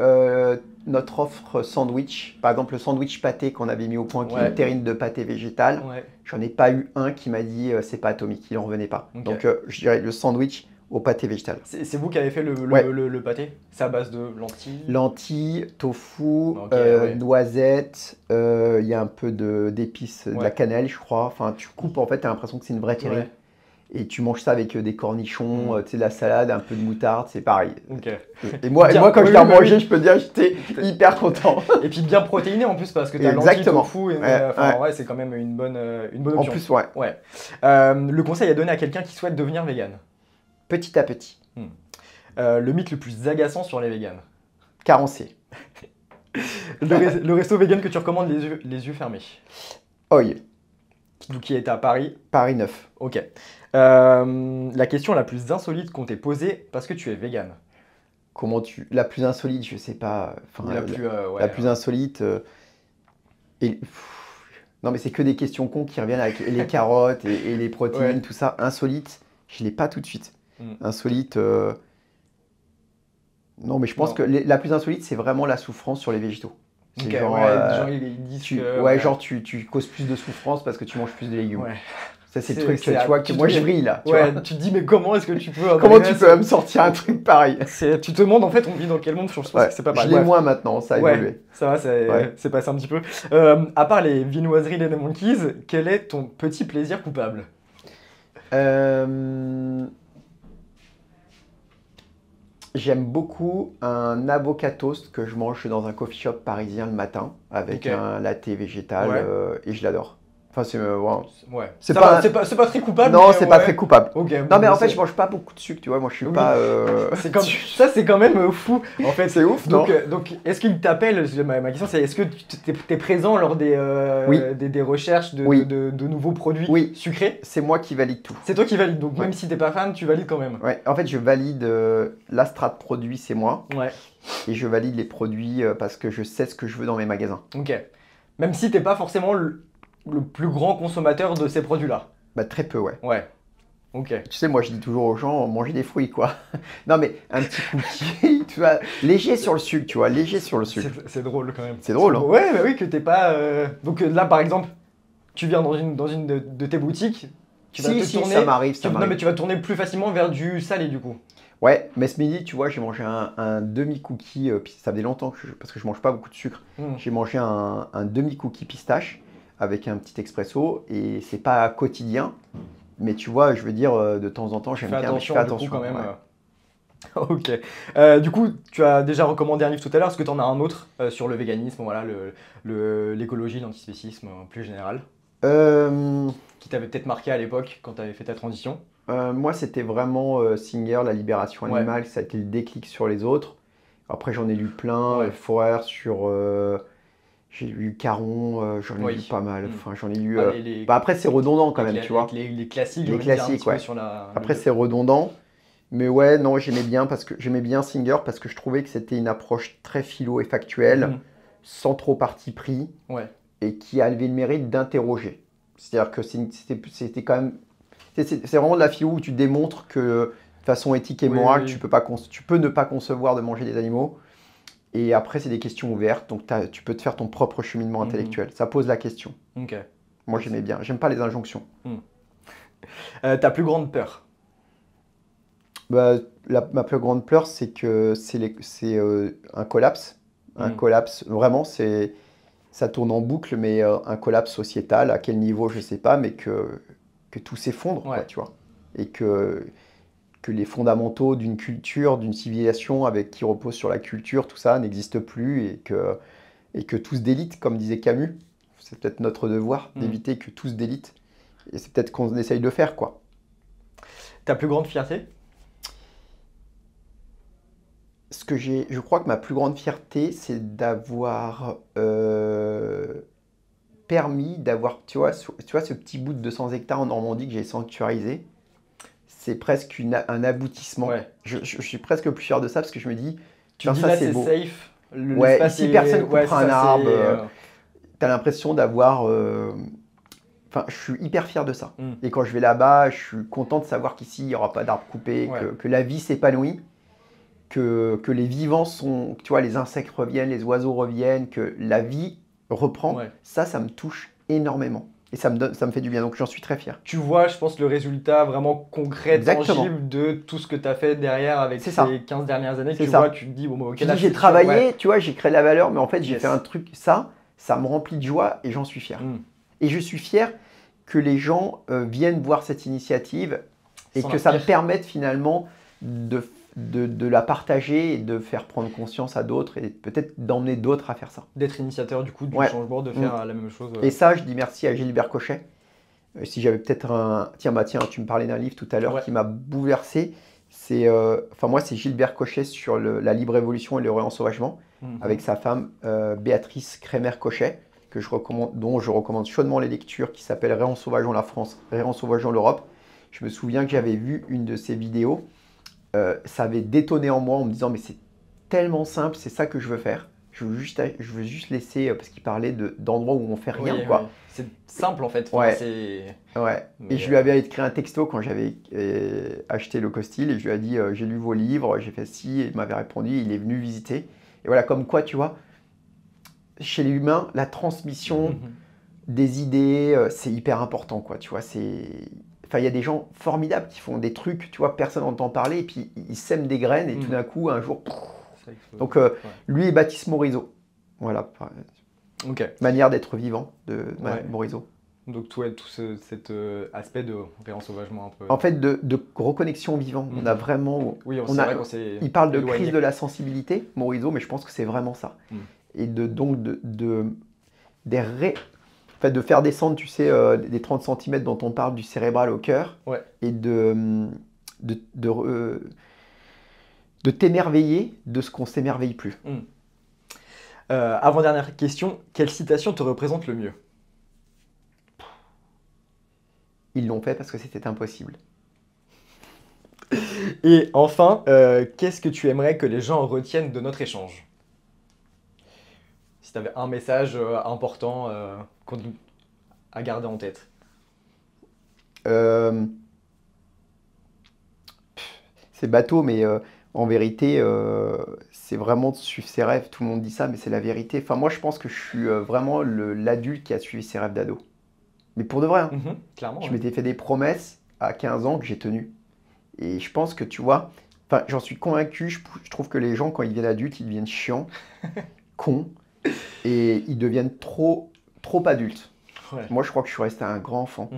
notre offre sandwich. Par exemple, le sandwich pâté qu'on avait mis au point, qui est une terrine de pâté végétal. J'en ai pas eu un qui m'a dit c'est pas atomique, il en revenait pas. Donc je dirais le sandwich au pâté végétal. C'est vous qui avez fait le pâté? C'est à base de lentilles? Lentilles, tofu, noisettes, il y a un peu d'épices, de la cannelle je crois. Enfin tu coupes en fait, tu as l'impression que c'est une vraie terrine. Et tu manges ça avec des cornichons, tu sais, de la salade, un peu de moutarde, c'est pareil. Okay. Et moi, quand je l'ai mangé, je peux te dire, j'étais hyper content. Et puis bien protéiné en plus, parce que tu as lentilles, tofu, ouais, c'est quand même une bonne option. En plus, ouais. Le conseil à donner à quelqu'un qui souhaite devenir vegan? Petit à petit. Le mythe le plus agaçant sur les véganes? Carencé. Le resto vegan que tu recommandes les yeux fermés? Oi. Donc qui est à Paris? Paris 9. Ok. La question la plus insolite qu'on t'ait posée parce que tu es vegan? La plus insolite, je sais pas. Enfin, la plus insolite. Non, mais c'est que des questions cons qui reviennent avec les carottes et les protéines, tout ça. Insolite, je l'ai pas tout de suite. Insolite. Non, mais je pense que la plus insolite, c'est vraiment la souffrance sur les végétaux. Okay, genre, ils disent que... genre tu causes plus de souffrance parce que tu manges plus de légumes. Ouais. Ça, c'est le truc, tu vois, que moi je brille là. Tu te dis, mais comment est-ce que tu peux... Comment tu peux me sortir un truc pareil? Tu te demandes, en fait, on vit dans quel monde? Je pense que c'est pas pareil. Je l'ai moins maintenant, ça a évolué. Ça va, c'est passé un petit peu. À part les viennoiseries des Monkeys, quel est ton petit plaisir coupable? J'aime beaucoup un avocat toast que je mange dans un coffee shop parisien le matin avec un latte végétal et je l'adore. Enfin, c'est pas très coupable. Non, c'est pas très coupable. Okay, non, mais en fait, je mange pas beaucoup de sucre, tu vois. Moi, je suis pas. Ça, c'est quand même fou. En fait, c'est ouf. Donc, est-ce qu'il t'appelle? Ma question, c'est est-ce que tu es présent lors des recherches de nouveaux produits sucrés? C'est moi qui valide tout. C'est toi qui valide. Donc, même si t'es pas fan, tu valides quand même. Ouais. En fait, je valide la strate produit, c'est moi. Ouais. Et je valide les produits parce que je sais ce que je veux dans mes magasins. Ok. Même si t'es pas forcément le plus grand consommateur de ces produits-là? Bah très peu, ouais. Ouais, ok. Tu sais, moi je dis toujours aux gens, mangez des fruits, quoi. Non mais un petit cookie, tu vois, léger sur le sucre, tu vois, léger sur le sucre. C'est drôle quand même. C'est drôle, hein. Ouais, bah oui, que t'es pas... Donc là, par exemple, tu viens dans une de tes boutiques, tu vas te tourner... ça m'arrive, Non, mais tu vas tourner plus facilement vers du salé, du coup. Ouais, mais ce midi, tu vois, j'ai mangé un demi-cookie, ça faisait longtemps, parce que je mange pas beaucoup de sucre, j'ai mangé un demi-cookie pistache avec un petit expresso, et c'est pas quotidien, mais tu vois, je veux dire, de temps en temps, j'aime bien, mais je fais attention quand même. Ok. Du coup, tu as déjà recommandé un livre tout à l'heure, est-ce que tu en as un autre sur le véganisme, voilà, l'écologie, l'antispécisme en plus général, qui t'avait peut-être marqué à l'époque quand tu avais fait ta transition? Moi, c'était vraiment Singer, La libération animale, ça a été le déclic sur les autres. Après, j'en ai lu plein, Foer sur... j'ai lu Caron, j'en ai lu pas mal. Enfin, j'en ai lu... après, c'est redondant quand même, tu vois. Les classiques, ouais. Après, c'est redondant. Mais ouais, non, j'aimais bien Singer parce que je trouvais que c'était une approche très philo et factuelle, sans trop parti pris, et qui avait le mérite d'interroger. C'est-à-dire que c'était quand même... C'est vraiment de la philo où tu démontres que de façon éthique et morale, tu peux ne pas concevoir de manger des animaux. Et après, c'est des questions ouvertes, donc tu peux te faire ton propre cheminement intellectuel. Ça pose la question. Ok. Moi, j'aimais bien. J'aime pas les injonctions. Ta plus grande peur? Ma plus grande peur, c'est que c'est un collapse. Un collapse, vraiment, ça tourne en boucle, mais un collapse sociétal, à quel niveau, je sais pas, mais que tout s'effondre, tu vois. Et que les fondamentaux d'une culture, d'une civilisation qui repose sur la culture, tout ça n'existe plus et que tout se délite, comme disait Camus. C'est peut-être notre devoir d'éviter que tout se délite. Et c'est peut-être qu'on essaye de faire, quoi. Ta plus grande fierté? Je crois que ma plus grande fierté, c'est d'avoir permis d'avoir, tu vois, ce petit bout de 200 hectares en Normandie que j'ai sanctuarisé. C'est presque un aboutissement. Ouais. Je suis presque plus fier de ça parce que je me dis, ça c'est beau. Safe. Si personne coupe un arbre, tu as l'impression d'avoir... Enfin, je suis hyper fier de ça. Et quand je vais là-bas, je suis content de savoir qu'ici, il n'y aura pas d'arbres coupés, que la vie s'épanouit, que les vivants sont... Tu vois, les insectes reviennent, les oiseaux reviennent, que la vie reprend. Ça me touche énormément. Et ça me fait du bien, donc j'en suis très fier. Tu vois, je pense, le résultat vraiment concret, tangible de tout ce que tu as fait derrière avec ces 15 dernières années. Tu vois, tu te dis, bon, ok, là, j'ai travaillé, tu vois, j'ai créé de la valeur, mais en fait, j'ai fait un truc, ça me remplit de joie et j'en suis fier. Et je suis fier que les gens viennent voir cette initiative Et que ça me permette finalement de la partager et de faire prendre conscience à d'autres et peut-être d'emmener d'autres à faire ça. D'être initiateur du coup du changement, de faire la même chose. Et ça, je dis merci à Gilbert Cochet. Si j'avais peut-être un... Tiens, tu me parlais d'un livre tout à l'heure qui m'a bouleversé. Moi, c'est Gilbert Cochet sur la libre évolution et le réensauvagement, avec sa femme Béatrice Crémer-Cochet, dont je recommande chaudement les lectures, qui s'appelle Réensauvageons la France, Réensauvageons l'Europe. Je me souviens que j'avais vu une de ses vidéos. Ça avait détonné en moi en me disant mais c'est tellement simple, c'est ça que je veux faire. Je veux juste laisser, parce qu'il parlait d'endroits où on fait rien. Quoi. C'est simple en fait. Et je lui avais écrit un texto quand j'avais acheté le Costil et je lui ai dit j'ai lu vos livres, j'ai fait ci, et il m'avait répondu, il est venu visiter. Et voilà, comme quoi, tu vois, chez les humains, la transmission des idées, c'est hyper important, quoi. Tu vois, Enfin, il y a des gens formidables qui font des trucs, tu vois, personne n'entend parler, et puis ils sèment des graines, et tout d'un coup, un jour... Donc, lui et Baptiste Morisot. Voilà. Manière d'être vivant de Morisot. Donc, tout cet aspect de réensauvagement un peu... En fait, de reconnexion vivant. On a vraiment... Oui, c'est vrai qu'on s'est Il parle de crise de la sensibilité, Morisot, mais je pense que c'est vraiment ça. Et de faire descendre, tu sais, les 30 cm dont on parle du cérébral au cœur, et de t'émerveiller de ce qu'on s'émerveille plus. Avant-dernière question, quelle citation te représente le mieux? Ils l'ont fait parce que c'était impossible. Et enfin, qu'est-ce que tu aimerais que les gens retiennent de notre échange? Si tu avais un message important à garder en tête. C'est bateau, mais en vérité, c'est vraiment de suivre ses rêves. Tout le monde dit ça, mais c'est la vérité. Enfin, moi, je pense que je suis vraiment l'adulte qui a suivi ses rêves d'ado. Mais pour de vrai, clairement. Je m'étais fait des promesses à 15 ans que j'ai tenues. Et je pense que, tu vois, j'en suis convaincu, je trouve que les gens, quand ils deviennent adultes, ils deviennent chiants, cons, et ils deviennent trop adultes. Moi, je crois que je suis resté un grand enfant.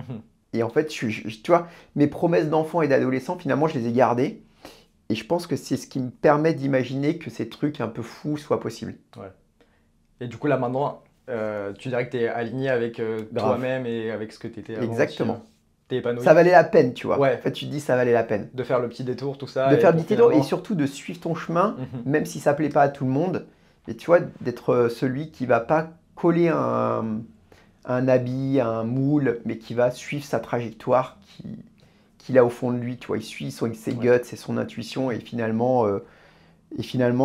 Et en fait, tu vois, mes promesses d'enfant et d'adolescent, finalement, je les ai gardées. Et je pense que c'est ce qui me permet d'imaginer que ces trucs un peu fous soient possibles. Et du coup, là, maintenant, tu dirais que tu es aligné avec toi-même et avec ce que tu étais avant. Exactement. T'es épanoui. Ça valait la peine, tu vois. En fait, tu te dis ça valait la peine. De faire le petit détour, tout ça. De faire le petit détour et surtout de suivre ton chemin, même si ça ne plaît pas à tout le monde. Et tu vois, d'être celui qui ne va pas coller un habit, un moule, mais qui va suivre sa trajectoire qu'il a au fond de lui. Tu vois, il suit ses guts, c'est son intuition. Et finalement,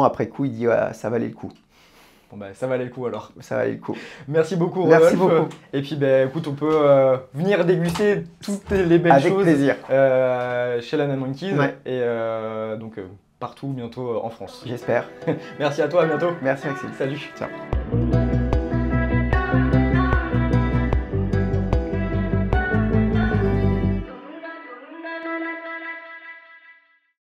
après coup, il dit ça valait le coup. Bon bah, ça valait le coup alors. Ça valait le coup. Merci beaucoup Rodolphe. Merci beaucoup. Et puis écoute, on peut venir déguster toutes les belles choses. Avec plaisir. Chez Lannan Monkeys et donc partout bientôt en France. J'espère. Merci à toi, à bientôt. Merci Maxime. Salut. Ciao.